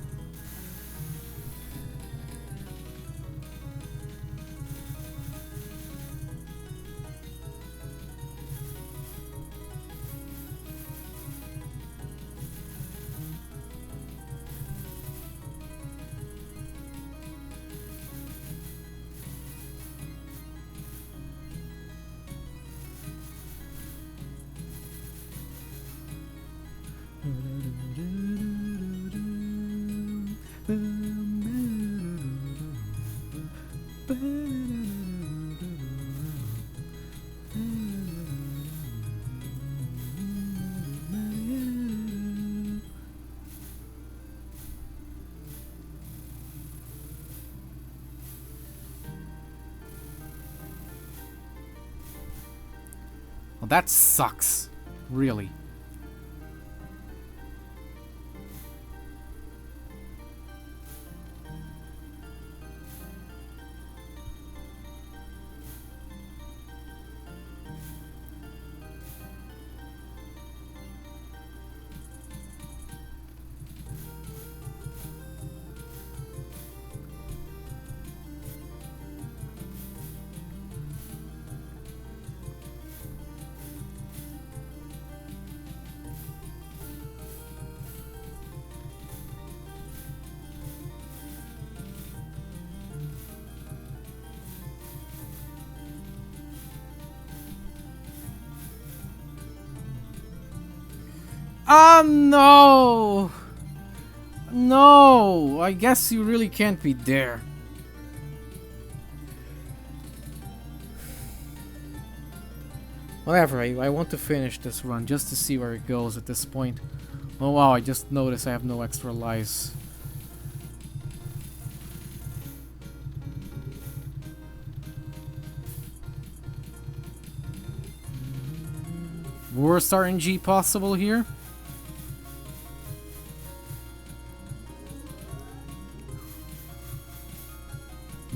Well, that sucks. Really. No! No! I guess you really can't be there. Whatever, I want to finish this run just to see where it goes at this point. Oh wow, I just noticed I have no extra lives. Worst RNG possible here.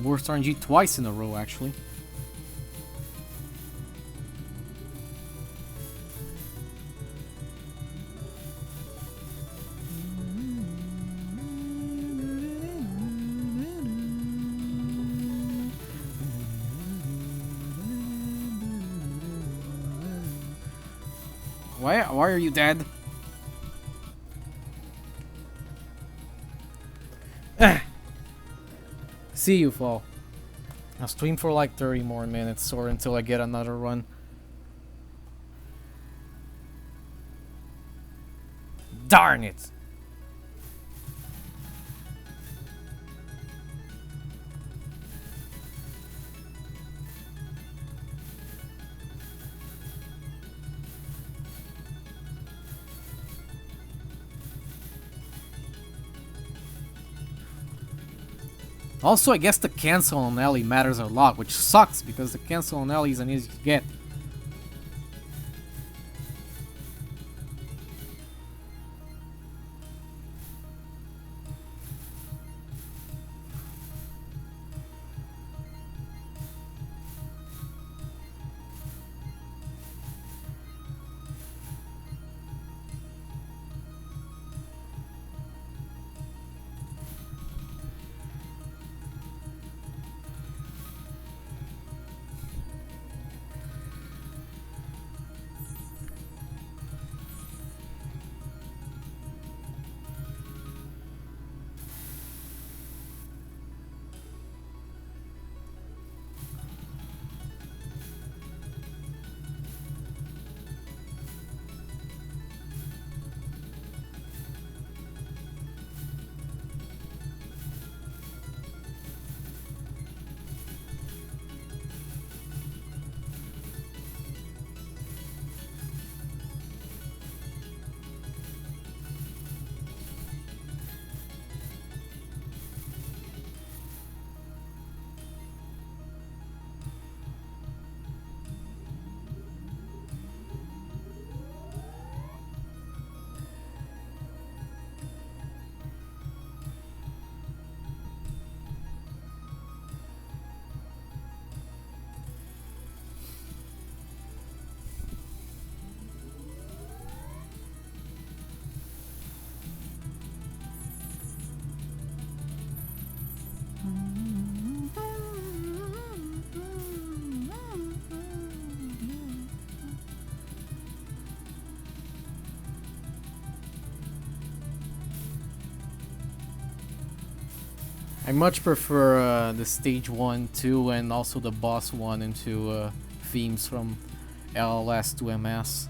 Worst RNG twice in a row, actually. Why are you dead? See you, fall. I'll stream for like 30 more minutes or until I get another run. Darn it! Also, I guess the cancel on Ellie matters a lot, which sucks because the cancel on Ellie isn't easy to get. I much prefer the stage 1, 2, and also the boss 1 and 2 themes from LLS to MS.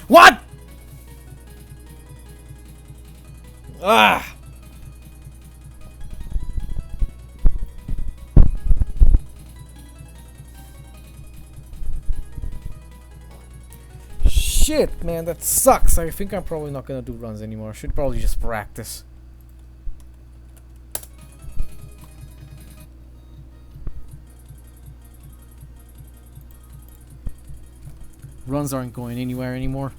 What? Ah! Shit, man, that sucks. I think I'm probably not gonna do runs anymore. I should probably just practice. Runs aren't going anywhere anymore.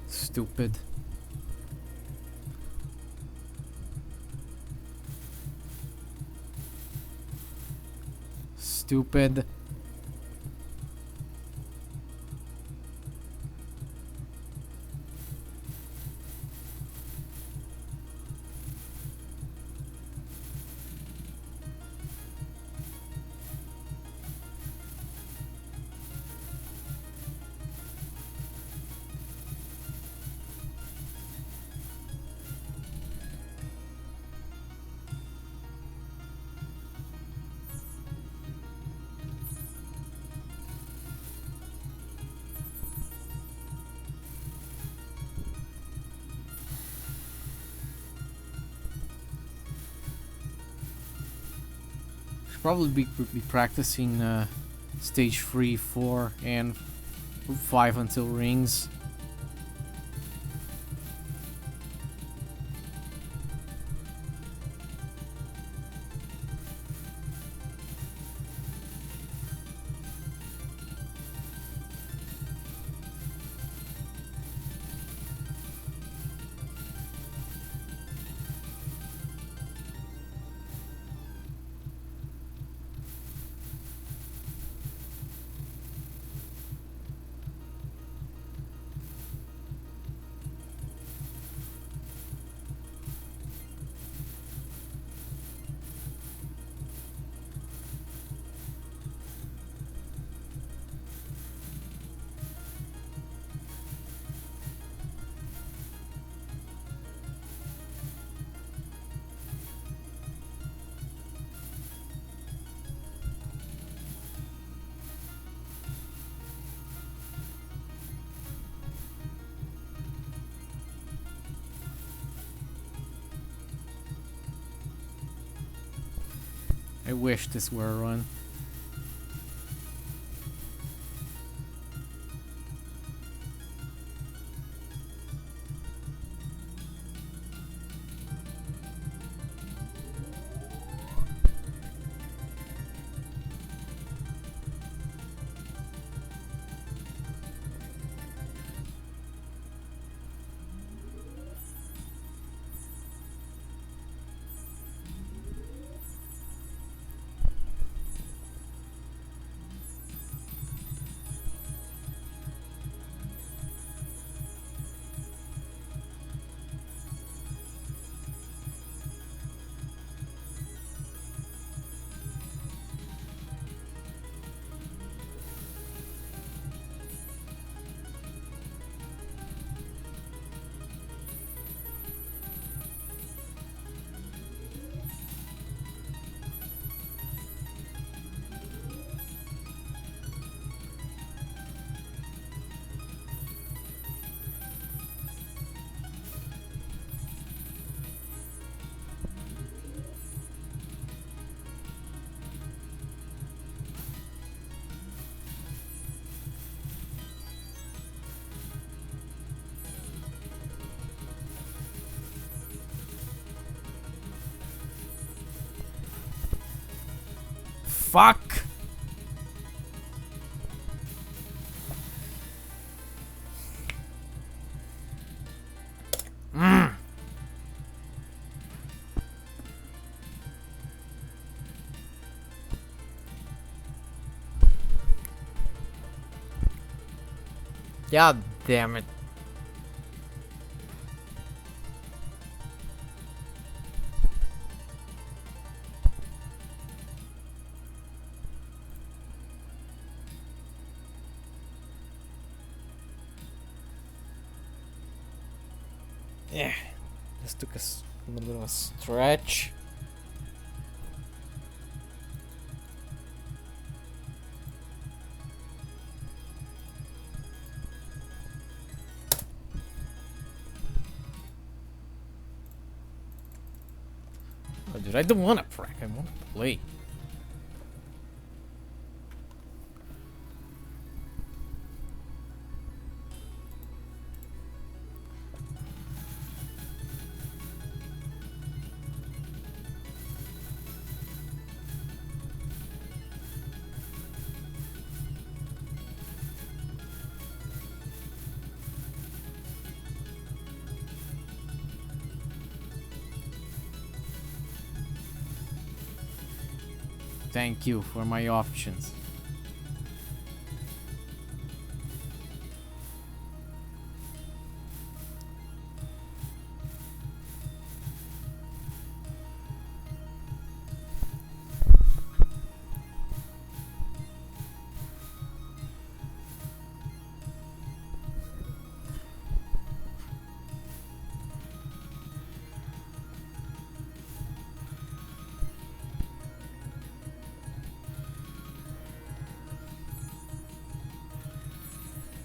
Stupid. Stupid. Should probably be practicing stage 3, 4, and 5 until rings. I wish this were a run. Fuck! God damn it. Yeah, this took us a little bit of a stretch. Oh, dude, I don't want to prac. I want to play. Thank you for my options.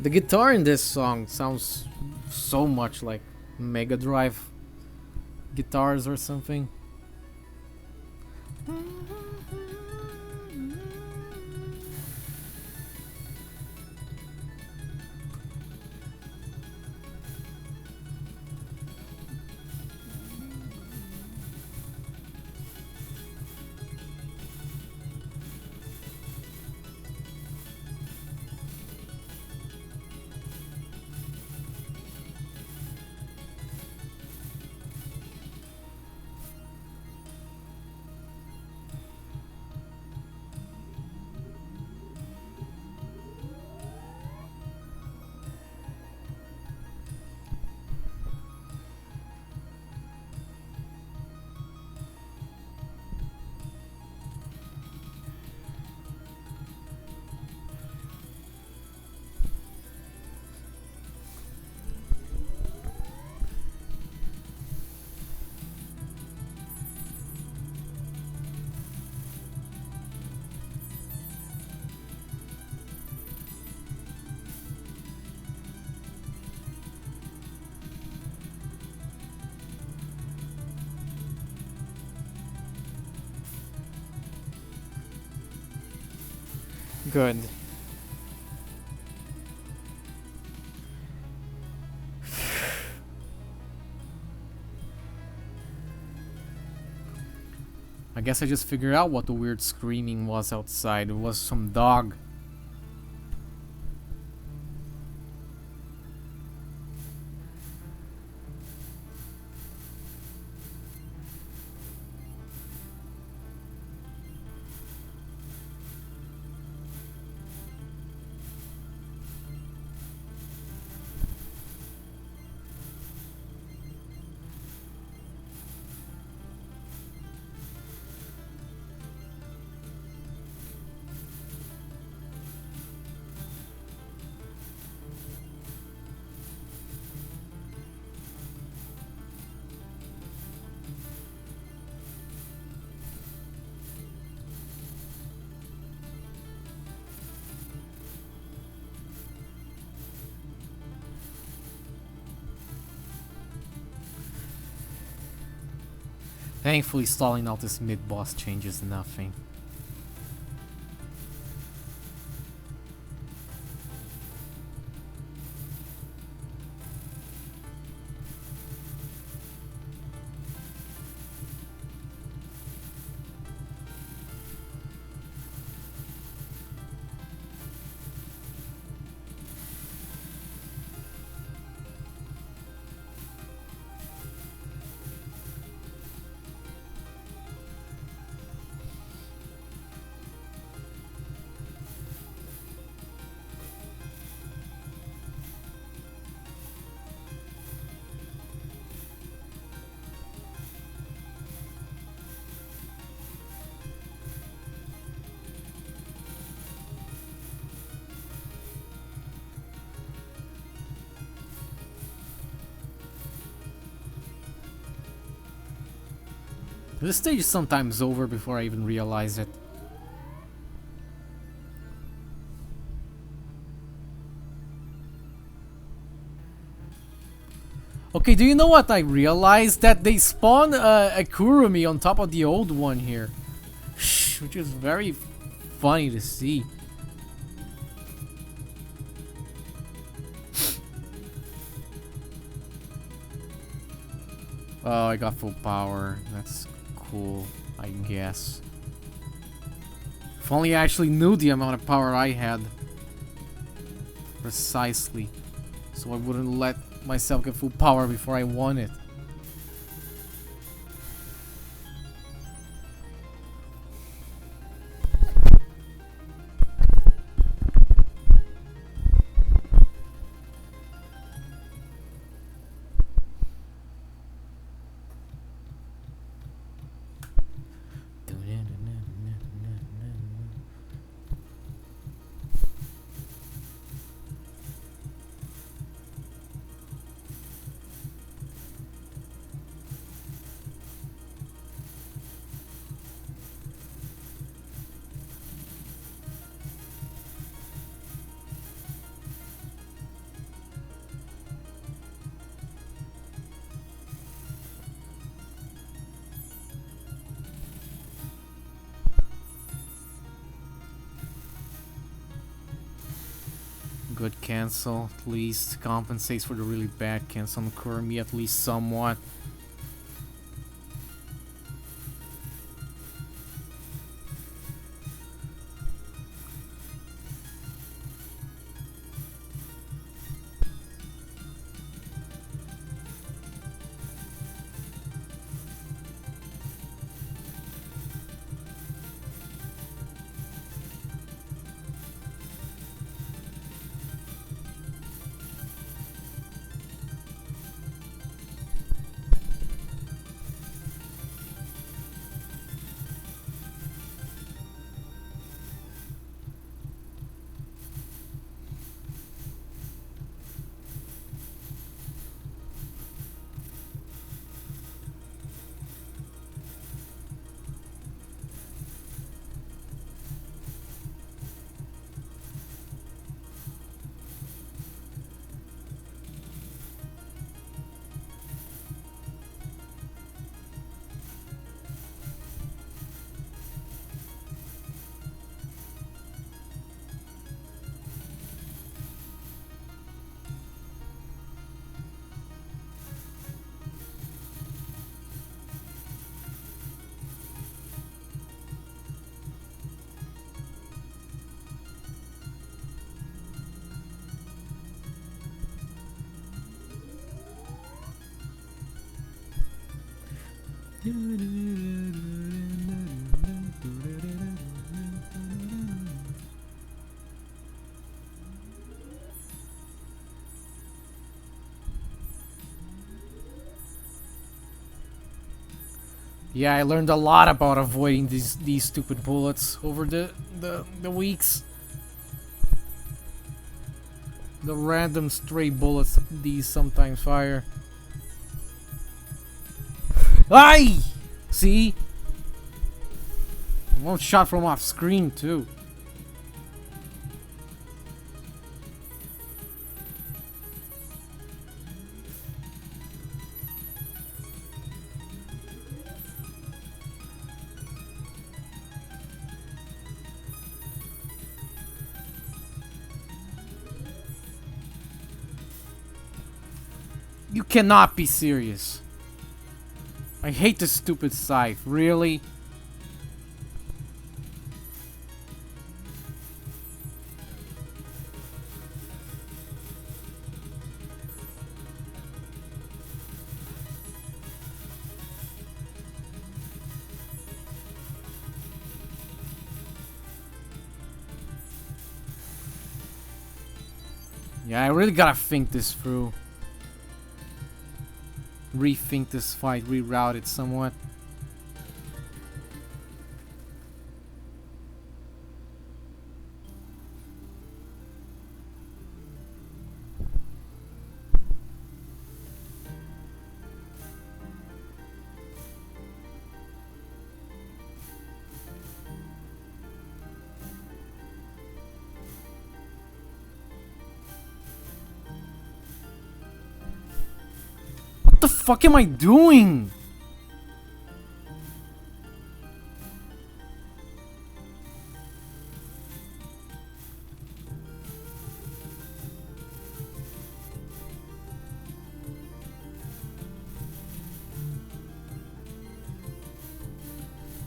The guitar in this song sounds so much like Mega Drive guitars or something. Good. I guess I just figured out what the weird screaming was outside. It was some dog. Thankfully, stalling out this mid-boss changes nothing. This stage is sometimes over before I even realize it. Okay, do you know what I realized? That they spawn a Kurumi on top of the old one here. Which is very funny to see. Oh, I got full power. That's cool, I guess. If only I actually knew the amount of power I had. Precisely. So I wouldn't let myself get full power before I won it. Good cancel, at least compensates for the really bad cancel on Kurumi at least somewhat. Yeah, I learned a lot about avoiding these stupid bullets over the weeks. The random stray bullets these sometimes fire. Aye! See? One shot from off screen too. You cannot be serious. I hate this stupid scythe, really? Yeah, I really gotta think this through. Rethink this fight, reroute it somewhat. fuck am I doing?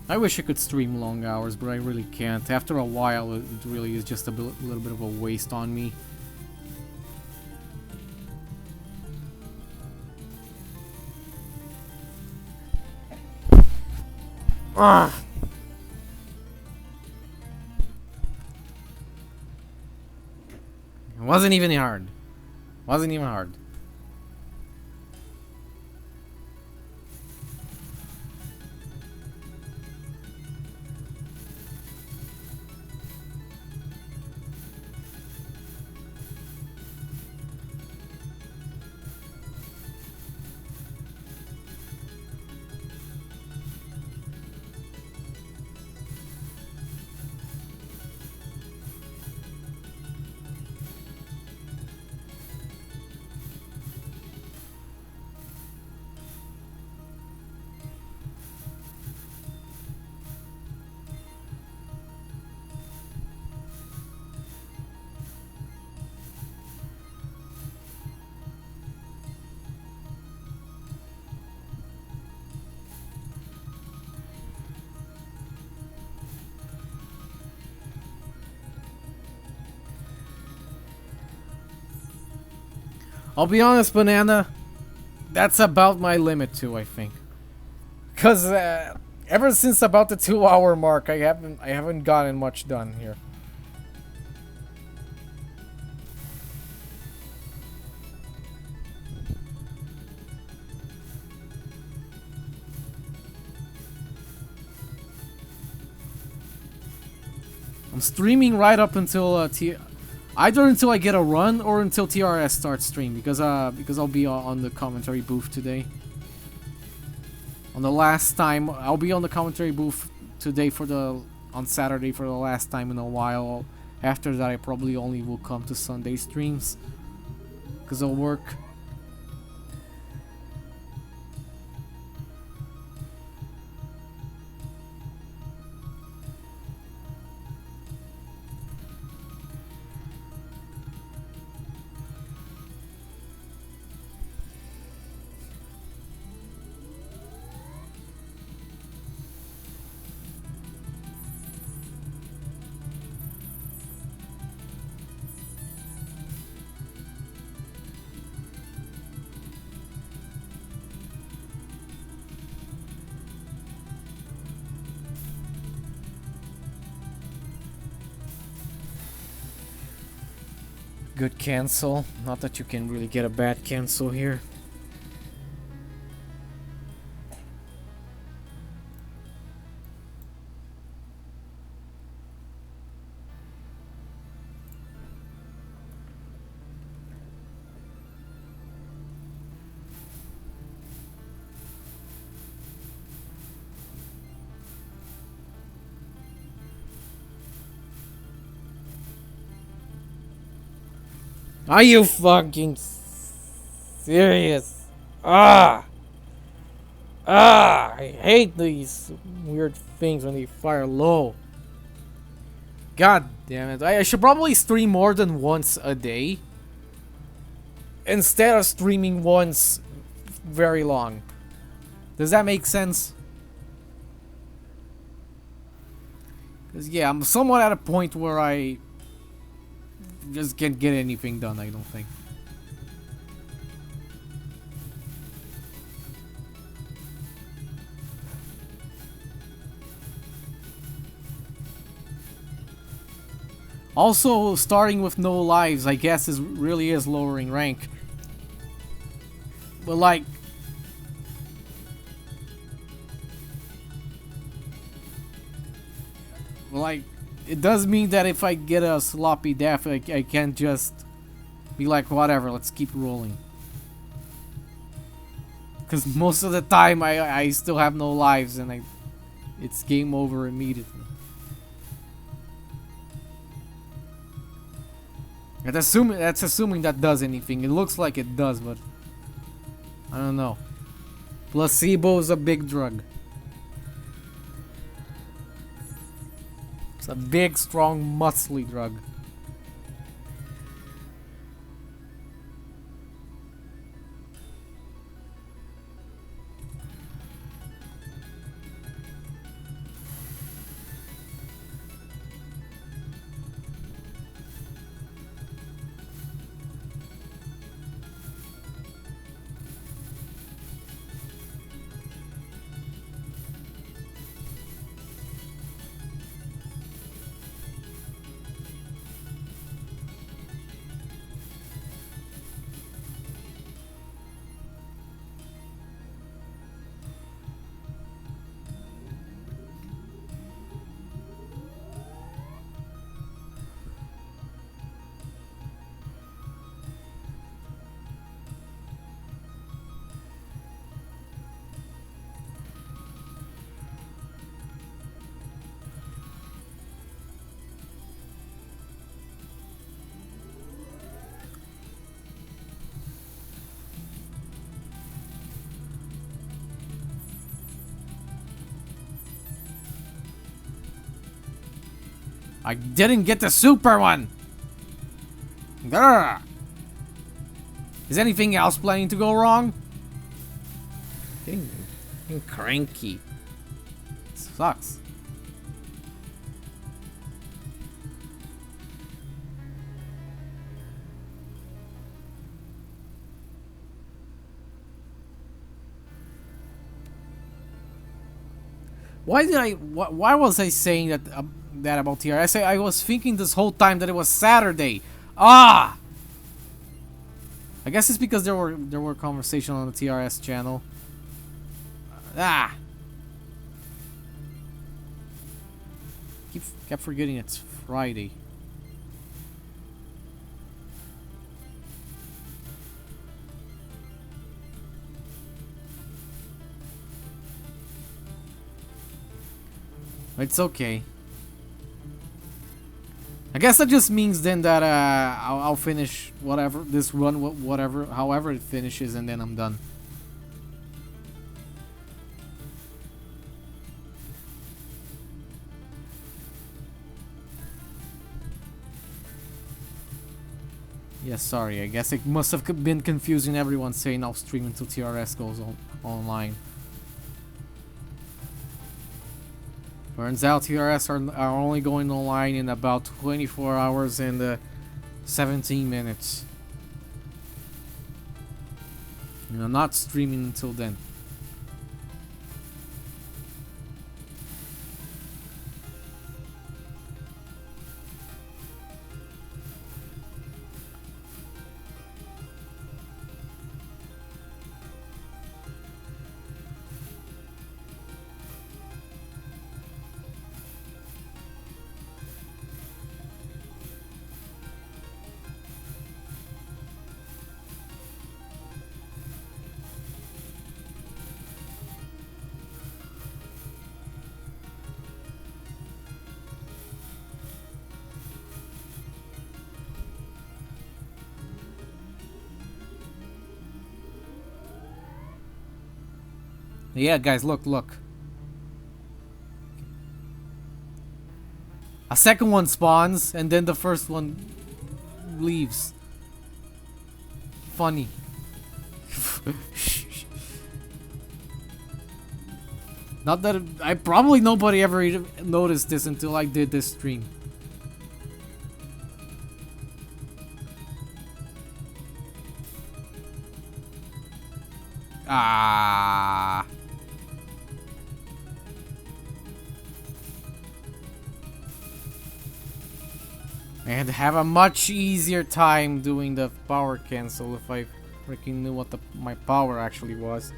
I wish I could stream long hours, but I really can't. After a while, it really is just a little bit of a waste on me. Ah! It wasn't even hard. Wasn't even hard. I'll be honest, Banana, that's about my limit too, I think. Cause ever since about the 2-hour mark, I haven't gotten much done here. I'm streaming right up until either until I get a run or until TRS starts stream, because I'll be on the commentary booth today. On the last time, I'll be on the commentary booth today on Saturday for the last time in a while. After that, I probably only will come to Sunday streams, because I'll work. Good cancel. Not that you can really get a bad cancel here. Are you fucking serious? I hate these weird things when they fire low. God damn it. I should probably stream more than once a day, instead of streaming once very long. Does that make sense? Because yeah, I'm somewhat at a point where I just can't get anything done, I don't think. Also, starting with no lives, I guess, really is lowering rank. But like, it does mean that if I get a sloppy death, I can't just be like, whatever, let's keep rolling. Because most of the time, I still have no lives, and it's game over immediately. That's assuming that does anything. It looks like it does, but I don't know. Placebo is a big drug. It's a big, strong, muscly drug. I didn't get the super one! Grr. Is anything else planning to go wrong? Getting cranky. Sucks. Why was I saying that that about TRS? I was thinking this whole time that it was Saturday. Ah! I guess it's because there were conversations on the TRS channel. Ah! Kept forgetting it's Friday. It's okay. I guess that just means then that I'll finish whatever this run, however it finishes, and then I'm done. Yeah, sorry. I guess it must have been confusing everyone saying I'll stream until TRS goes online. Turns out TRS are only going online in about 24 hours and 17 minutes. And I'm not streaming until then. Yeah, guys, look. A second one spawns, and then the first one leaves. Funny. Not that nobody ever even noticed this until I did this stream. Ah. I'd have a much easier time doing the power cancel if I freaking knew what my power actually was.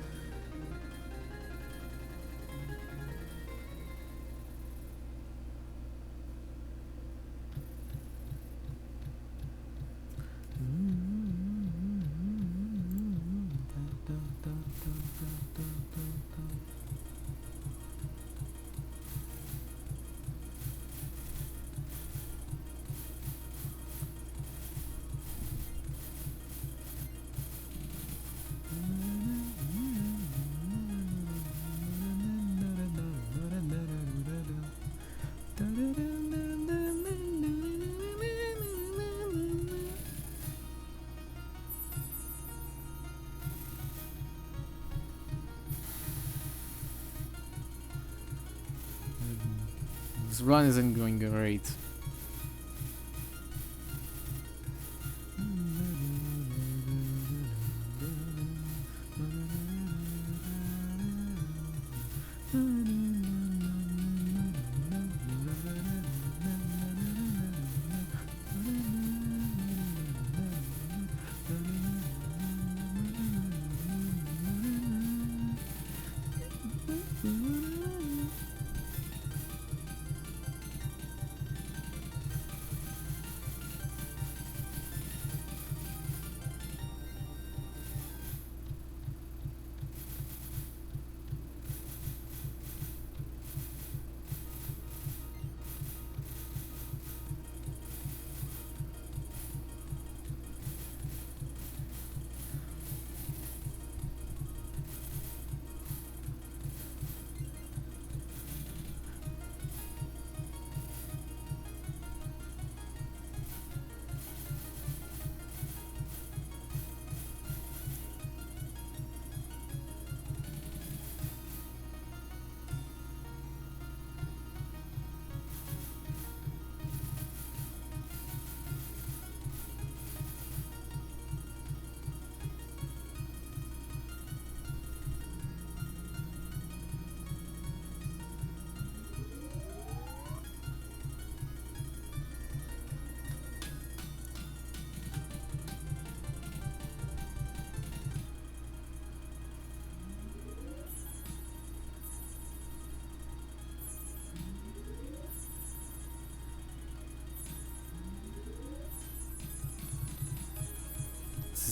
This run isn't going great.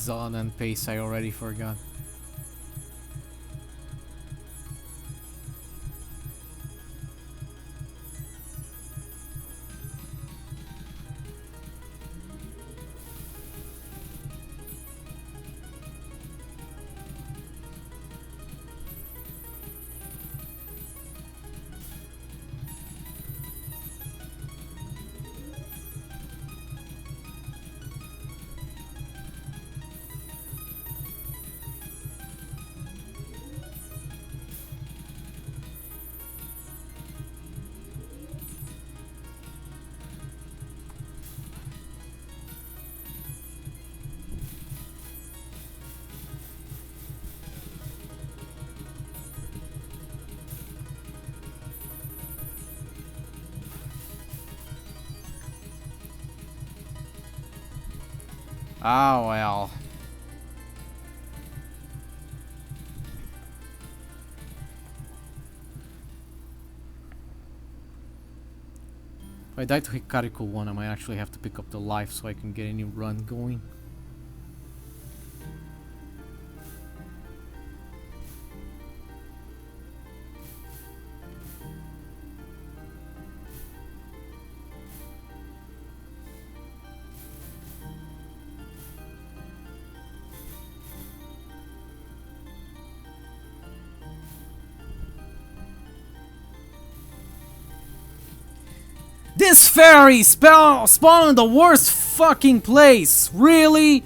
LNN pace, I already forgot. Ah, well. If I die to Hikariku 1, I might actually have to pick up the life so I can get a new run going. This fairy spawned in the worst fucking place! Really?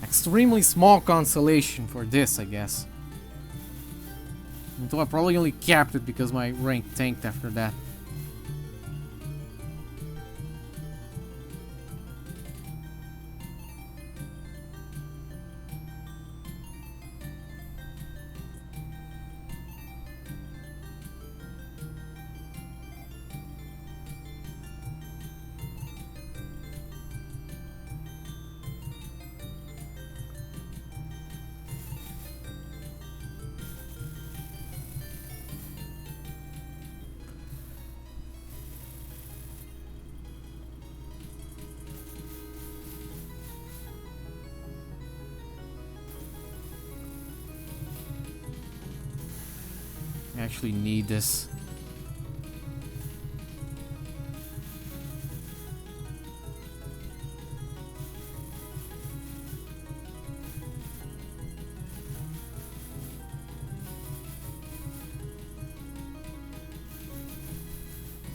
Extremely small consolation for this, I guess. Though I probably only capped it because my rank tanked after that. I actually need this.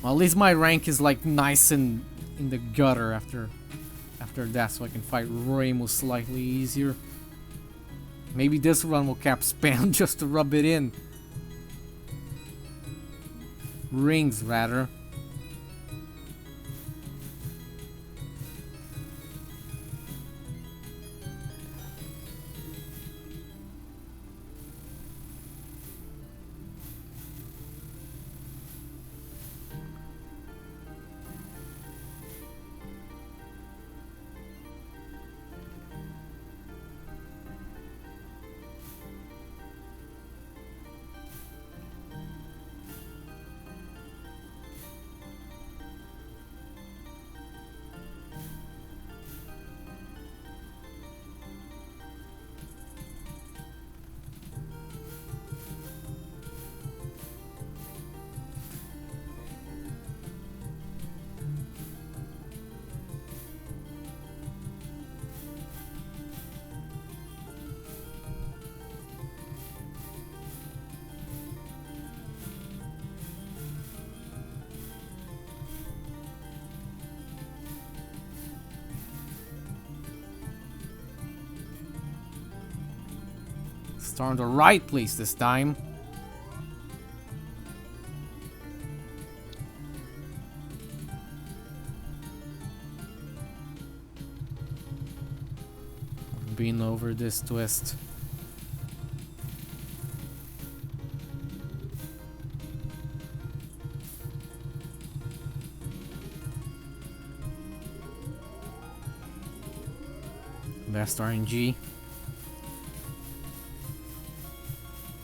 Well, at least my rank is like nice and in the gutter after that, so I can fight Ramus slightly easier. Maybe this run will cap spam just to rub it in. Rings, rather. Start in the right place this time. Been over this twist. Best RNG.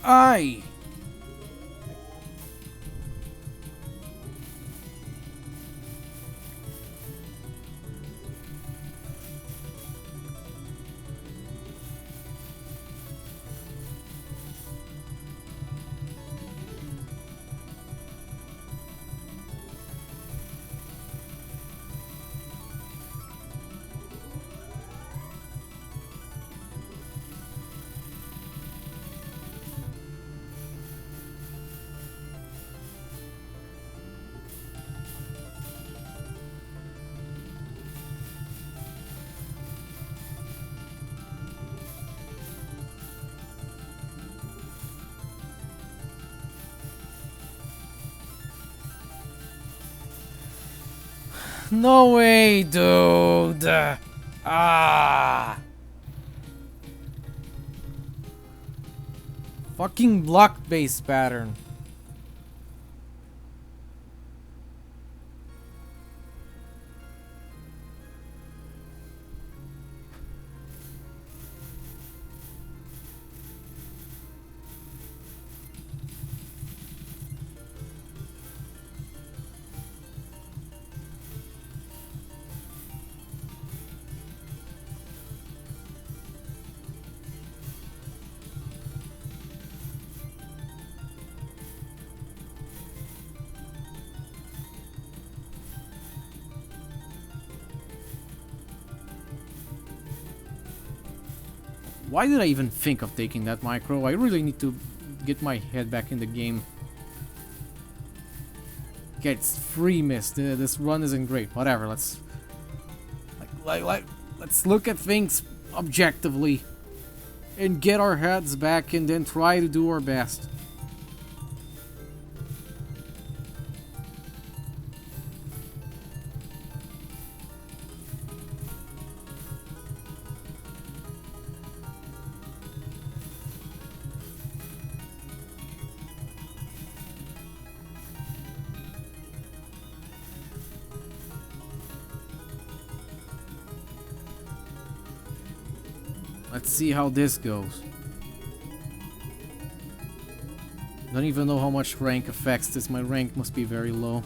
Aye! No way, dude! Ah! Fucking block-based pattern. Why did I even think of taking that micro? I really need to get my head back in the game. Okay, it's free miss. This run isn't great. Whatever. Let's let's look at things objectively and get our heads back and then try to do our best. Let's see how this goes. Don't even know how much rank affects this. My rank must be very low.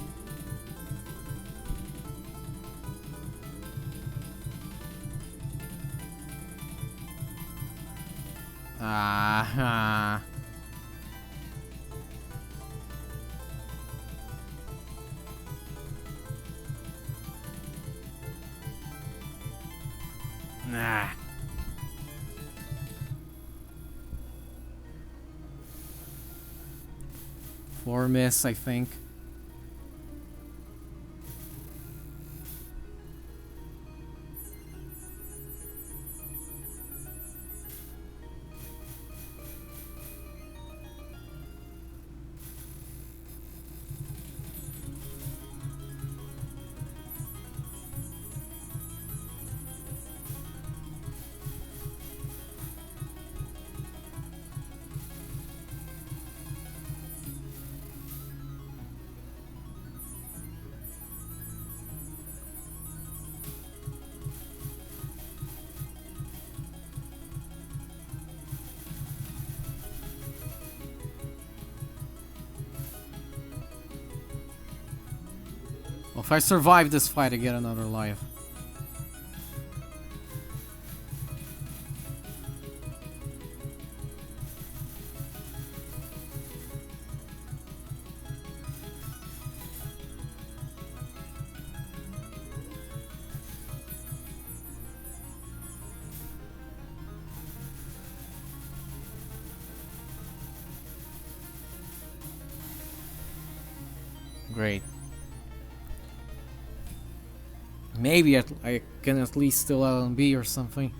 Ah. Nah. Four miss, I think. Well, if I survive this fight, I get another life. Great. Maybe I can at least still LNB or something.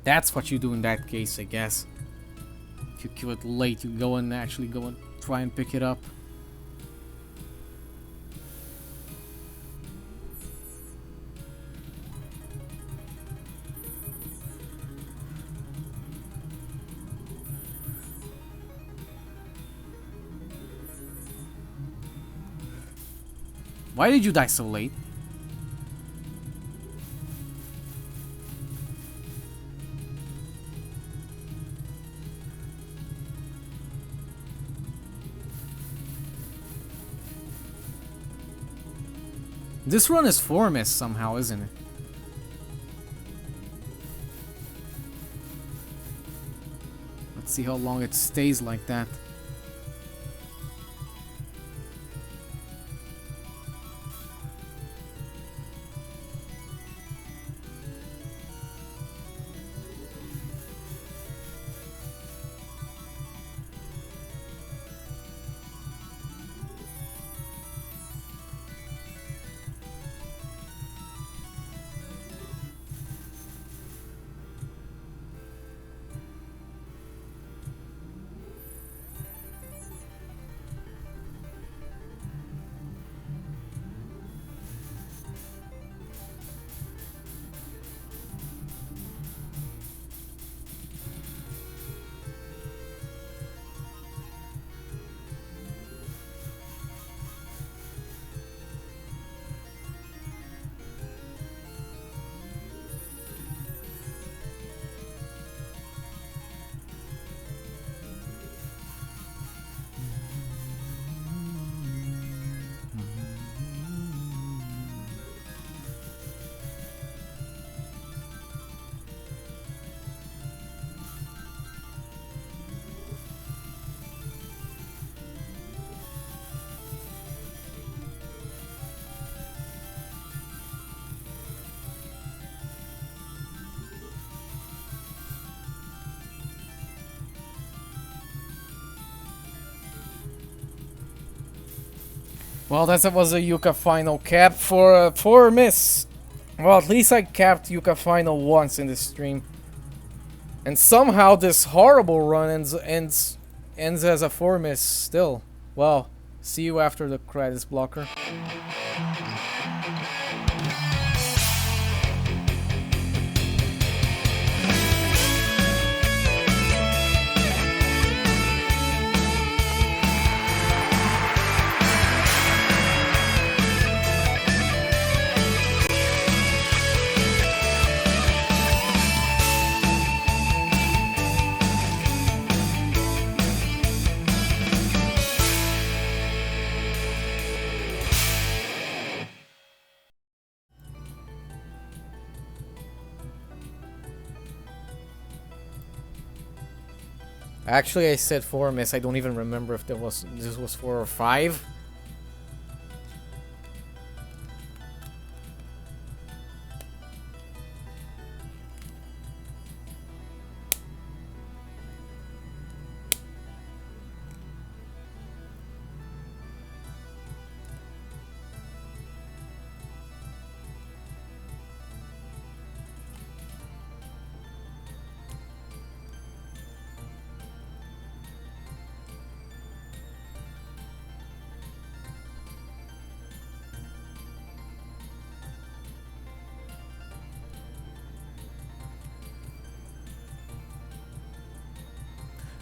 That's what you do in that case, I guess. If you kill it late, you go and actually go and try and pick it up. Why did you die so late? This run is 4 miss somehow, isn't it? Let's see how long it stays like that. Well, that was a Yuka final cap for 4 miss. Well, at least I capped Yuka final once in this stream. And somehow this horrible run ends as a 4 miss still. Well, see you after the credits blocker. Actually, I said 4 miss. I don't even remember if this was 4 or 5.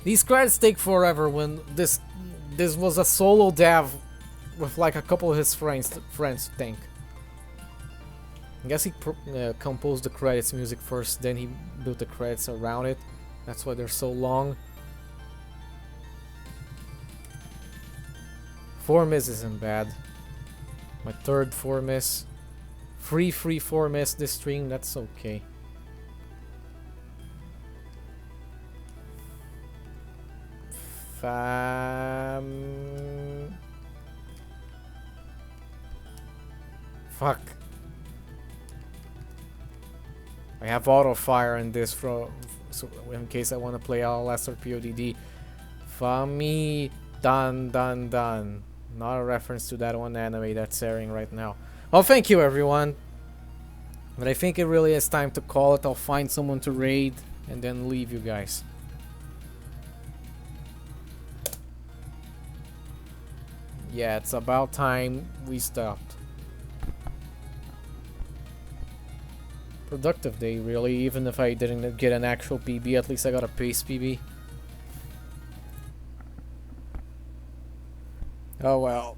These credits take forever when this was a solo dev with like a couple of his friends think. I guess he composed the credits music first, then he built the credits around it. That's why they're so long. 4 miss isn't bad. My third 4 miss. Free 4 miss this stream, that's okay. Fuck. I have auto fire in this so in case I want to play LLS or PODD. Fami dun. Not a reference to that one anime that's airing right now. Well, thank you everyone. But I think it really is time to call it. I'll find someone to raid and then leave you guys. Yeah, it's about time we stopped. Productive day, really. Even if I didn't get an actual PB, at least I got a pace PB. Oh well.